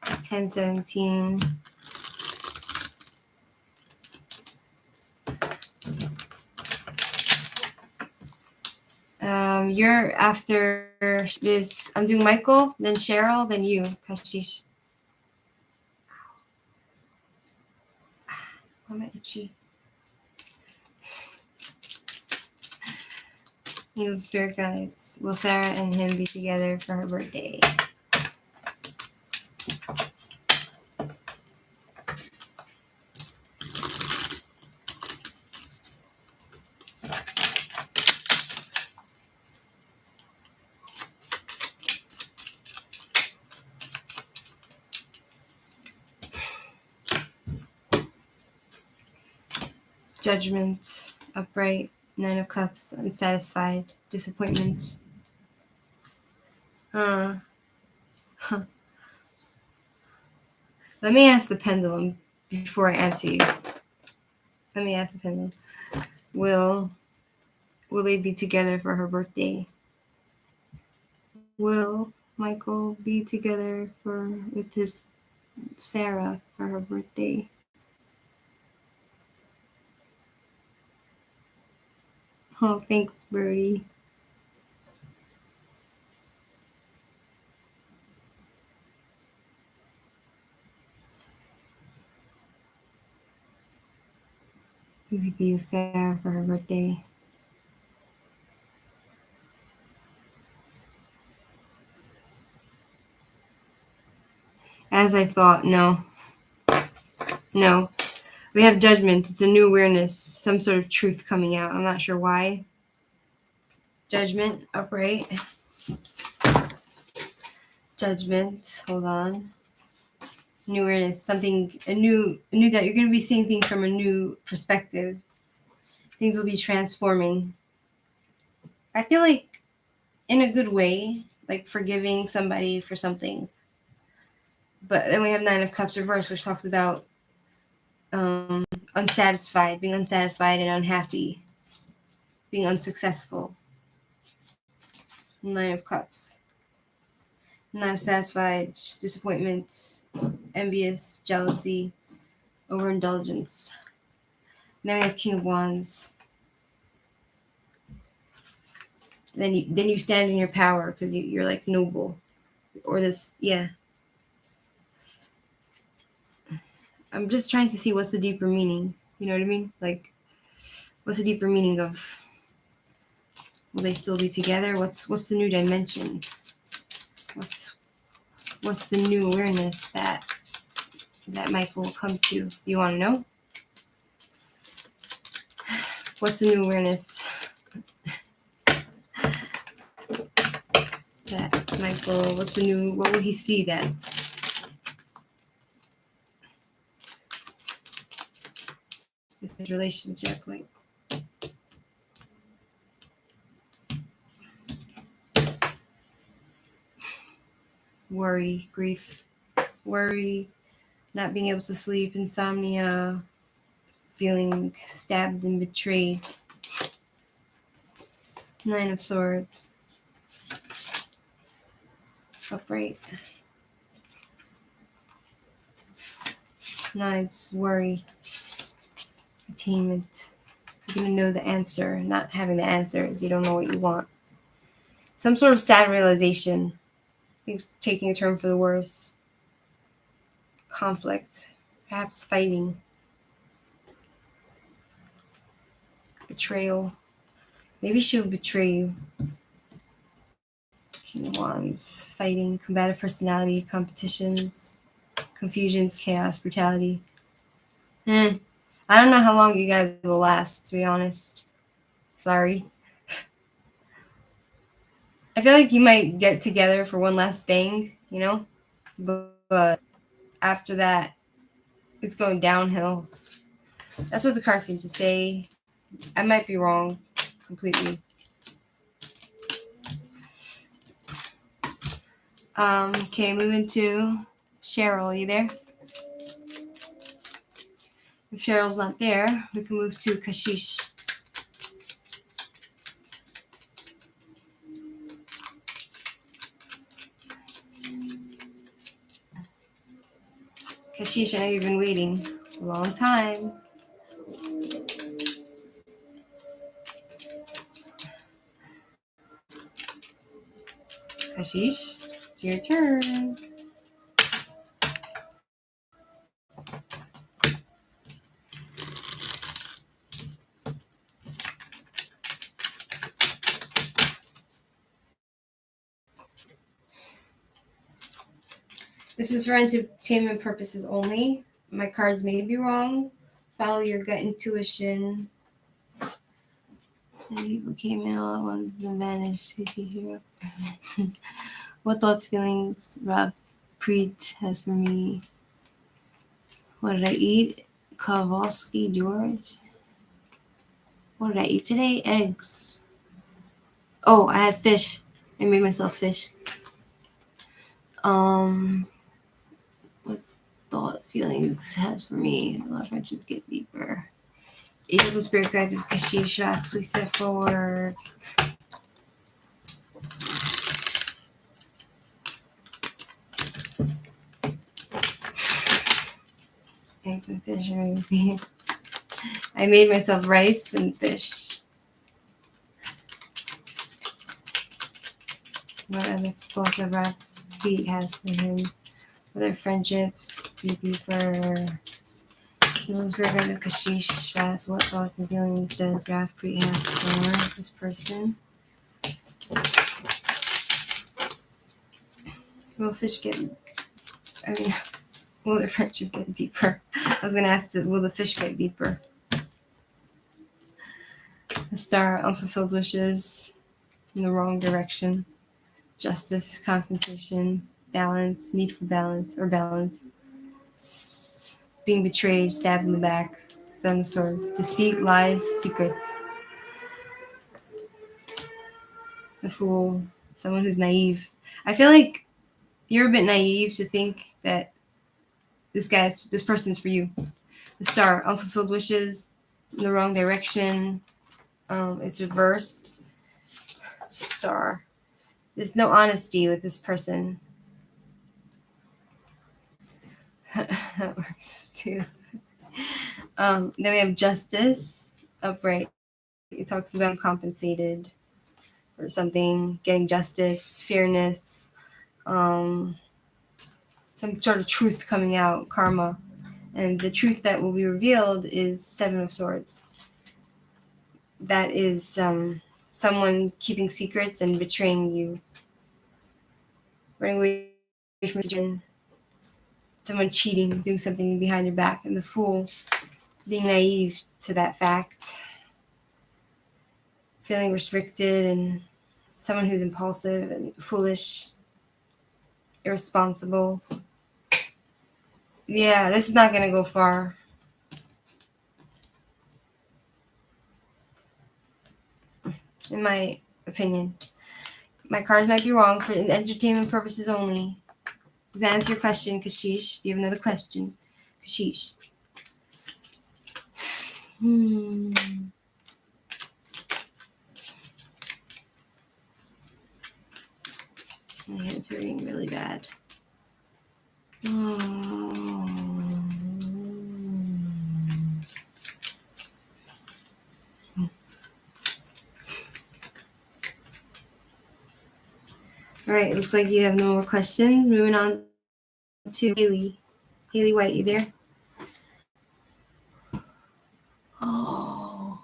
10/17. You're after this. I'm doing Michael, then Cheryl, then you, Kashish. Why am I itchy? Angels, spirit guides. Will Sarah and him be together for her birthday? Judgment, upright, 9 of Cups, unsatisfied, disappointment. Let me ask the pendulum before I answer you. Let me ask the pendulum. Will they be together for her birthday? Will Michael be together with his Sarah for her birthday? Oh, thanks, Brody. Will he be with Sarah for her birthday? As I thought, no. No. We have judgment. It's a new awareness, some sort of truth coming out. I'm not sure why. Judgment, upright. Judgment, hold on. New awareness, something, a new that you're going to be seeing things from a new perspective. Things will be transforming. I feel like in a good way, like forgiving somebody for something. But then we have 9 of Cups reversed, which talks about unsatisfied, being unsatisfied and unhappy, being unsuccessful. 9 of Cups. Not satisfied, disappointment, envious, jealousy, overindulgence. Then we have King of Wands. Then you stand in your power because you're like noble, or this, yeah. I'm just trying to see what's the deeper meaning. You know what I mean? Like, what's the deeper meaning of? Will they still be together? What's the new dimension? What's the new awareness that that Michael will come to. You want to know? What's the new awareness that Michael, what will he see then? With his relationship, like, worry, grief, worry, not being able to sleep, insomnia, feeling stabbed and betrayed. Nine of Swords. Upright. Nines, worry. Attainment. You're going to know the answer. Not having the answers. You don't know what you want. Some sort of sad realization. Things taking a turn for the worse. Conflict. Perhaps fighting. Betrayal. Maybe she'll betray you. King of Wands. Fighting. Combative personality. Competitions. Confusions. Chaos. Brutality. I don't know how long you guys will last, to be honest. Sorry. I feel like you might get together for one last bang, you know? But after that, it's going downhill. That's what the cards seem to say. I might be wrong completely. Okay, moving to Cheryl. Are you there? If Cheryl's not there, we can move to Kashish. Kashish, I know you've been waiting a long time. Kashish, it's your turn. This is for entertainment purposes only. My cards may be wrong. Follow your gut intuition. And people came in all at once and vanished. What thoughts, feelings, Rav Preet has for me? What did I eat? Kowalski George. What did I eat today? Eggs. Oh, I had fish. I made myself fish. What thought, feelings has for me? Love, friendship, get deeper. Angels and spirit guides of Kashish, please step forward. Eggs and fish. I made myself rice and fish. What other thoughts of Rav Preet has for him? Other friendships, be deeper. Angels spirit guides of Kashish, what thoughts and feelings does Rav Preet have for this person? Will fish get... will their friendship get deeper? I was going to ask, will the fish get deeper? The star, unfulfilled wishes, in the wrong direction. Justice, compensation, balance, need for balance, or balance. Being betrayed, stabbed in the back, Seven of Swords. Deceit, lies, secrets. The Fool, someone who's naive. I feel like you're a bit naive to think that this person's for you. The Star, unfulfilled wishes, in the wrong direction. It's reversed. Star. There's no honesty with this person. That works too. Then we have Justice, upright. It talks about compensated for something, getting justice, fairness, some sort of truth coming out, karma. And the truth that will be revealed is Seven of Swords. That is someone keeping secrets and betraying you. Running away from someone cheating, doing something behind your back, and the Fool being naive to that fact, feeling restricted, and someone who's impulsive and foolish, irresponsible. Yeah, this is not going to go far. In my opinion. My cards might be wrong for entertainment purposes only. Does that answer your question, Kashish? Do you have another question? Kashish. My hand's hurting really bad. All right, looks like you have no more questions. Moving on to Haley. Haley White, you there? Oh.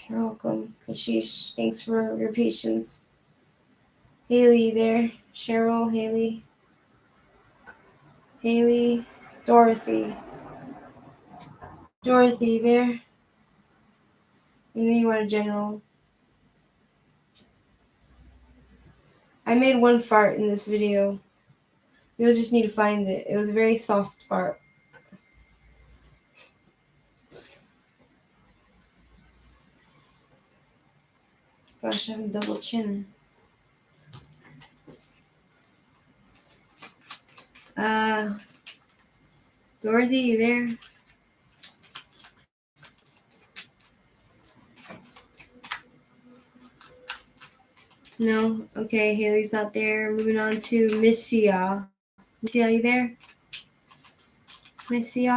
You're welcome, Kashish. Thanks for your patience. Haley, you there? Cheryl, Haley. Haley, Dorothy. Dorothy, there? You know you want a general. I made one fart in this video. You'll just need to find it. It was a very soft fart. Gosh, I have a double chin. Dorothy, you there? No? Okay, Haley's not there. Moving on to Missy. Missy, are you there? Missy.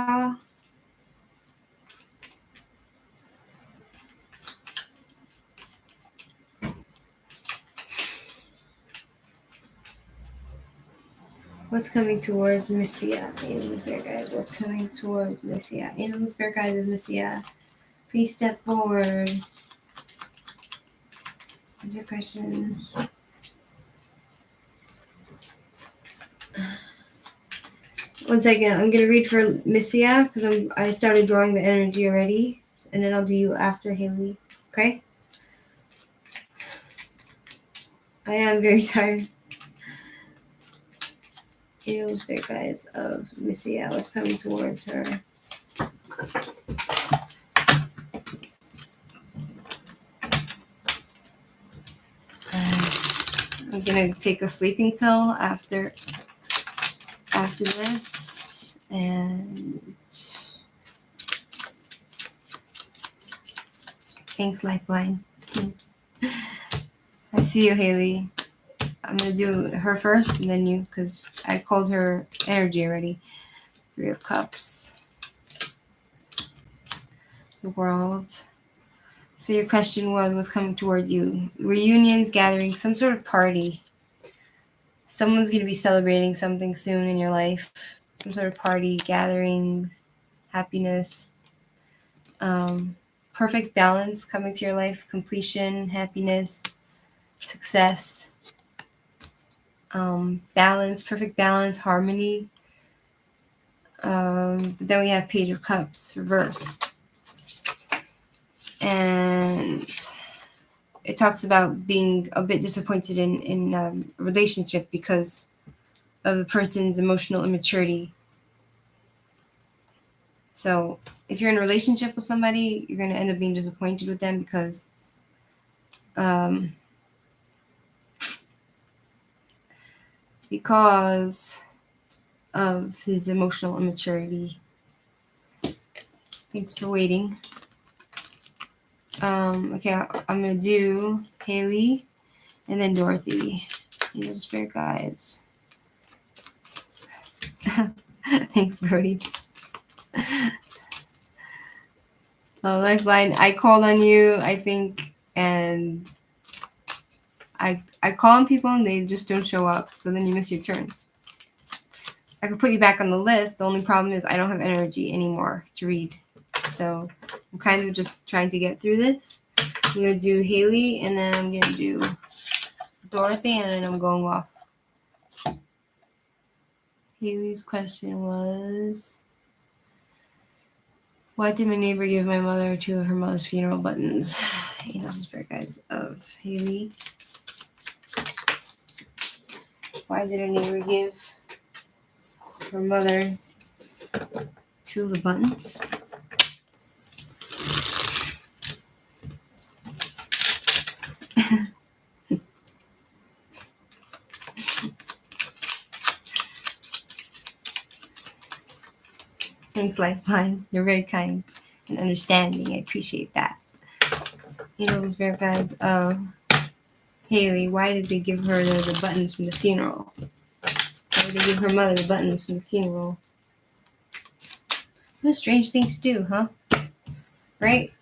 What's coming towards Missy? Angels and Spirit Guides. What's coming towards Missy? Angels and Spirit Guides of Missy. Please step forward. Answer questions. One second. I'm going to read for Missy because I started drawing the energy already. And then I'll do you after Haley. Okay? I am very tired. Angels, Spirit Guides of Missy. What's coming towards her? I'm gonna take a sleeping pill after this, and thanks, Lifeline. I see you, Haley. I'm gonna do her first and then you, because I called her energy already. 3 of Cups. The World. So your question was, what's coming towards you? Reunions, gatherings, some sort of party. Someone's going to be celebrating something soon in your life. Some sort of party, gatherings, happiness. Perfect balance coming to your life. Completion, happiness, success. Balance, perfect balance, harmony. But then we have Page of Cups, reversed. And it talks about being a bit disappointed in a relationship because of the person's emotional immaturity. So if you're in a relationship with somebody, you're going to end up being disappointed with them because of his emotional immaturity. Thanks for waiting. Okay, I'm going to do Haley and then Dorothy. Angels, Spirit Guides. Thanks, Brody. Lifeline, I called on you, I think, and I call on people and they just don't show up, so then you miss your turn. I could put you back on the list. The only problem is I don't have energy anymore to read. So I'm kind of just trying to get through this. I'm going to do Haley, and then I'm going to do Dorothy, and then I'm going off. Haley's question was, why did my neighbor give my mother two of her mother's funeral buttons? Spirit guides of Haley. Why did her neighbor give her mother two of the buttons? Thanks, Lifeline. You're very kind and understanding. I appreciate that. Angels and spirit guides of Haley. Why did they give her the buttons from the funeral? Why did they give her mother the buttons from the funeral? What a strange thing to do, huh? Right?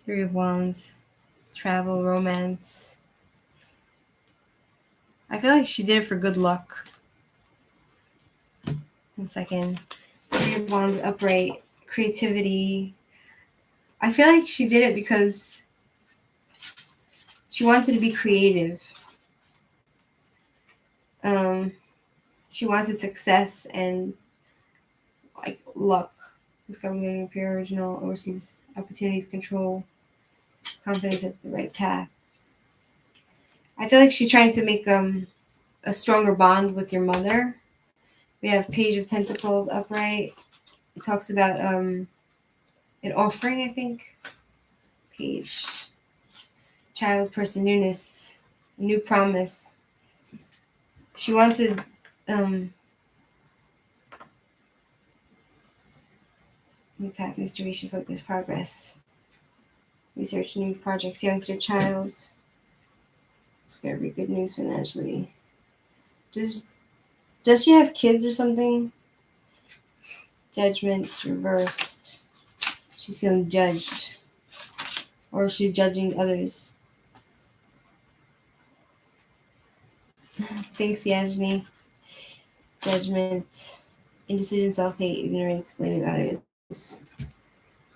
Three of Wands. Travel, romance. I feel like she did it for good luck. 1 second. Three of Wands upright. Creativity. I feel like she did it because she wanted to be creative. She wanted success and like luck. Discovering a pure original overseas opportunities, control, confidence at the right path. I feel like she's trying to make a stronger bond with your mother. We have Page of Pentacles upright. It talks about an offering, I think. Page. Child, person, newness, new promise. She wanted new path, restoration, focus, progress. Research new projects, youngster, child. It's gonna be good news financially. Does she have kids or something? Judgment reversed. She's feeling judged. Or is she judging others? Thanks, Yajni. Judgment. Indecision, self-hate, ignorance, blaming others.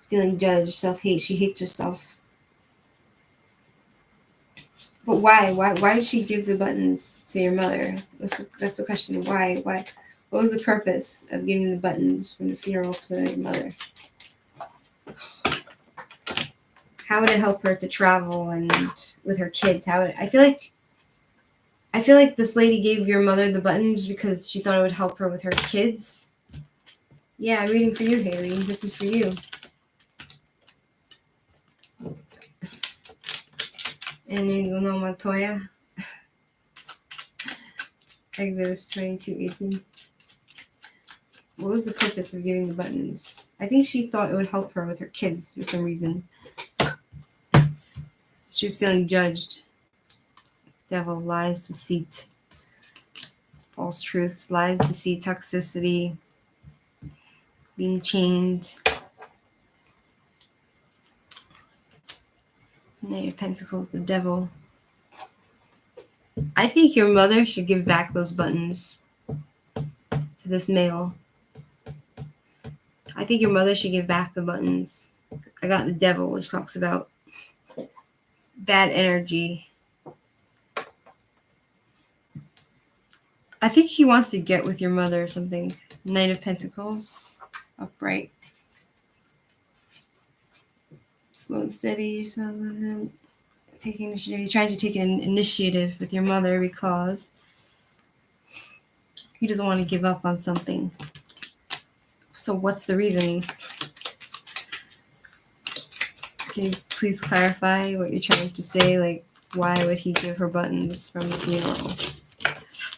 Feeling judged, self-hate. She hates herself. But why? Why did she give the buttons to your mother? That's the question. Why? What was the purpose of giving the buttons from the funeral to your mother? How would it help her to travel and with her kids? I feel like this lady gave your mother the buttons because she thought it would help her with her kids. Yeah, I'm reading for you, Haley. This is for you. And no Montoya. Exodus 22:18. What was the purpose of giving the buttons? I think she thought it would help her with her kids for some reason. She was feeling judged. Devil, lies, deceit, false truths, lies, deceit, toxicity, being chained. Knight of Pentacles, the devil. I think your mother should give back those buttons to this male. I think your mother should give back the buttons. I got the devil, which talks about bad energy. I think he wants to get with your mother or something. Knight of Pentacles, upright. Slow and steady. Taking initiative. He's trying to take an initiative with your mother because he doesn't want to give up on something. So what's the reason? Can you please clarify what you're trying to say? Like, why would he give her buttons from the funeral?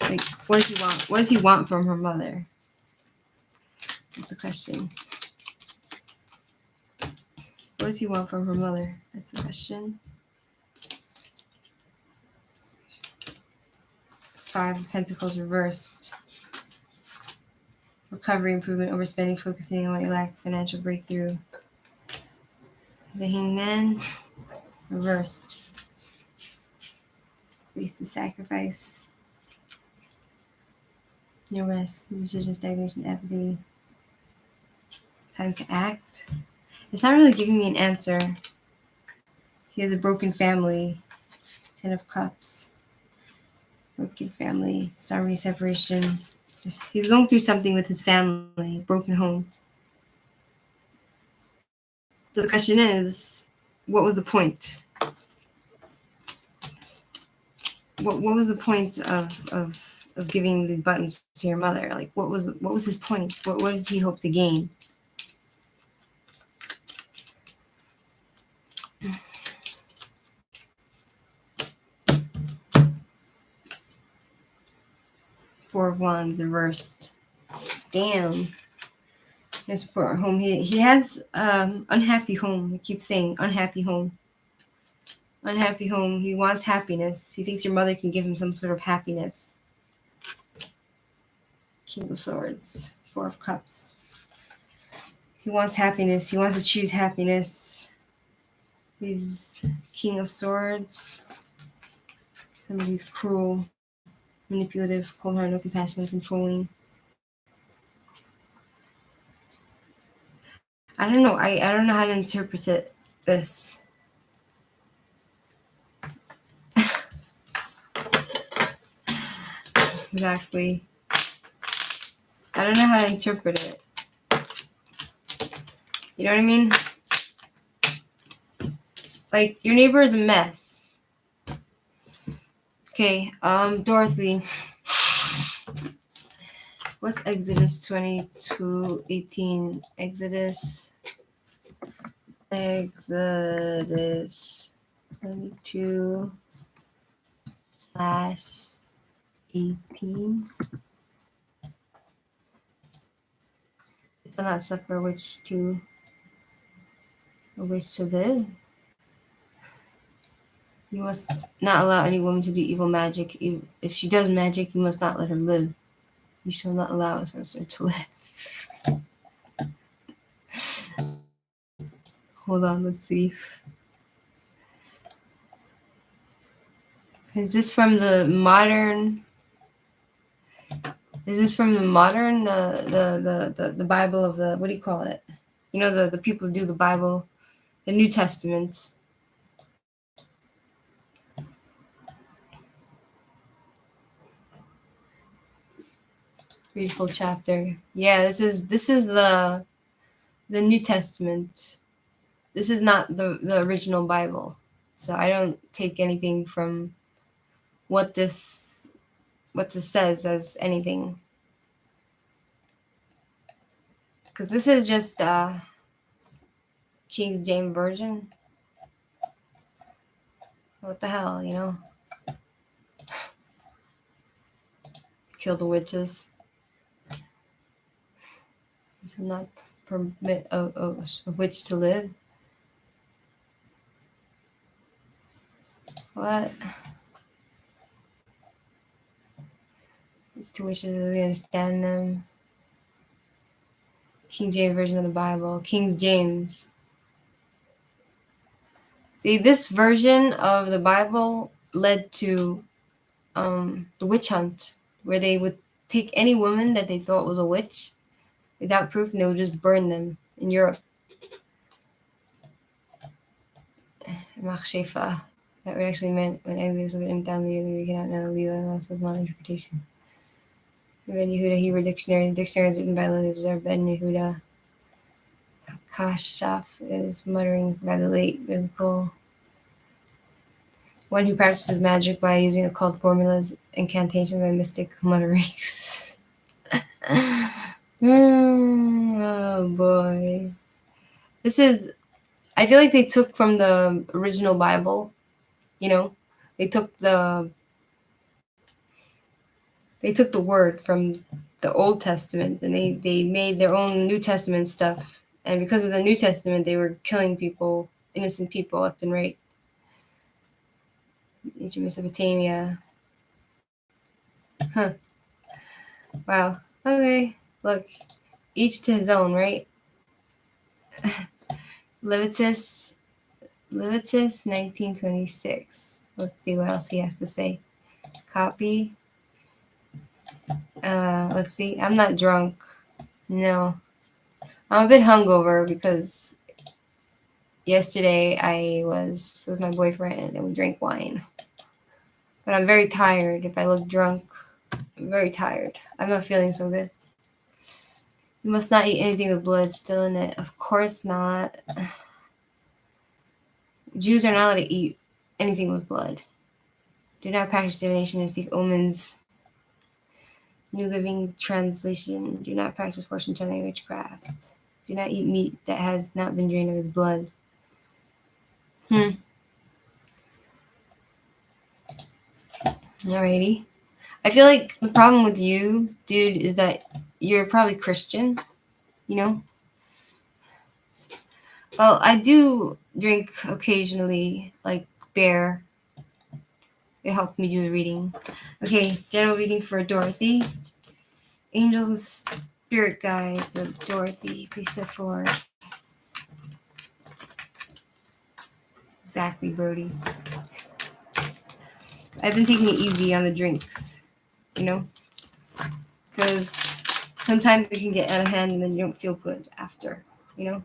Like, what does he want? What does he want from her mother? That's the question. What does he want from her mother? That's the question. Five of Pentacles reversed. Recovery, improvement, overspending, focusing on what you lack, financial breakthrough. The Hangman reversed. Wasted sacrifice. No rest, decision, stagnation, apathy. Time to act. It's not really giving me an answer. He has a broken family. Ten of Cups. Broken family. Disharmony, separation. He's going through something with his family. Broken home. So the question is, what was the point? What was the point of giving these buttons to your mother? Like, what was his point? What does he hope to gain? Four of Wands reversed. Damn. No support home. He has unhappy home. He keeps saying unhappy home. Unhappy home. He wants happiness. He thinks your mother can give him some sort of happiness. King of Swords. Four of Cups. He wants happiness. He wants to choose happiness. He's King of Swords. Somebody's cruel, manipulative, cold-hearted, no compassion, controlling. I don't know. I don't know how to interpret this. Exactly. I don't know how to interpret it. You know what I mean? Like, your neighbor is a mess. Okay, Dorothy. What's Exodus 22:18? Exodus 22/18. It will not suffer a witch to live. You must not allow any woman to do evil magic. If she does magic, you must not let her live. You shall not allow a sorcerer to live. Hold on, let's see. Is this from the modern? Is this from the modern? The Bible of the, what do you call it? You know, the people who do the Bible, the New Testament. Read full chapter. Yeah, this is the New Testament. This is not the original Bible. So I don't take anything from what this says as anything. Because this is just King James Version. What the hell, you know? Kill the witches. You shall not permit a witch to live. What? These two witches, we understand them. King James Version of the Bible. King James. See, this version of the Bible led to the witch hunt, where they would take any woman that they thought was a witch without proof, and they would just burn them in Europe. Machshefa. That would actually meant when Exodus would end down the year, we cannot know Leah lost with modern interpretation. Ben Yehuda Hebrew Dictionary. The dictionary is written by Eliezer Ben Yehuda. Kashish is muttering by the late biblical. One who practices magic by using occult formulas, incantations, and mystic mutterings. Oh boy. This is, I feel like they took from the original Bible, you know, they took the word from the Old Testament and they made their own New Testament stuff. And because of the New Testament, they were killing people, innocent people left and right. Ancient Mesopotamia. Huh. Wow. Okay. Look, each to his own, right? Leviticus 19:26. Let's see what else he has to say. Copy. Let's see. I'm not drunk. No. I'm a bit hungover because yesterday I was with my boyfriend and we drank wine. But I'm very tired. If I look drunk, I'm very tired. I'm not feeling so good. You must not eat anything with blood still in it. Of course not. Jews are not allowed to eat anything with blood. Do not practice divination or seek omens. New Living Translation. Do not practice fortune telling or witchcraft. Do not eat meat that has not been drained of its blood. Alrighty. I feel like the problem with you, dude, is that you're probably Christian, you know? Well, I do drink occasionally, like beer. It helped me do the reading. Okay, general reading for Dorothy. Angels and spirit guides of Dorothy. Please step forward. Exactly, Brody. I've been taking it easy on the drinks, you know? Because sometimes it can get out of hand and then you don't feel good after, you know?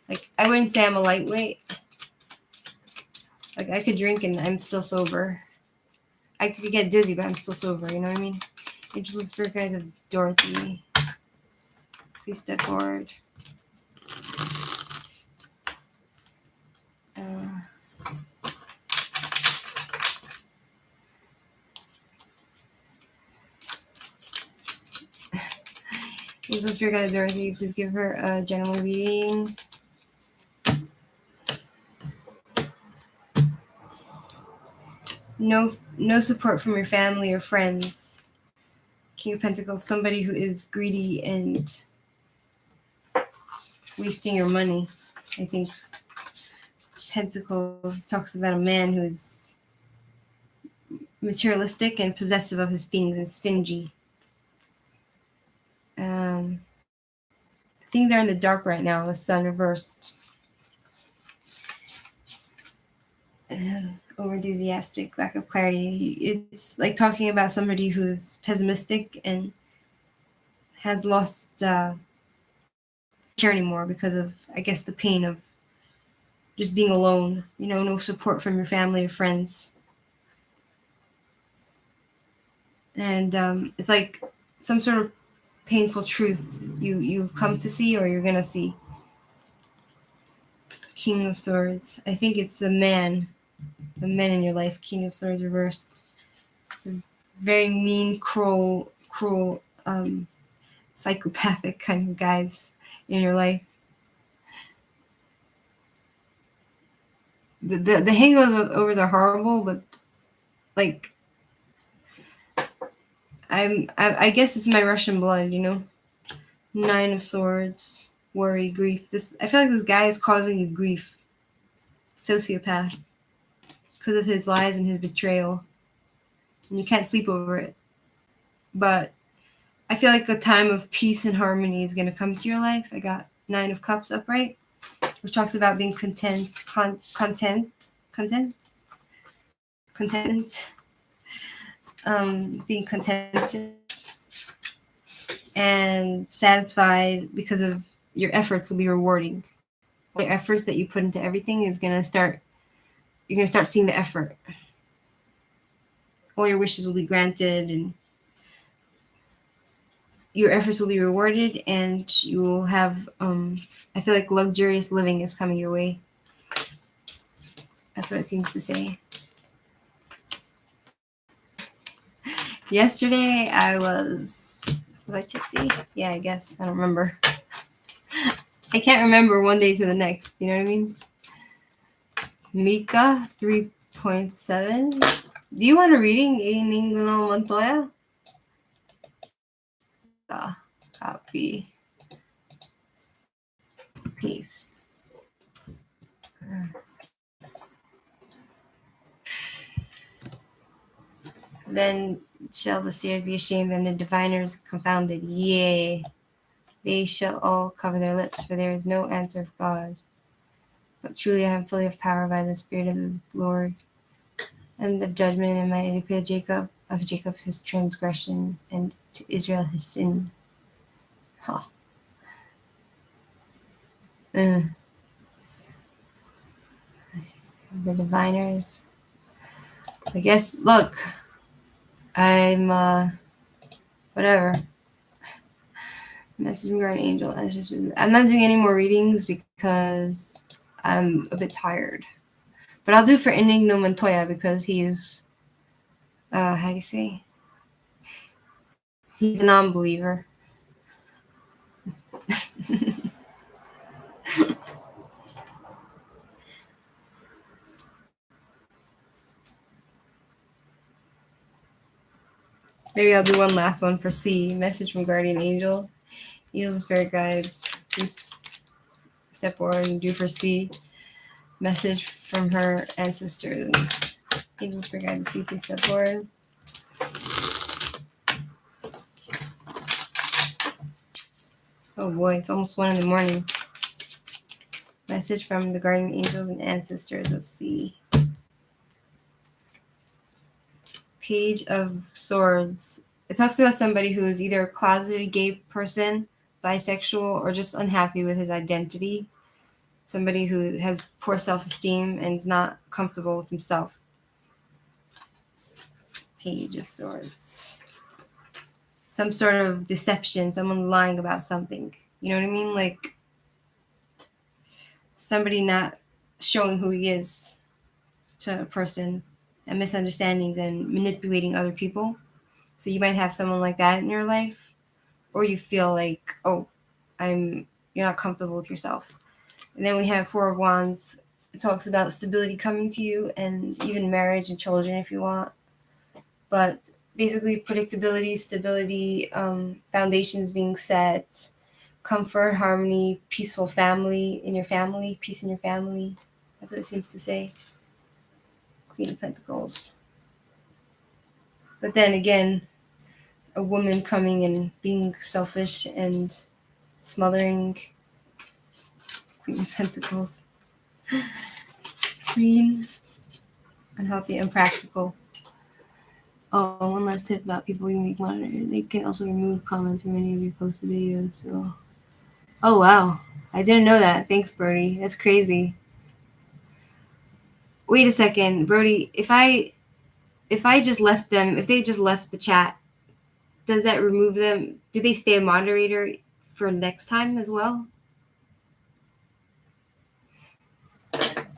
Like, I wouldn't say I'm a lightweight. Like, I could drink and I'm still sober. I could get dizzy, but I'm still sober, you know what I mean? Angels and spirit guides of Dorothy. Please step forward. Angels and spirit guides of Dorothy, please give her a general reading. No support from your family or friends. King of Pentacles, somebody who is greedy and wasting your money. I think Pentacles talks about a man who is materialistic and possessive of his things and stingy. Things are in the dark right now. The sun reversed. Over-enthusiastic, lack of clarity. It's like talking about somebody who's pessimistic and has lost care anymore because of, I guess, the pain of just being alone. You know, no support from your family or friends. And it's like some sort of painful truth you've come to see or you're gonna see. King of Swords. I think it's the men in your life. King of Swords reversed. Very mean, cruel, psychopathic kind of guys in your life. The hangovers are horrible, but like I guess it's my Russian blood, you know. 9 of Swords, worry, grief. I feel like this guy is causing you grief. Sociopath. Because of his lies and his betrayal. And you can't sleep over it. But I feel like a time of peace and harmony is going to come to your life. I got 9 of Cups upright, which talks about being contentment, being contented and satisfied because of your efforts will be rewarding. All your efforts that you put into everything is going to start, you're going to start seeing the effort. All your wishes will be granted and your efforts will be rewarded and you will have, I feel like luxurious living is coming your way. That's what it seems to say. Yesterday was I tipsy? Yeah, I guess. I don't remember. I can't remember one day to the next. You know what I mean? Mika, 3.7. Do you want a reading? Ninguno Montoya? Copy. Paste. Then shall the seers be ashamed and the diviners confounded. Yea, they shall all cover their lips, for there is no answer of God. But truly I am fully of power by the Spirit of the Lord, and of judgment, and I declare of Jacob his transgression, and to Israel his sin. Huh. The diviners. I guess, look, I'm, whatever. Message me, guardian angel. I'm not doing any more readings because I'm a bit tired. But I'll do for Inigno Montoya because he's, how do you say? He's a non-believer. Maybe I'll do one last one for C. Message from Guardian Angel. Angels and Spirit Guides. Please step forward and do for C. Message from her ancestors. Angels and Spirit Guides. C. Please step forward. Oh boy, it's almost 1 a.m. Message from the Guardian Angels and Ancestors of C. Page of Swords. It talks about somebody who is either a closeted gay person, bisexual, or just unhappy with his identity. Somebody who has poor self-esteem and is not comfortable with himself. Page of Swords. Some sort of deception, someone lying about something. You know what I mean? Like somebody not showing who he is to a person, and misunderstandings and manipulating other people. So you might have someone like that in your life, or you feel like, oh, you're not comfortable with yourself. And then we have Four of Wands. It talks about stability coming to you and even marriage and children if you want. But basically predictability, stability, foundations being set, comfort, harmony, peaceful family in your family, peace in your family. That's what it seems to say. Queen of Pentacles. But then again, a woman coming and being selfish and smothering. Queen of Pentacles. Queen. Unhealthy, impractical. Oh, one last tip about people who make monitor. They can also remove comments from any of your posted videos. So, oh wow, I didn't know that. Thanks, Brody. That's crazy. Wait a second, Brody. If I just left them, if they just left the chat, does that remove them? Do they stay a moderator for next time as well?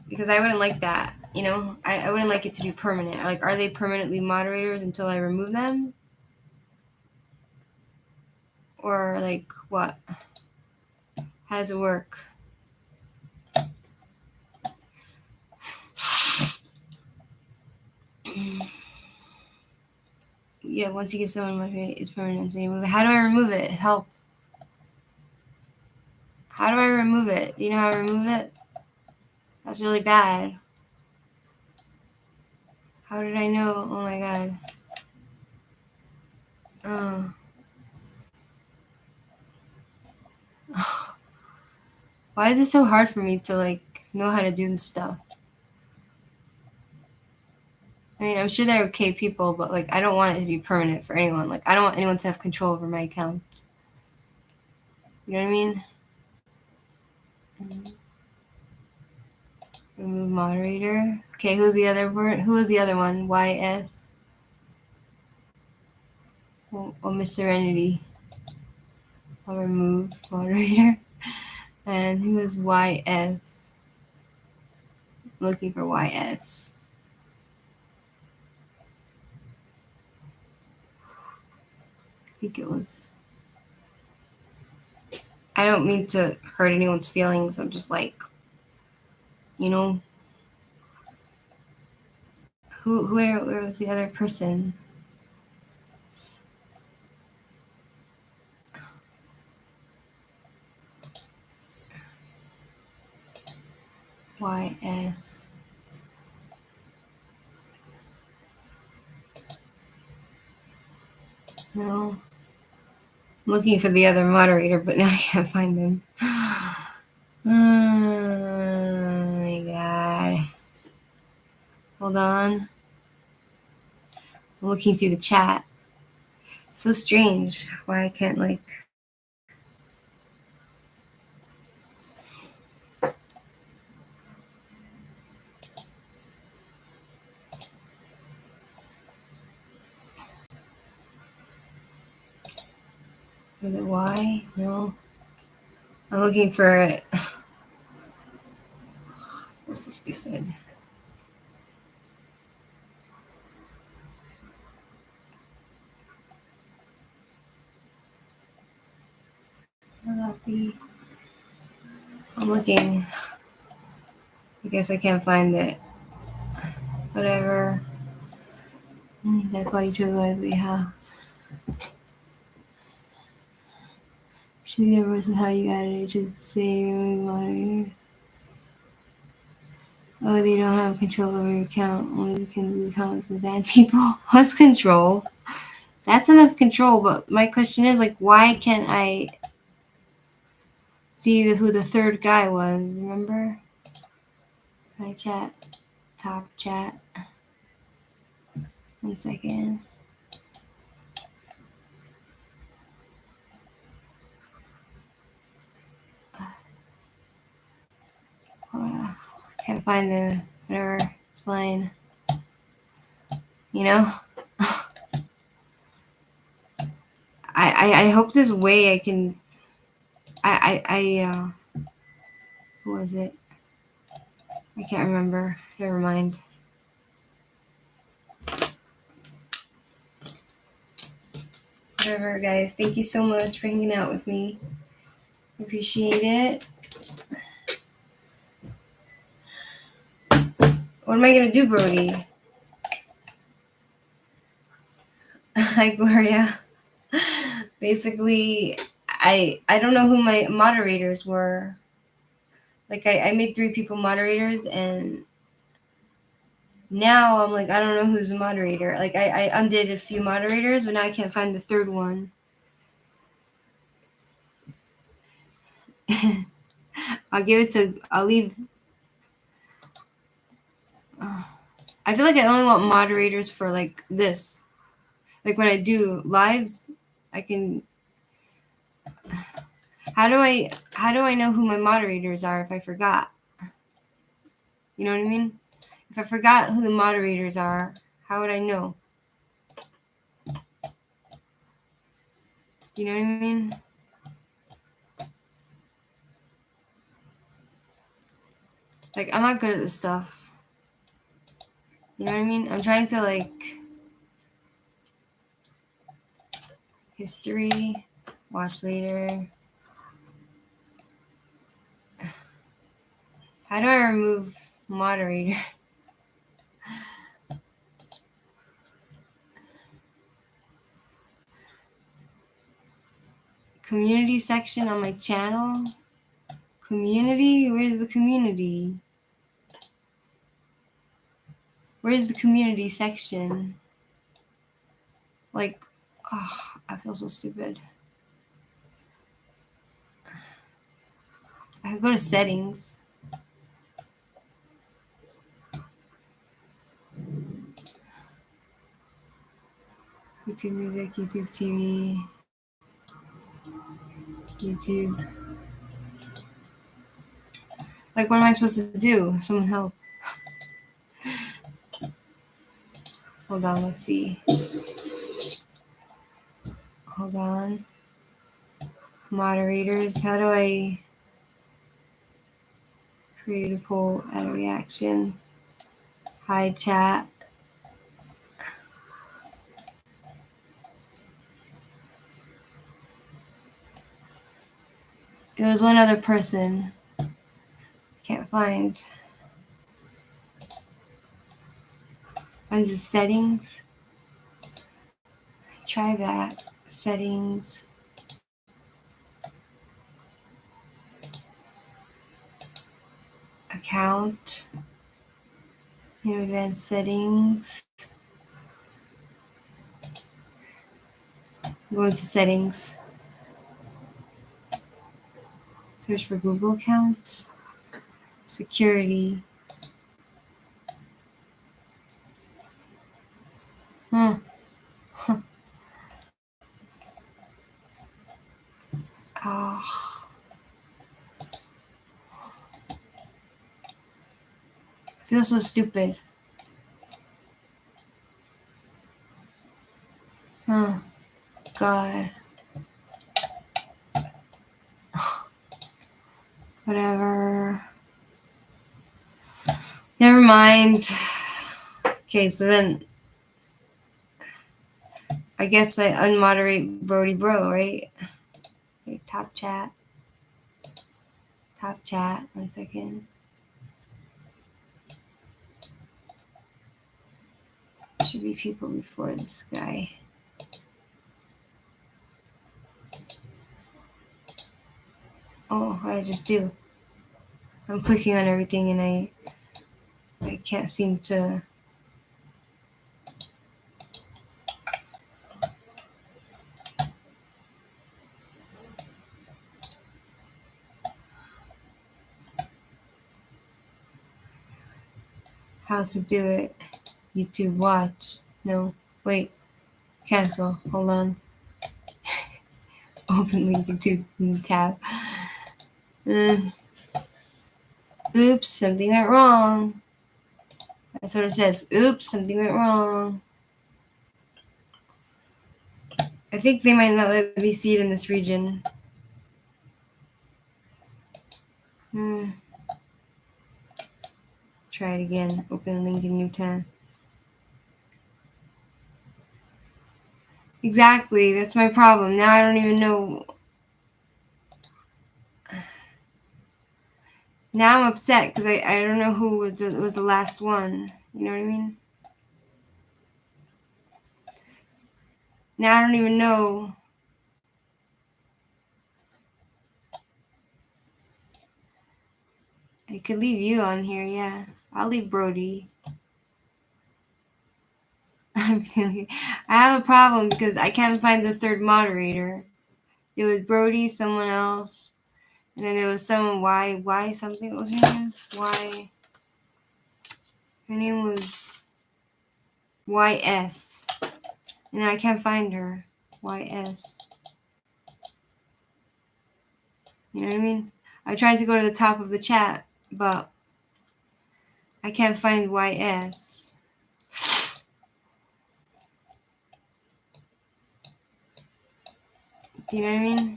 Because I wouldn't like that. You know, I wouldn't like it to be permanent. Like, are they permanently moderators until I remove them? Or like what? How does it work? Yeah, once you give someone moderate, it's permanent. So you remove it. How do I remove it? Help. How do I remove it? Do you know how to remove it? That's really bad. How did I know? Oh my god. Oh. Why is it so hard for me to like know how to do this stuff? I mean, I'm sure they're okay people, but like I don't want it to be permanent for anyone. Like I don't want anyone to have control over my account. You know what I mean? Remove moderator. Okay, who's the other word? Who is the other one? YS. Oh, Miss Serenity. I'll remove moderator. And who is YS? Looking for YS. I think it was. I don't mean to hurt anyone's feelings. I'm just like, you know, where was the other person? YS. No. I'm looking for the other moderator, but now I can't find them. Oh my god. Hold on. I'm looking through the chat. So strange why I can't like. Was it Y? No. I'm looking for it. That's so stupid. Will that be? I'm looking. I guess I can't find it. Whatever. That's why you took lightly, huh? Should be there was how you added it to say monitor. Oh, they don't have control over your account. Only they can delete comments and ban people. What's control? That's enough control, but my question is, like, why can't I see who the third guy was? Remember? My chat. Top chat. 1 second. Can't find the whatever. It's fine. You know? I hope this way I can. Who was it? I can't remember. Never mind. Whatever, guys. Thank you so much for hanging out with me. Appreciate it. What am I gonna do, Brody? Hi, Gloria. Basically, I don't know who my moderators were. Like, I made 3 people moderators, and now I'm like, I don't know who's the moderator. Like, I undid a few moderators, but now I can't find the third one. I'll leave. I feel like I only want moderators for, like, this. Like, when I do lives, I can. How do I know who my moderators are if I forgot? You know what I mean? If I forgot who the moderators are, how would I know? You know what I mean? Like, I'm not good at this stuff. You know what I mean? I'm trying to, like, history, watch later. How do I remove moderator? Community section on my channel? Community? Where's the community? Where's the community section? Like, oh, I feel so stupid. I could go to settings. YouTube music, YouTube TV, YouTube. Like, what am I supposed to do? Someone help. Hold on, let's see. Hold on. Moderators, how do I create a poll, add a reaction, hide chat? It was one other person. Can't find. What is it, settings? Try that. Settings. Account. New advanced settings. Go into settings. Search for Google account. Security. Huh. Oh. I feel so stupid. Oh, God. Whatever. Never mind. Okay, so then I guess I unmoderate Brody Bro, right? Okay, top chat. Top chat. 1 second. Should be people before this guy. Oh, I just do. I'm clicking on everything and I can't seem to. How to do it. YouTube watch. No. Wait. Cancel. Hold on. Open link YouTube tab. Oops, something went wrong. That's what it says. Oops, something went wrong. I think they might not let me see it in this region. Try it again. Open link in new tab. Exactly. That's my problem. Now I don't even know. Now I'm upset because I don't know who was the last one. You know what I mean? Now I don't even know. I could leave you on here, yeah. I'll leave Brody. I have a problem because I can't find the third moderator. It was Brody, someone else, and then there was someone Y something. What was her name? Y. Her name was YS. And I can't find her. YS. You know what I mean? I tried to go to the top of the chat, but I can't find YS. Do you know what I mean?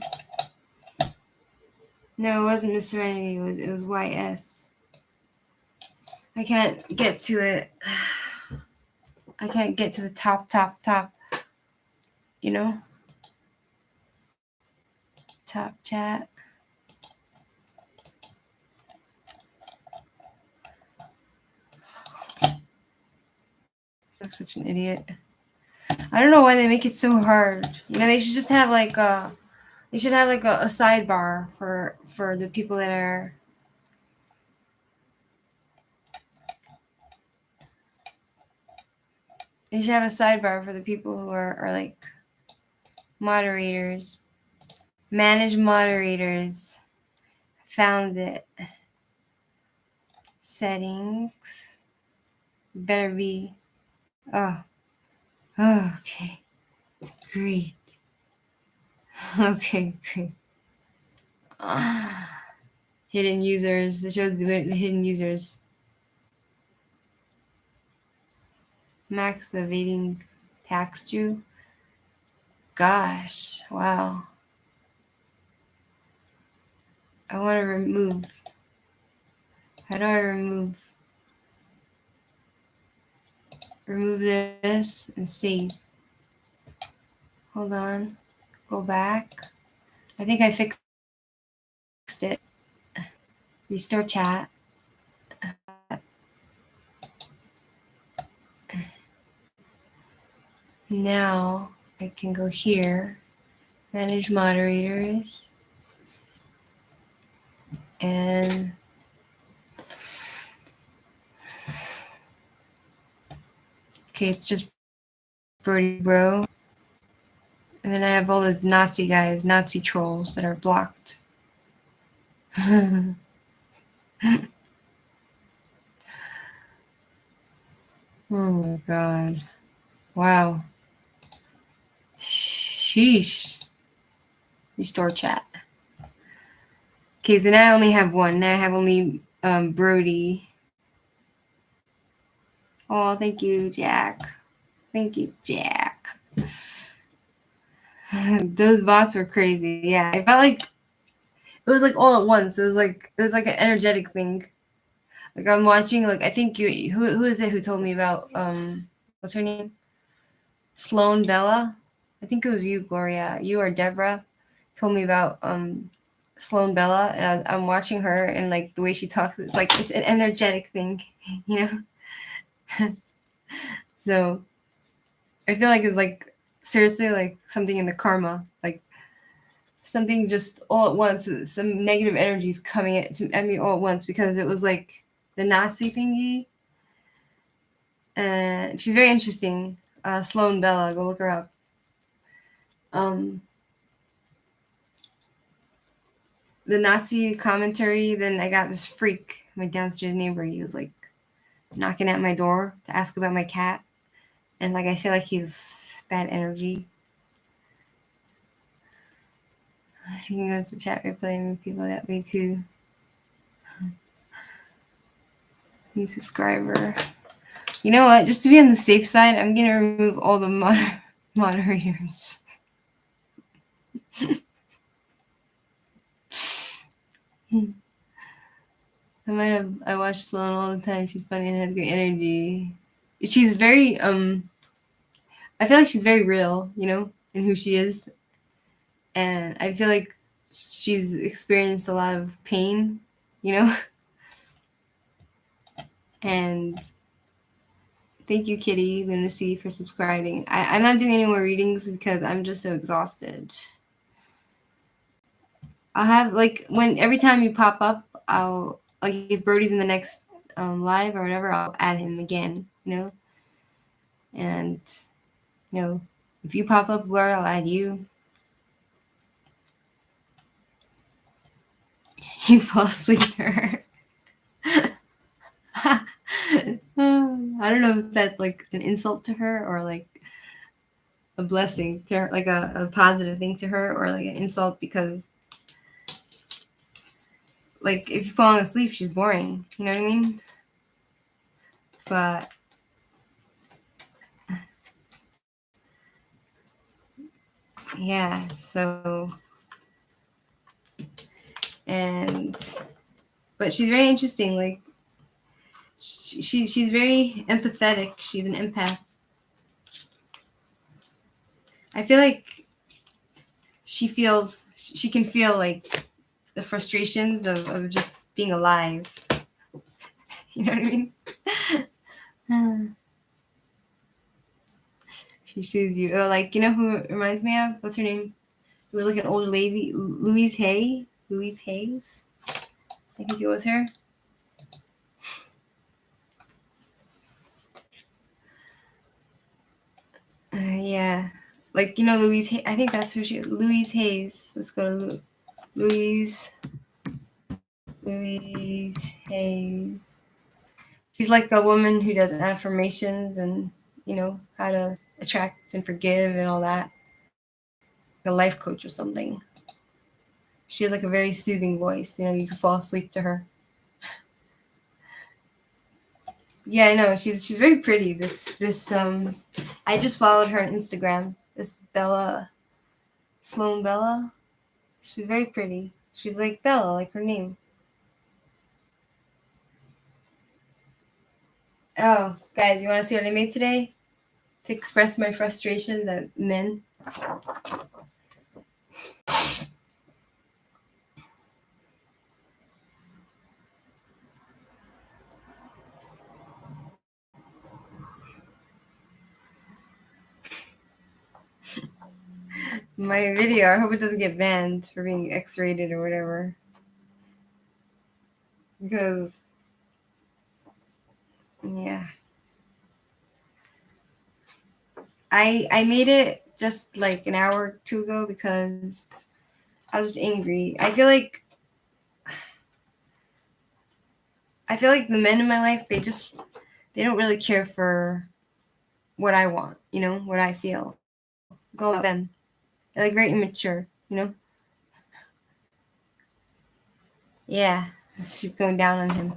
No, it wasn't Miss Serenity. It was YS. I can't get to it. I can't get to the top. You know? Top chat. I'm such an idiot. I don't know why they make it so hard. You know, they should just have like a sidebar for the people that are. They should have a sidebar for the people who are like moderators. Manage moderators. Found it. Settings. Better be. Oh, okay. Great. Okay, great. Hidden users. It shows the hidden users. Max evading tax due. Gosh, wow. I want to remove. How do I remove? Remove this and save. Hold on. Go back. I think I fixed it. Restore chat. Now I can go here. Manage moderators. And okay, it's just Brody Bro. And then I have all those Nazi guys, Nazi trolls that are blocked. Oh my god. Wow. Sheesh. Restore chat. Okay, so now I only have one. Now I have only Brody. Oh, thank you, Jack. Thank you, Jack. Those bots were crazy. Yeah, I felt like It was like all at once. It was like an energetic thing. Like I'm watching. Like I think you. Who is it who told me about what's her name? Sloan Bella. I think it was you, Gloria. You or Deborah told me about Sloan Bella, and I'm watching her, and like the way she talks, it's like it's an energetic thing, you know. So I feel like it's like seriously like something in the karma, like something just all at once. Some negative energies coming at me all at once because it was like the Nazi thingy. And she's very interesting. Sloan Bella, go look her up. The Nazi commentary. Then I got this freak, my downstairs neighbor. He was like knocking at my door to ask about my cat, and like I feel like he's bad energy. You can go to the chat replay and people that way too. New subscriber. You know what? Just to be on the safe side, I'm gonna remove all the moderators. I watch Sloan all the time. She's funny and has great energy. She's very I feel like she's very real, you know, in who she is. And I feel like she's experienced a lot of pain, you know. And thank you, Kitty Lunacy, for subscribing. I'm not doing any more readings because I'm just so exhausted. I'll have like every time you pop up, I'll like if Brody's in the next live or whatever, I'll add him again, you know. And you know, if you pop up, Laura, I'll add you. You fall asleep to her. I don't know if that's like an insult to her or like a blessing to her, like a positive thing to her, or like an insult because like if you're falling asleep, she's boring. You know what I mean? But yeah, so but she's very interesting. Like she's very empathetic. She's an empath. I feel like she can feel like the frustrations of just being alive. You know what I mean? She soothes you. Or like, you know who it reminds me of? What's her name? We were like an old lady, Louise Hay. Louise Hayes. I think it was her. Yeah. Like, you know, Louise Hay. I think that's who she is. Louise Hayes. Let's go to Louise. Louise Hayes. She's like a woman who does affirmations and, you know, how to attract and forgive and all that. Like a life coach or something. She has like a very soothing voice. You know, you could fall asleep to her. Yeah, I know. She's very pretty. This I just followed her on Instagram. This Bella, Sloan Bella. She's very pretty. She's like Bella, like her name. Oh, guys, you want to see what I made today? To express my frustration at men. My video, I hope it doesn't get banned for being X-rated or whatever. Because, yeah. I made it just like an hour or two ago because I was just angry. I feel like the men in my life, they don't really care for what I want, you know, what I feel. It's all about them. They're like very immature, you know? Yeah, she's going down on him.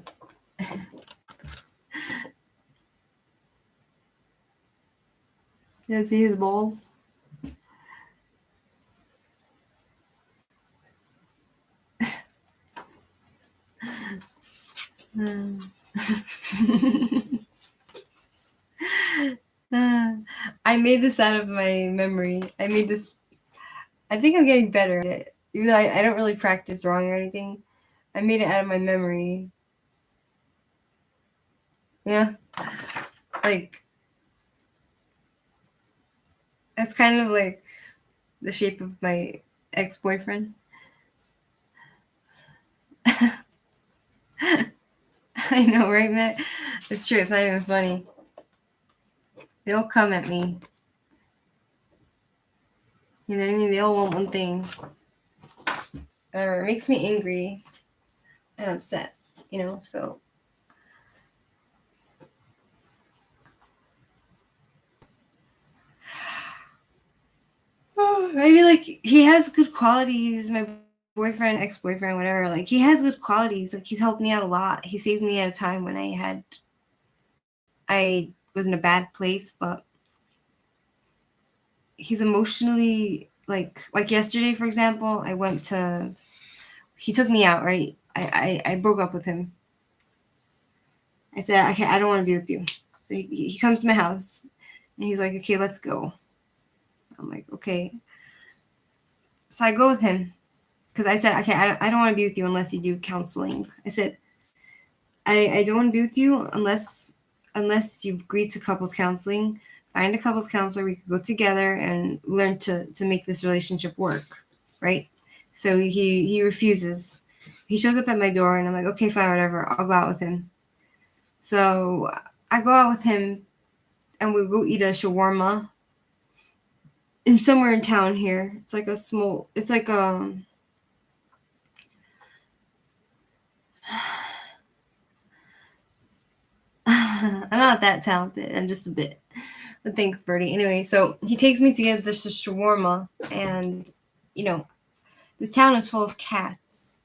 You don't see his balls? I made this out of my memory. I made this. I think I'm getting better at it. Even though I don't really practice drawing or anything. I made it out of my memory. Yeah. Like, that's kind of like the shape of my ex-boyfriend. I know, right, Matt? It's true. It's not even funny. They all come at me. You know what I mean? They all want one thing. Whatever. It makes me angry and upset, you know? So. Maybe, like, he has good qualities. My boyfriend, ex-boyfriend, whatever. Like, he has good qualities. Like, he's helped me out a lot. He saved me at a time when I was in a bad place, but he's emotionally, like yesterday, for example, he took me out, right? I broke up with him. I said, I don't want to be with you. So he comes to my house and he's like, okay, let's go. I'm like, okay. So I go with him because I said, okay, I don't want to be with you unless you do counseling. I said, I don't want to be with you unless you agree to couples counseling. Find a couples counselor. We could go together and learn to make this relationship work, right? So he refuses. He shows up at my door and I'm like, okay, fine, whatever. I'll go out with him. So I go out with him and we go eat a shawarma in somewhere in town here. It's like I'm not that talented. I'm just a bit. But thanks, Brody. Anyway, so he takes me to get this shawarma, and you know, this town is full of cats.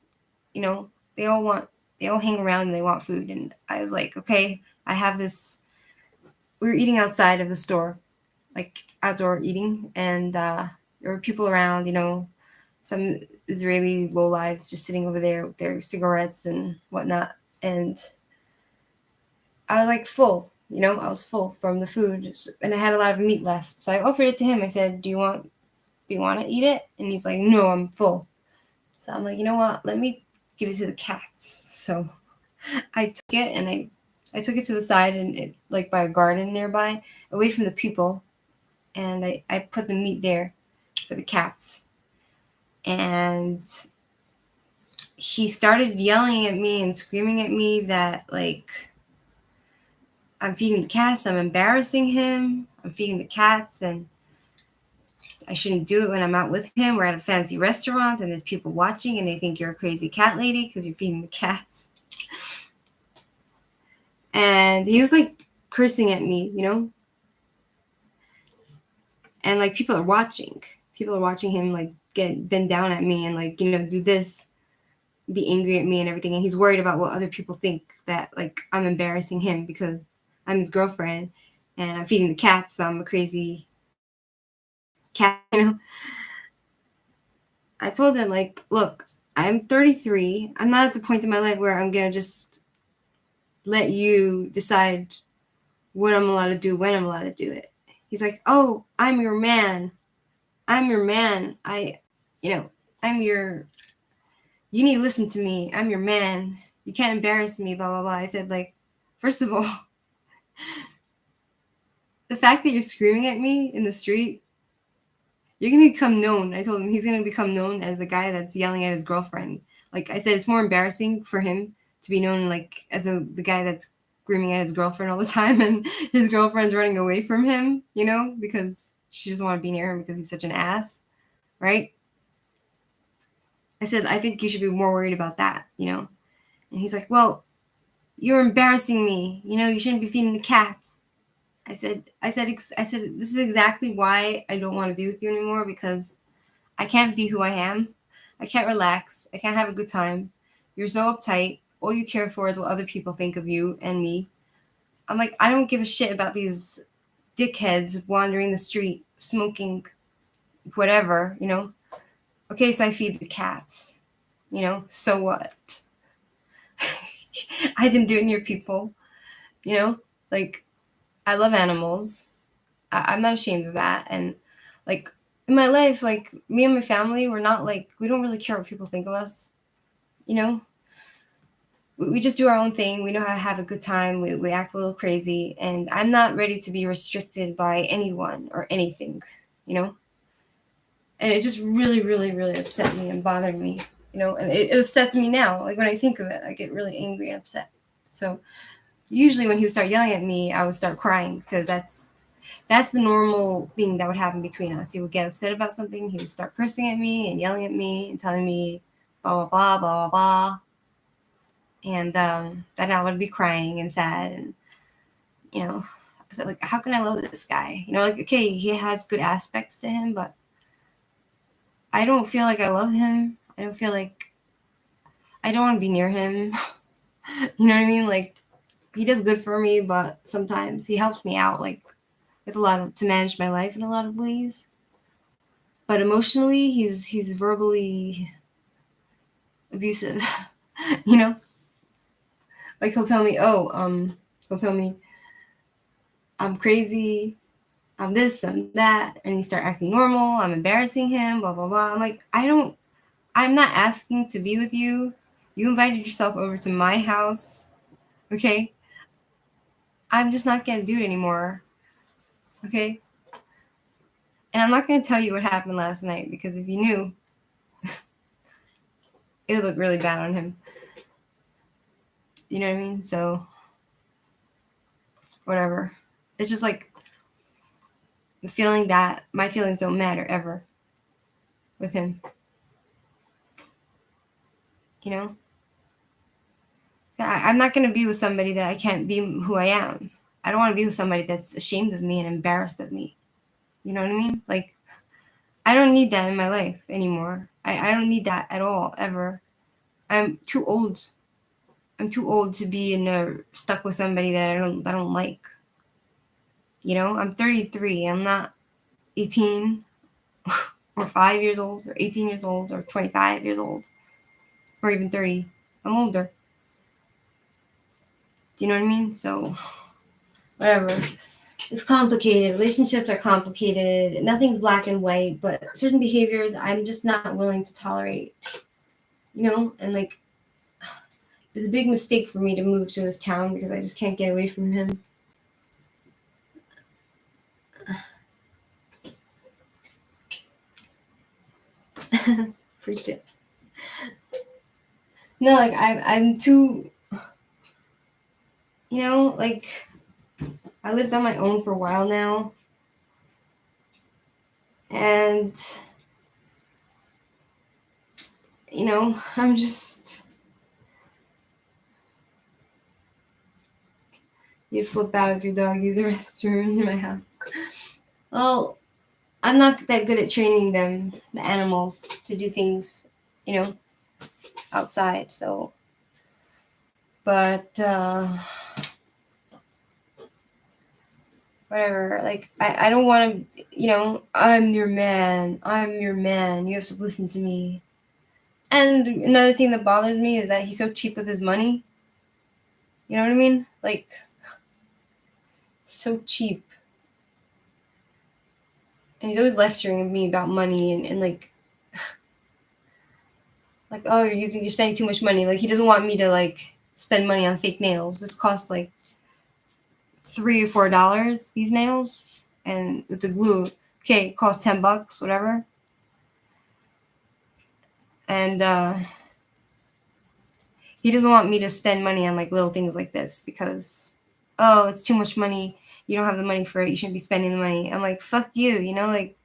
You know, they all hang around and they want food. And I was like, okay, I have this. We were eating outside of the store, like outdoor eating, and there were people around. You know, some Israeli lowlives just sitting over there with their cigarettes and whatnot, and I was like full. You know, I was full from the food, and I had a lot of meat left. So I offered it to him. I said, "Do you want to eat it?" And he's like, "No, I'm full." So I'm like, you know what? Let me give it to the cats. So I took it and I took it to the side and it, like by a garden nearby, away from the people, and I put the meat there for the cats. And he started yelling at me and screaming at me that like I'm feeding the cats, I'm embarrassing him, I'm feeding the cats, and I shouldn't do it when I'm out with him. We're at a fancy restaurant and there's people watching and they think you're a crazy cat lady because you're feeding the cats. And he was like cursing at me, you know? And like people are watching. People are watching him like bend down at me and like, you know, do this, be angry at me and everything. And he's worried about what other people think, that like I'm embarrassing him because I'm his girlfriend and I'm feeding the cats, so I'm a crazy cat, you know? I told him, like, look, I'm 33. I'm not at the point in my life where I'm going to just let you decide what I'm allowed to do, when I'm allowed to do it. He's like, oh, I'm your man. I'm your man. You need to listen to me. I'm your man. You can't embarrass me, blah, blah, blah. I said, like, first of all, the fact that you're screaming at me in the street, you're going to become known. I told him he's going to become known as the guy that's yelling at his girlfriend. Like I said, it's more embarrassing for him to be known like as the guy that's screaming at his girlfriend all the time and his girlfriend's running away from him, you know, because she doesn't want to be near him because he's such an ass, right? I said, I think you should be more worried about that, you know? And he's like, well, you're embarrassing me. You know, you shouldn't be feeding the cats. I said, this is exactly why I don't want to be with you anymore, because I can't be who I am. I can't relax. I can't have a good time. You're so uptight. All you care for is what other people think of you and me. I'm like, I don't give a shit about these dickheads wandering the street, smoking, whatever, you know? Okay, so I feed the cats, you know? So what? I didn't do it near people, you know? Like, I love animals. I'm not ashamed of that. And, like, in my life, like, me and my family, we're not, like, we don't really care what people think of us, you know? We just do our own thing. We know how to have a good time. We act a little crazy. And I'm not ready to be restricted by anyone or anything, you know? And it just really, really, really upset me and bothered me, you know? And it upsets me now. Like, when I think of it, I get really angry and upset. So usually when he would start yelling at me, I would start crying because that's the normal thing that would happen between us. He would get upset about something. He would start cursing at me and yelling at me and telling me blah, blah, blah, blah, blah, blah. And then I would be crying and sad. And, you know, I said, like, how can I love this guy? You know, like, okay, he has good aspects to him, but I don't feel like I love him. I don't feel like I don't want to be near him. You know what I mean? Like, he does good for me, but sometimes he helps me out, like, with to manage my life in a lot of ways. But emotionally, he's verbally abusive. You know, like he'll tell me, I'm crazy, I'm this, I'm that, and he start acting normal. I'm embarrassing him, blah blah blah. I'm like, I'm not asking to be with you. You invited yourself over to my house, okay? I'm just not gonna do it anymore, okay? And I'm not gonna tell you what happened last night because if you knew, it would look really bad on him. You know what I mean? So, whatever. It's just like the feeling that my feelings don't matter ever with him. You know? I'm not going to be with somebody that I can't be who I am. I don't want to be with somebody that's ashamed of me and embarrassed of me. You know what I mean? Like, I don't need that in my life anymore. I don't need that at all, ever. I'm too old. I'm too old to be stuck with somebody that I don't like. You know, I'm 33. I'm not 18 or 5 years old or 18 years old or 25 years old or even 30. I'm older. Do you know what I mean? So, whatever. It's complicated. Relationships are complicated. Nothing's black and white, but certain behaviors I'm just not willing to tolerate. You know? And like, it's a big mistake for me to move to this town because I just can't get away from him. Freaked it. No, like I'm too, you know, like I lived on my own for a while now. And, you know, I'm just, you'd flip out if your dog used the restroom in my house. Well, I'm not that good at training them, the animals, to do things, you know, outside. So, but whatever. Like, I don't want to, you know, I'm your man. I'm your man. You have to listen to me. And another thing that bothers me is that he's so cheap with his money. You know what I mean? Like, so cheap. And he's always lecturing me about money and like, oh, you're spending too much money. Like, he doesn't want me to, like, spend money on fake nails. This costs, like, $3 or $4, these nails. And with the glue, okay, it costs $10, whatever. And he doesn't want me to spend money on, like, little things like this because, oh, it's too much money. You don't have the money for it. You shouldn't be spending the money. I'm like, fuck you, you know? Like,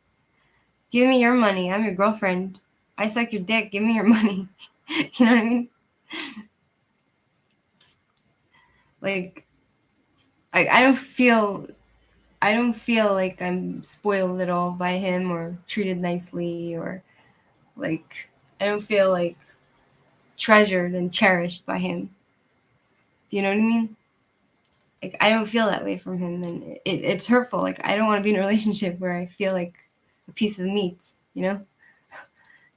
give me your money. I'm your girlfriend. I suck your dick. Give me your money. You know what I mean? Like, I don't feel like I'm spoiled at all by him or treated nicely or like I don't feel like treasured and cherished by him. Do you know what I mean? Like, I don't feel that way from him, and it's hurtful. Like, I don't want to be in a relationship where I feel like a piece of meat, you know?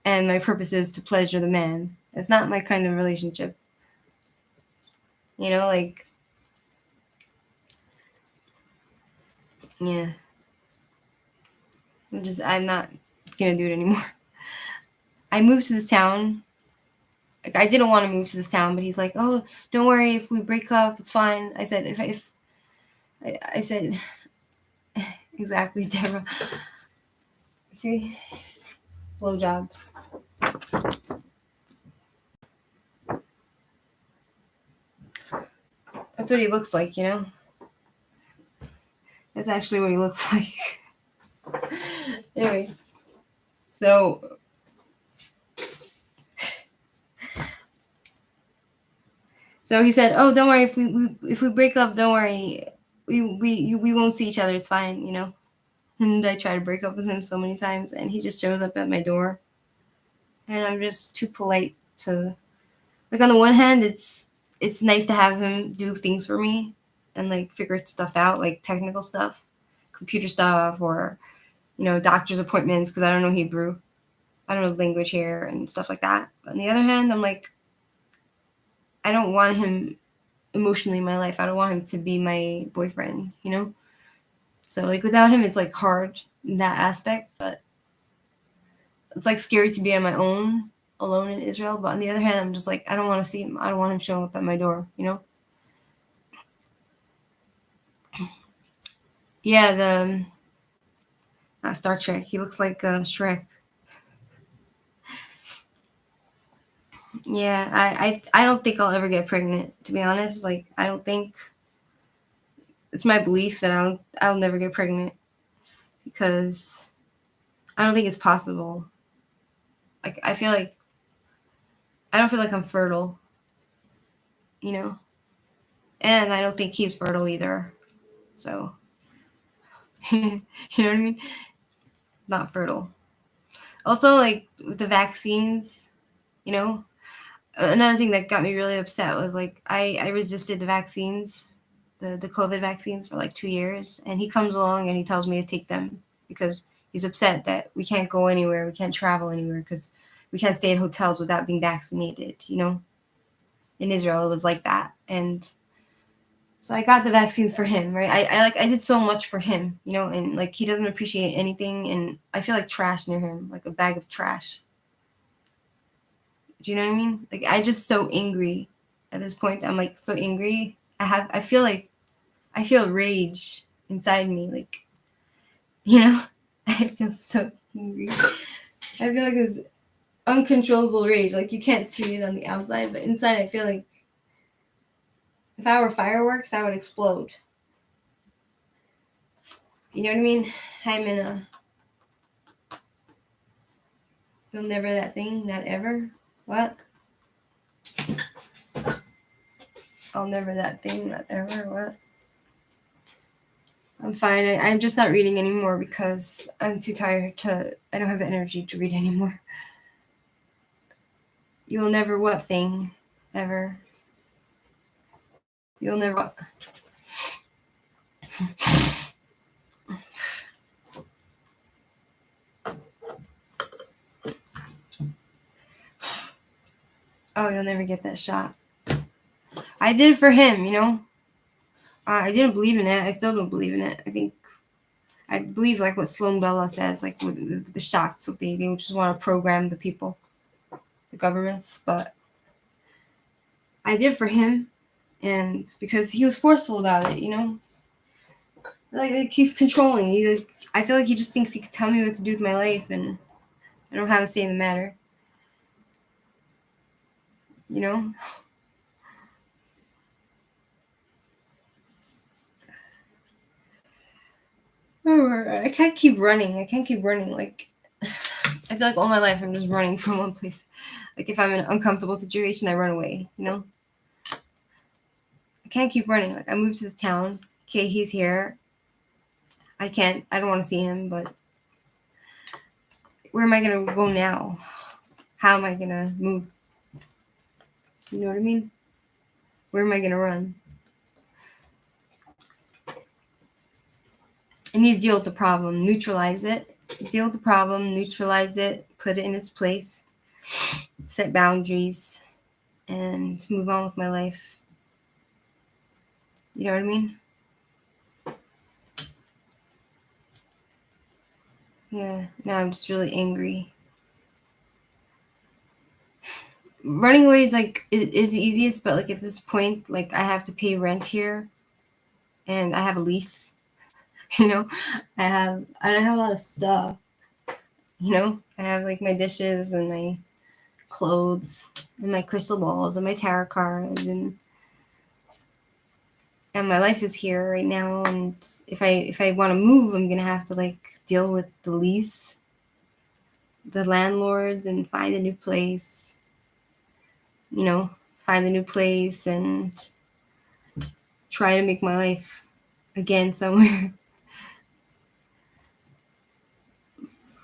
And my purpose is to pleasure the man. It's not my kind of relationship. Like, yeah. I'm not gonna do it anymore. I moved to this town. Like, I didn't want to move to this town, but he's like, "Oh, don't worry. If we break up, it's fine." I said, "If I said exactly, Deborah. See, blowjobs. That's what he looks like, That's actually what he looks like. Anyway, so he said, "Oh, don't worry. If we break up, don't worry. We won't see each other. It's fine, And I try to break up with him so many times, and he just shows up at my door, and I'm just too polite to. Like, on the one hand, it's nice to have him do things for me, and like figure stuff out, like technical stuff, computer stuff, or doctor's appointments, because I don't know Hebrew, I don't know language here and stuff like that. But on the other hand, I'm like, I don't want him emotionally in my life. I don't want him to be my boyfriend, So like without him, it's like hard in that aspect, but it's like scary to be on my own, alone in Israel. But on the other hand, I'm just like, I don't want to see him. I don't want him showing up at my door, Yeah, the not Star Trek. He looks like Shrek. Yeah, I don't think I'll ever get pregnant. To be honest, like I don't think it's my belief that I'll never get pregnant because I don't think it's possible. Like I don't feel like I'm fertile, and I don't think he's fertile either. So, you know what I mean? Not fertile. Also, like with the vaccines, another thing that got me really upset was like I resisted the vaccines, the COVID vaccines for like 2 years, and he comes along and he tells me to take them because he's upset that we can't go anywhere, we can't travel anywhere because we can't stay in hotels without being vaccinated. In Israel it was like that, and so I got the vaccines for him, right? I did so much for him, and like he doesn't appreciate anything, and I feel like trash near him, like a bag of trash. Do you know what I mean? Like I just so angry at this point. I'm like so angry. I feel rage inside me. Like, I feel so angry. I feel like this uncontrollable rage. Like you can't see it on the outside, but inside I feel like if I were fireworks, I would explode. You know what I mean? I'm in a you'll never that thing, not ever. What? I'll never that thing, not ever. What? I'm fine. I'm just not reading anymore because I'm too tired I don't have the energy to read anymore. You'll never what thing? Ever. You'll never what? Oh, you'll never get that shot. I did it for him, I didn't believe in it. I still don't believe in it. I believe like what Sloan Bella says, like with the shots. So they just want to program the people, the governments. But I did it for him, and because he was forceful about it, like he's controlling. I feel like he just thinks he can tell me what to do with my life, and I don't have a say in the matter. Oh, I can't keep running. Like, I feel like all my life I'm just running from one place. Like, if I'm in an uncomfortable situation, I run away, I can't keep running. Like, I moved to the town. Okay, he's here. I don't want to see him, but where am I going to go now? How am I going to move? You know what I mean? Where am I going to run? I need to deal with the problem, neutralize it, deal with the problem, neutralize it, put it in its place, set boundaries, and move on with my life. You know what I mean? Yeah, now I'm just really angry. Running away is like it is the easiest, but like at this point, like I have to pay rent here, and I have a lease. You know, I don't have a lot of stuff. You know, I have like my dishes and my clothes and my crystal balls and my tarot cards, and my life is here right now. And if I want to move, I'm gonna have to like deal with the lease, the landlords, and find a new place. You know, find a new place and try to make my life again somewhere.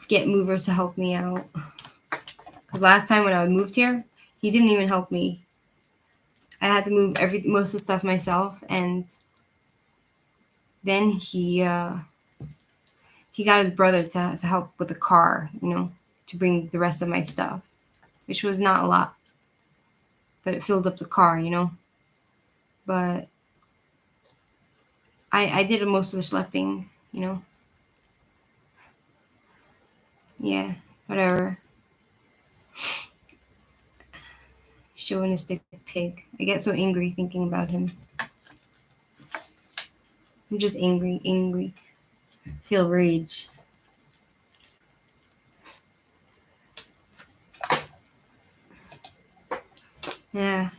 Get movers to help me out. Because last time when I moved here, he didn't even help me. I had to move most of the stuff myself, and then he got his brother to help with the car, you know, to bring the rest of my stuff, which was not a lot, but it filled up the car, you know. But I did most of the schlepping, you know. Yeah, whatever. Chauvinistic pig. I get so angry thinking about him. I'm just angry. Feel rage. Yeah.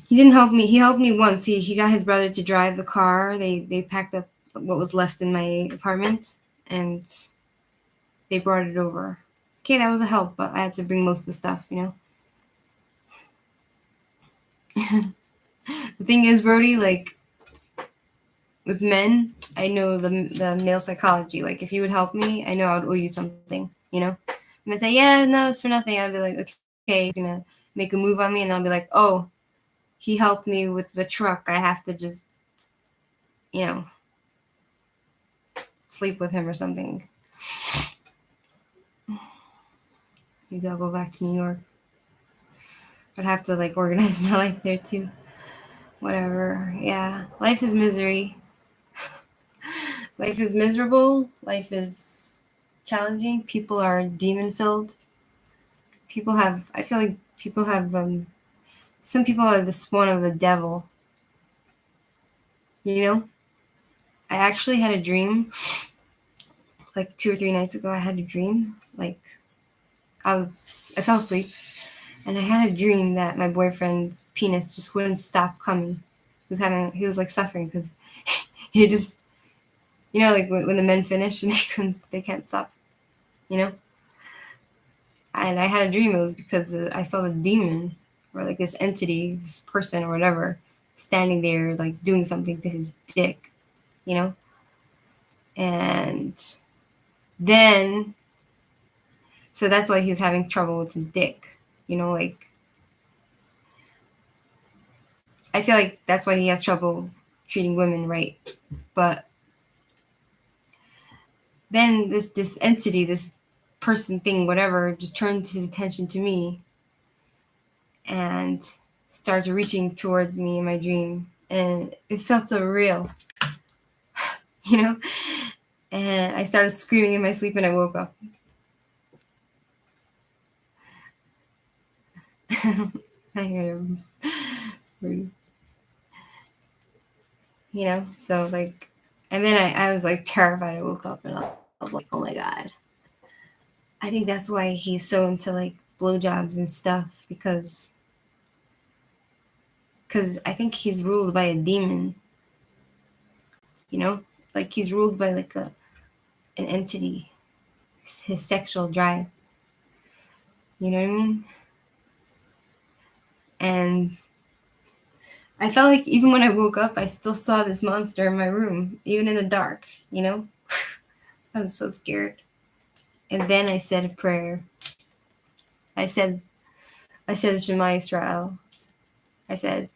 He didn't help me. He helped me once. He got his brother to drive the car. They packed up what was left in my apartment and they brought it over. Okay, that was a help, but I had to bring most of the stuff, you know. The thing is, Brody, like with men, I know the male psychology. Like if you would help me, I know I would owe you something, you know. I'm gonna say, yeah, no, it's for nothing. I'd be like, okay, he's gonna make a move on me, and I'll be like, oh, he helped me with the truck. I have to just, you know, sleep with him or something. Maybe I'll go back to New York. I'd have to like organize my life there too. Whatever. Yeah. Life is misery. Life is miserable. Life is challenging. People are demon filled. I feel like people have, some people are the spawn of the devil. You know? I actually had a dream, like 2 or 3 nights ago. I had a dream. Like, I fell asleep. And I had a dream that my boyfriend's penis just wouldn't stop coming. He was like suffering because he just, you know, like when the men finish and they can't stop, you know. And I had a dream. It was because I saw the demon or like this entity, this person or whatever, standing there like doing something to his dick, you know. And then, so that's why he was having trouble with his dick, you know, like. I feel like that's why he has trouble treating women right. But then this entity, this person, thing, whatever, just turns his attention to me and starts reaching towards me in my dream. And it felt so real, you know? And I started screaming in my sleep and I woke up. I hear Brody. You know? So, like, and then I was like terrified. I woke up and I was like, oh my God. I think that's why he's so into like blowjobs and stuff because I think he's ruled by a demon, you know, like he's ruled by like an entity, his sexual drive, you know what I mean? And I felt like even when I woke up, I still saw this monster in my room, even in the dark, you know. I was so scared. And then I said a prayer. I said Shema Israel. I said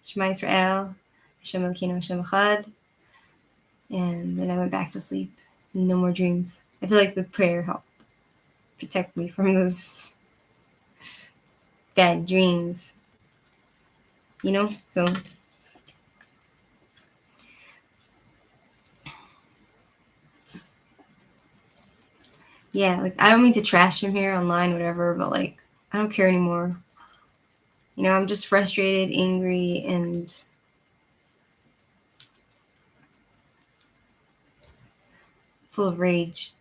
Shema Israel, Hashem Elokeinu Hashem Echad. And then I went back to sleep. No more dreams. I feel like the prayer helped protect me from those bad dreams. You know? So yeah, like I don't mean to trash him here online, whatever, but like I don't care anymore. You know, I'm just frustrated, angry, and full of rage.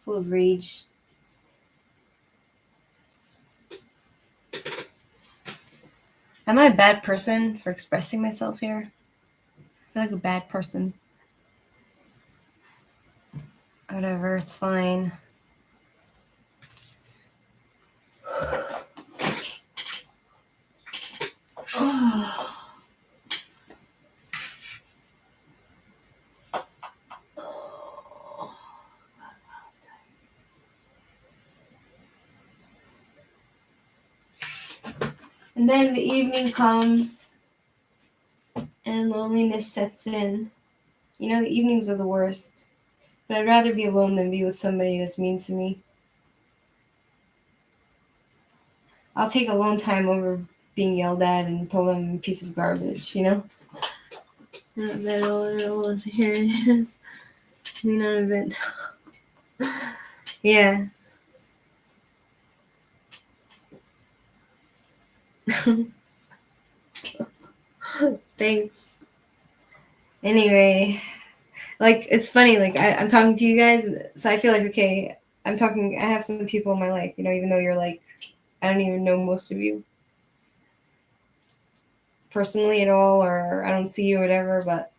Full of rage. Am I a bad person for expressing myself here? I feel like a bad person. Whatever, it's fine. And then the evening comes and loneliness sets in. You know, the evenings are the worst. But I'd rather be alone than be with somebody that's mean to me. I'll take alone time over being yelled at and told I'm a piece of garbage, you know? That all was here. Lean on a vent. Yeah. Thanks. Anyway, like it's funny, like I'm talking to you guys, so I feel like okay, I have some people in my life, you know, even though you're like I don't even know most of you personally at all, or I don't see you or whatever, but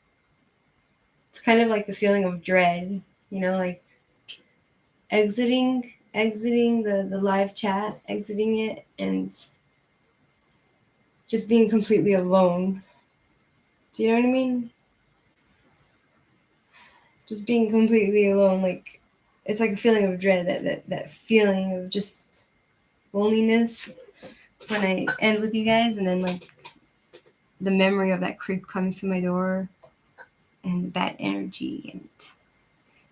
it's kind of like the feeling of dread, you know, like exiting the live chat, exiting it and just being completely alone. Do you know what I mean? Just being completely alone, like it's like a feeling of dread, that feeling of just loneliness when I end with you guys, and then like the memory of that creep coming to my door and the bad energy, and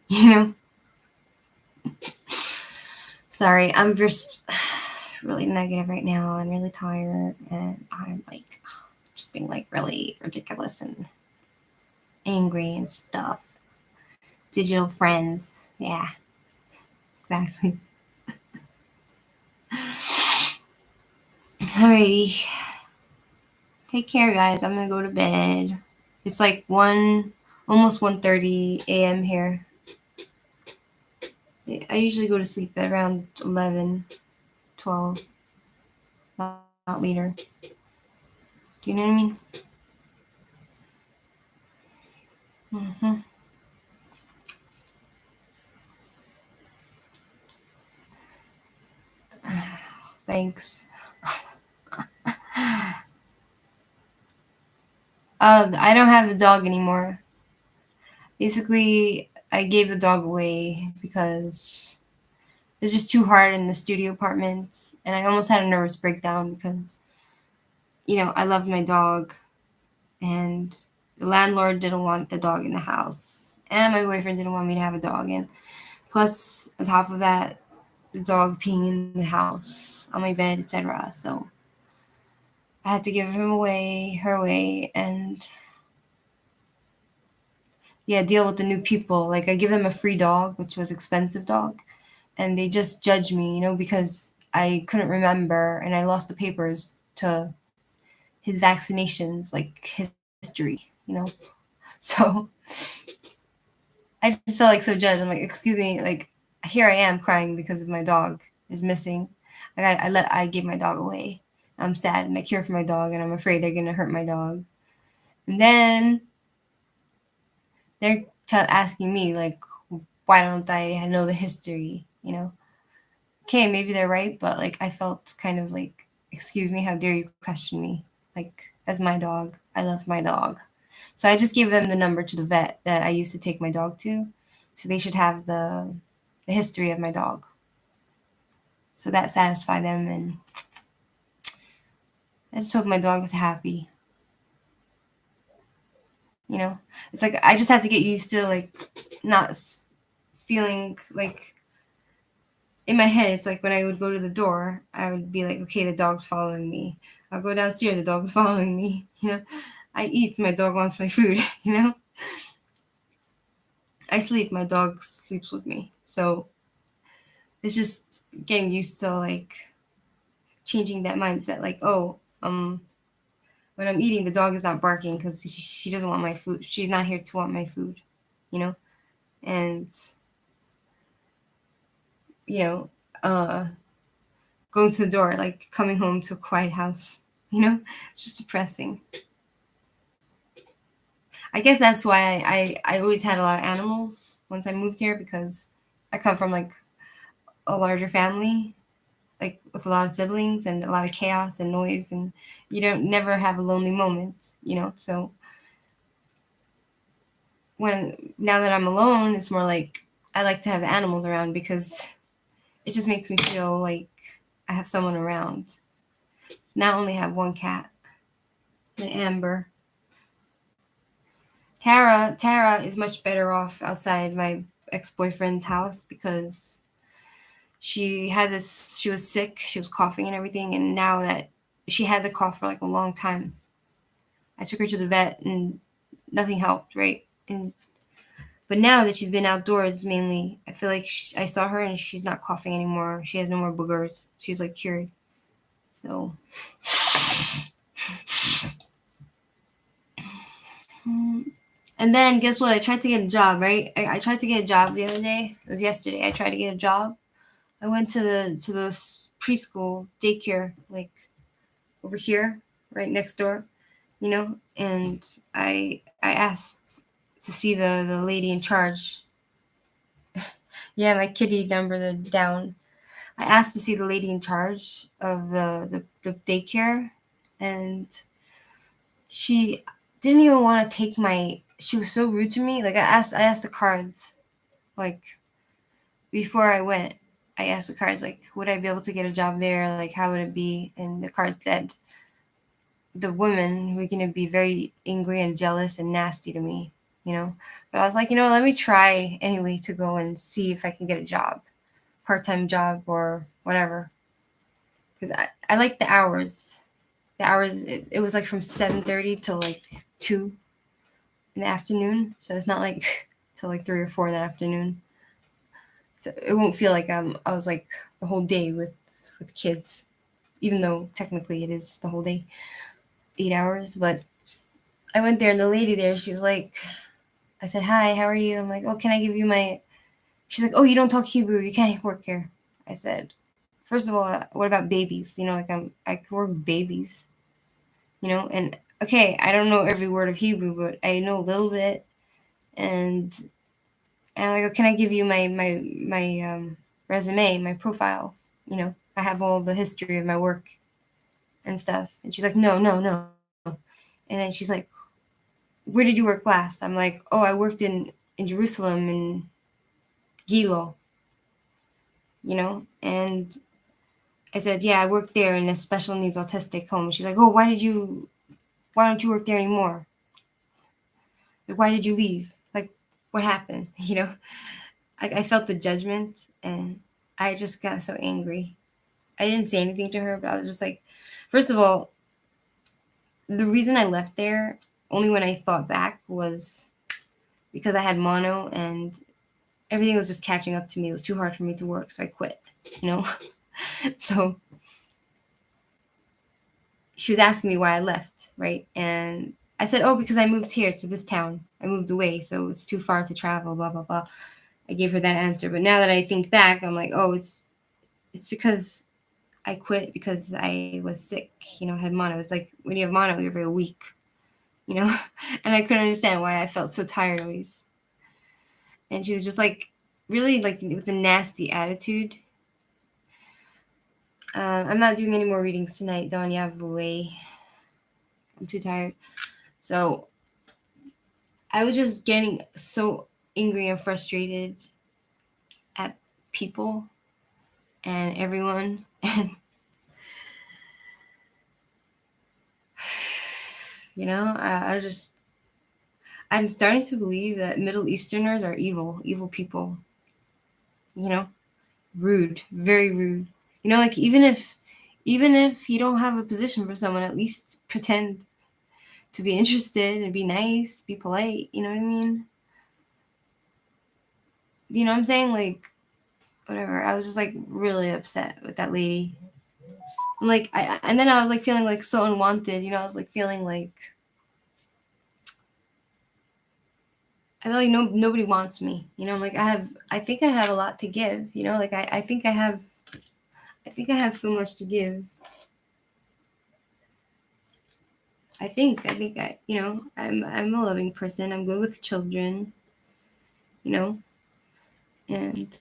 you know. Sorry, I'm just really negative right now and really tired, and I'm like just being like really ridiculous and angry and stuff. Digital friends, yeah, exactly. Alrighty, take care, guys. I'm gonna go to bed. It's like almost 1:30 a.m. here. I usually go to sleep at around 11, 12, not later. Do you know what I mean? Mm-hmm. Thanks. I don't have the dog anymore. Basically, I gave the dog away because it's just too hard in the studio apartment, and I almost had a nervous breakdown because, you know, I loved my dog, and the landlord didn't want the dog in the house, and my boyfriend didn't want me to have a dog, and plus, on top of that, the dog peeing in the house, on my bed, etc. So I had to give him away, her away, and yeah, deal with the new people. Like I give them a free dog, which was expensive dog, and they just judge me, you know, because I couldn't remember and I lost the papers to his vaccinations, like his history, you know. So I just felt like so judged. I'm like, excuse me, like here I am crying because of my dog is missing. Like I gave my dog away. I'm sad and I care for my dog and I'm afraid they're gonna hurt my dog. And then they're asking me like, why don't I know the history? You know, okay, maybe they're right, but like I felt kind of like, excuse me, how dare you question me? Like that's my dog. I love my dog. So I just gave them the number to the vet that I used to take my dog to. So they should have the history of my dog. So that satisfied them, and I just hope my dog is happy. You know, it's like I just had to get used to like not feeling like in my head. It's like when I would go to the door, I would be like, okay, the dog's following me. I'll go downstairs, the dog's following me. You know, I eat, my dog wants my food, you know? I sleep, my dog sleeps with me. So it's just getting used to like changing that mindset. Like, oh, when I'm eating, the dog is not barking because she doesn't want my food. She's not here to want my food, you know? And, you know, going to the door, like coming home to a quiet house, you know? It's just depressing. I guess that's why I always had a lot of animals once I moved here, because I come from like a larger family, like with a lot of siblings and a lot of chaos and noise, and you don't never have a lonely moment, you know? So now that I'm alone, it's more like I like to have animals around because it just makes me feel like I have someone around. Now I only have one cat, an Amber. Tara is much better off outside my ex-boyfriend's house because she was sick, she was coughing and everything, and now that she had the cough for like a long time, I took her to the vet and nothing helped, right? But now that she's been outdoors mainly, I feel like I saw her and she's not coughing anymore. She has no more boogers. She's like cured. So, and then guess what? I tried to get a job, right? I tried to get a job the other day. It was yesterday. I tried to get a job. I went to the preschool daycare, like over here, right next door, you know, and I asked to see the lady in charge. Yeah, my kitty numbers are down. I asked to see the lady in charge of the daycare, and she didn't even want to take my. She was so rude to me. Like I asked the cards, like before I went. I asked the cards, like, would I be able to get a job there? Like, how would it be? And the card said, the women were going to be very angry and jealous and nasty to me, you know? But I was like, let me try anyway to go and see if I can get a job, part-time job or whatever. Because I like the hours. The hours, it was like from 7:30 to like 2 in the afternoon. So it's not like till like 3 or 4 in the afternoon. So it won't feel like I was like the whole day with kids, even though technically it is the whole day, 8 hours. But I went there and the lady there, she's like, I said, hi, how are you? I'm like, oh, can I give you my, she's like, oh, you don't talk Hebrew, you can't work here. I said, first of all, what about babies? Like I can work with babies, and okay, I don't know every word of Hebrew, but I know a little bit. And I'm like, oh, can I give you my resume, my profile? I have all the history of my work and stuff. And she's like, no, no, no. And then she's like, where did you work last? I'm like, oh, I worked in Jerusalem in Gilo, and I said, yeah, I worked there in a special needs autistic home. She's like, oh, why don't you work there anymore? Like, why did you leave? Like, what happened? I felt the judgment and I just got so angry. I didn't say anything to her, but I was just like, first of all, the reason I left there, only when I thought back, was because I had mono and everything was just catching up to me. It was too hard for me to work, so I quit, So she was asking me why I left, right? And I said, oh, because I moved here to this town. I moved away, so it's too far to travel, blah, blah, blah. I gave her that answer. But now that I think back, I'm like, oh, it's because I quit because I was sick, I had mono. It's like when you have mono, you're very weak, and I couldn't understand why I felt so tired always. And she was just like, really like with a nasty attitude. I'm not doing any more readings tonight, Donya Vue. I'm too tired. So I was just getting so angry and frustrated at people and everyone. And, I'm starting to believe that Middle Easterners are evil people. Rude, very rude. Like even if you don't have a position for someone, at least pretend to be interested and be nice, be polite, you know what I mean? You know what I'm saying? Like, whatever. I was just like really upset with that lady. And like and then I was like feeling like so unwanted, you know, I was like feeling like I feel like nobody wants me, you know, like I think I have a lot to give, you know, like I think I have so much to give. I think I, you know, I'm a loving person. I'm good with children, you know, and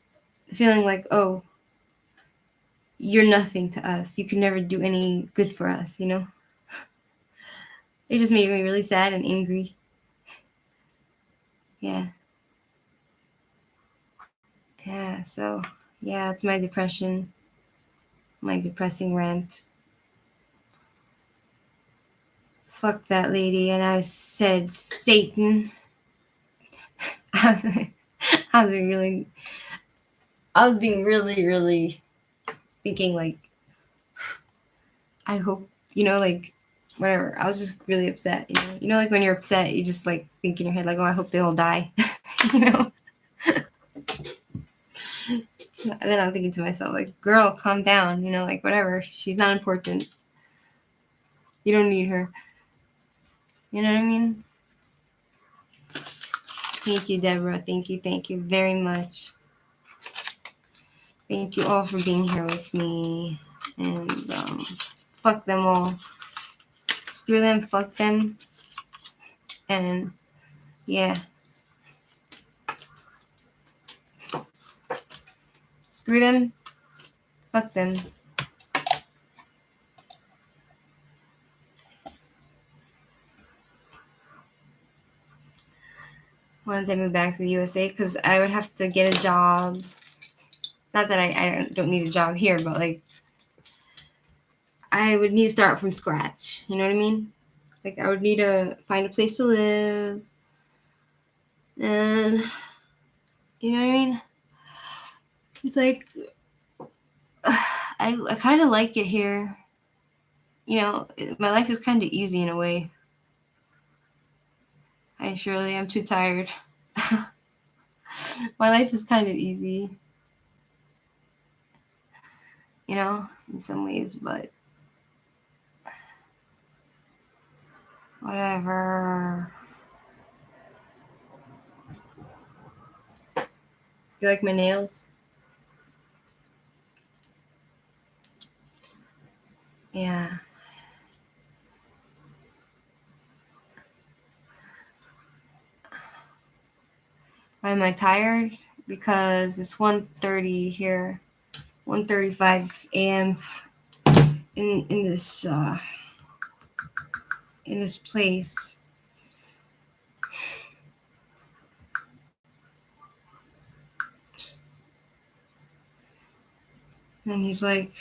feeling like, oh, you're nothing to us. You could never do any good for us, you know. It just made me really sad and angry. Yeah. Yeah, so yeah, it's my depression, my depressing rant. Fuck that lady, and I said Satan. I was being really, really thinking like, I hope, you know, like, whatever. I was just really upset, you know, like when you're upset, you just like think in your head like, oh, I hope they all die, you know. And then I'm thinking to myself like, girl, calm down, you know, like whatever. She's not important. You don't need her. You know what I mean? Thank you, Deborah. Thank you very much. Thank you all for being here with me. And fuck them all. Screw them, fuck them. And yeah. Screw them, fuck them. Why don't they move back to the USA? Because I would have to get a job. Not that I don't need a job here, but like I would need to start from scratch. You know what I mean? Like I would need to find a place to live. And you know what I mean? It's like I kind of like it here. You know, my life is kind of easy in a way. Hi, Shirley. I'm too tired. My life is kind of easy. You know, in some ways, but whatever. You like my nails? Yeah. Why am I tired? Because it's 1:30 here, 1:35 a.m. in this place. And he's like,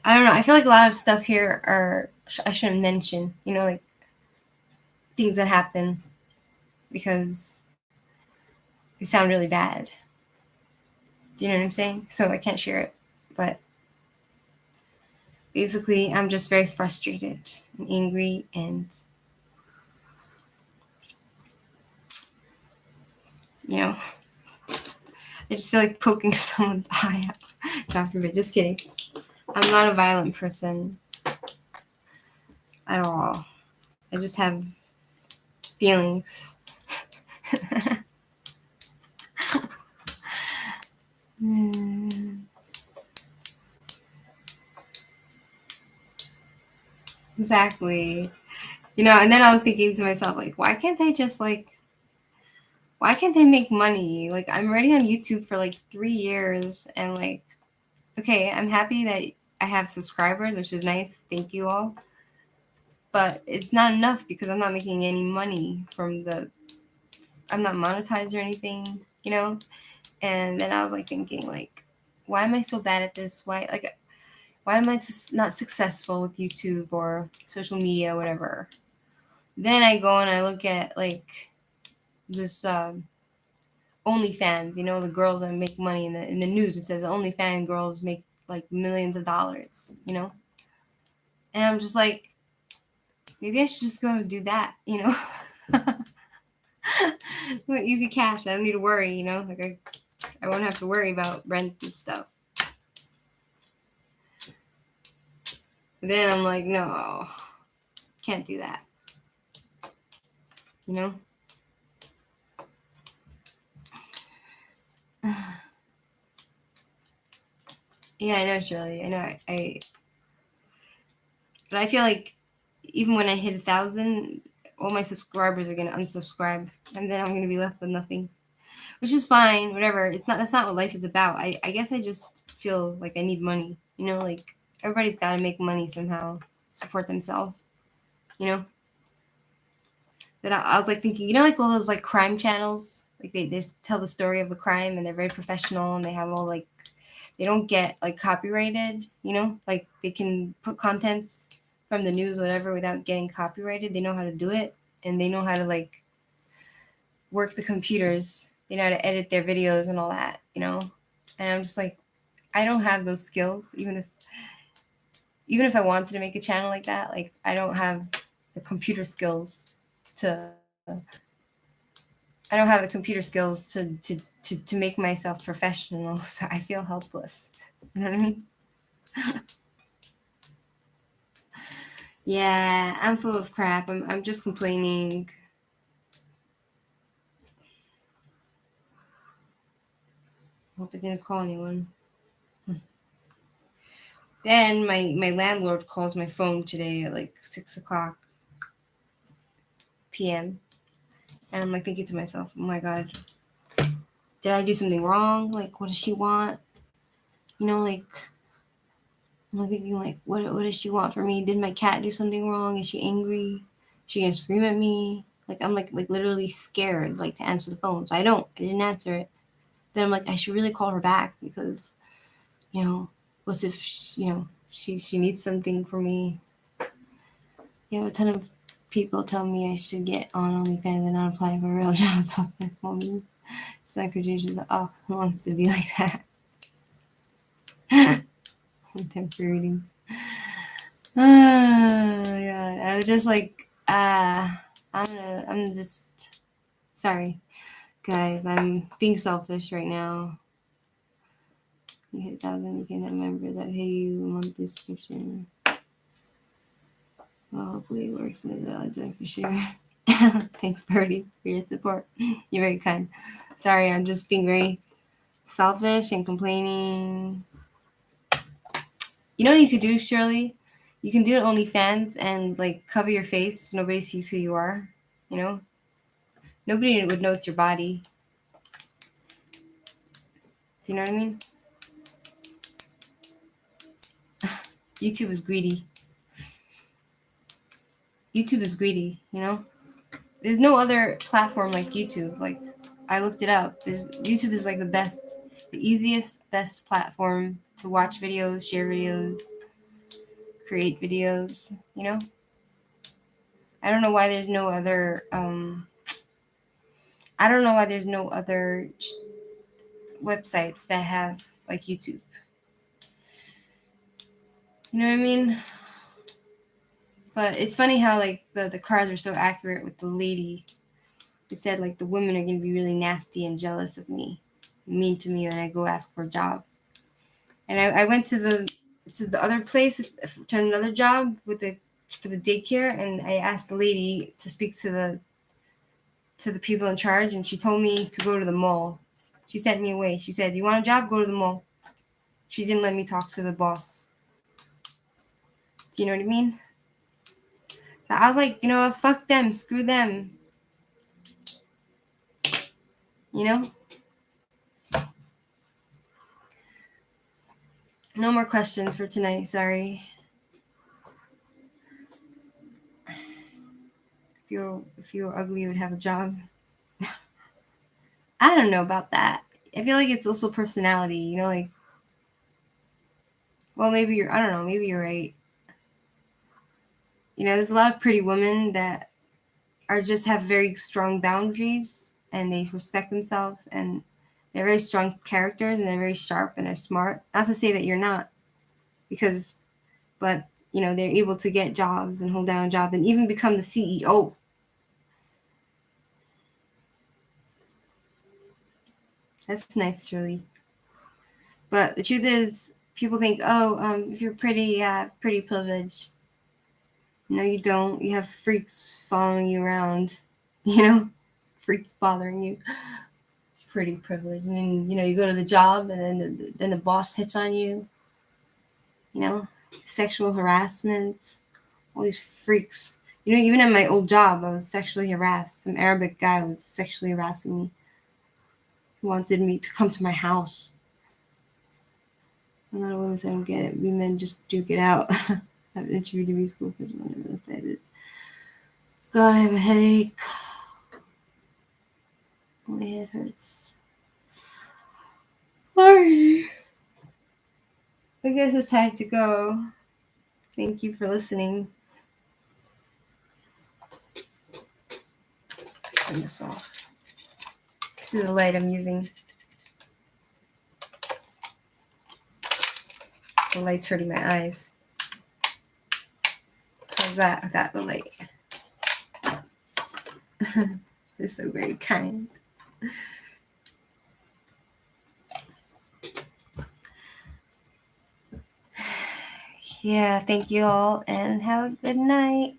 I don't know. I feel like a lot of stuff here are I shouldn't mention. You know, like things that happen because they sound really bad. Do you know what I'm saying? So I can't share it. But basically, I'm just very frustrated and angry, and you know, I just feel like poking someone's eye out. God forbid. Just kidding. I'm not a violent person at all. I just have feelings. Exactly. You know, and then I was thinking to myself, like, why can't they make money? Like, I'm already on YouTube for like 3 years, and like, okay, I'm happy that I have subscribers, which is nice. Thank you all. But it's not enough because I'm not making any money I'm not monetized or anything, you know? And then I was like thinking, like, why am I so bad at this? Why am I not successful with YouTube or social media, whatever? Then I go and I look at like this OnlyFans, you know, the girls that make money in the news. It says OnlyFans girls make like millions of dollars, you know, and I'm just like, Maybe I should just go do that, you know? With easy cash. I don't need to worry, you know? Like, I won't have to worry about rent and stuff. But then I'm like, no, can't do that. You know? Yeah, I know, Shirley. I know. But I feel like even when I hit 1,000, all my subscribers are gonna unsubscribe, and then I'm gonna be left with nothing, which is fine. Whatever. It's not. That's not what life is about. I guess I just feel like I need money. You know, like everybody's got to make money somehow, support themselves. You know. That I was like thinking, you know, like all those like crime channels, like they just tell the story of the crime, and they're very professional, and they have all like they don't get like copyrighted, you know, like they can put contents from the news, whatever, without getting copyrighted. They know how to do it, and they know how to like work the computers. They know how to edit their videos and all that, you know. And I'm just like, I don't have those skills, even if I wanted to make a channel like that. Like I don't have the computer skills to. I don't have the computer skills to make myself professional, so I feel helpless. You know what I mean? Yeah, I'm full of crap. I'm just complaining. Hope I didn't call anyone. Then my landlord calls my phone today at like 6:00 p.m. And I'm like thinking to myself, oh my God, did I do something wrong? Like, what does she want? You know, like I'm thinking like, what does she want from me? Did my cat do something wrong? Is she angry? Is she gonna scream at me? Like I'm like literally scared like to answer the phone. So I didn't answer it. Then I'm like, I should really call her back because, you know, what if she needs something from me? You know, a ton of people tell me I should get on OnlyFans and not apply for a real job. Plus my small business. Secretary is like, oh, who wants to be like that? Temporary readings. Oh God, I was just like, I'm just sorry, guys. I'm being selfish right now. You hit 1,000, you can have members that pay you a monthly subscription. Well, hopefully it works with the for sure. Thanks, Brody, for your support. You're very kind. Sorry, I'm just being very selfish and complaining. You know what you could do, Shirley? You can do it OnlyFans and like cover your face so nobody sees who you are. You know? Nobody would know it's your body. Do you know what I mean? YouTube is greedy. YouTube is greedy, you know? There's no other platform like YouTube. Like, I looked it up. YouTube is like the easiest, best platform to watch videos, share videos, create videos, you know? I don't know why there's no other, I don't know why there's no other websites that have like YouTube. You know what I mean? But it's funny how like the cards are so accurate with the lady. It said like the women are gonna be really nasty and jealous of me, mean to me when I go ask for a job. And I went to the other place to another job for the daycare, and I asked the lady to speak to the people in charge, and she told me to go to the mall. She sent me away. She said, "You want a job? Go to the mall." She didn't let me talk to the boss. Do you know what I mean? So I was like, you know, fuck them, screw them. You know? No more questions for tonight, sorry. If you were ugly, you would have a job. I don't know about that. I feel like it's also personality, you know, like, well, I don't know, maybe you're right. You know, there's a lot of pretty women that just have very strong boundaries and they respect themselves and they're very strong characters and they're very sharp and they're smart. Not to say that you're not, but they're able to get jobs and hold down a job and even become the CEO. That's nice, Shirley. But the truth is, people think, if you're pretty, you have pretty privilege. No, you don't. You have freaks following you around, freaks bothering you. Pretty privilege. And then, you go to the job and then the boss hits on you. Sexual harassment. All these freaks. Even at my old job, I was sexually harassed. Some Arabic guy was sexually harassing me. He wanted me to come to my house. A lot of women say, I don't get it. We men just duke it out. I have an interview to be school because I never said it. God, I have a headache. My head hurts. Sorry. I guess it's time to go. Thank you for listening. Let's turn this off. This is the light I'm using. The light's hurting my eyes. How's that? I got the light. You're so very kind. Yeah, thank you all and have a good night.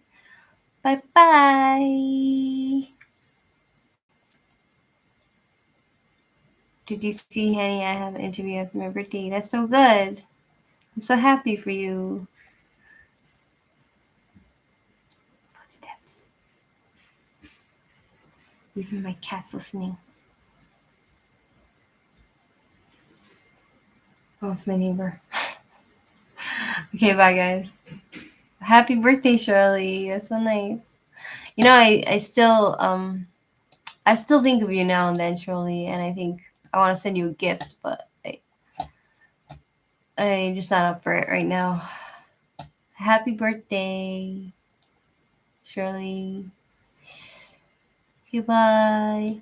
Bye-bye. Did you see, honey? I have an interview after my birthday. That's so good. I'm so happy for you. Footsteps. Even my cat's listening. Oh, it's my neighbor. Okay, bye, guys. Happy birthday, Shirley. That's so nice. I still think of you now and then, Shirley, and I think I want to send you a gift, but I'm just not up for it right now. Happy birthday, Shirley. Goodbye.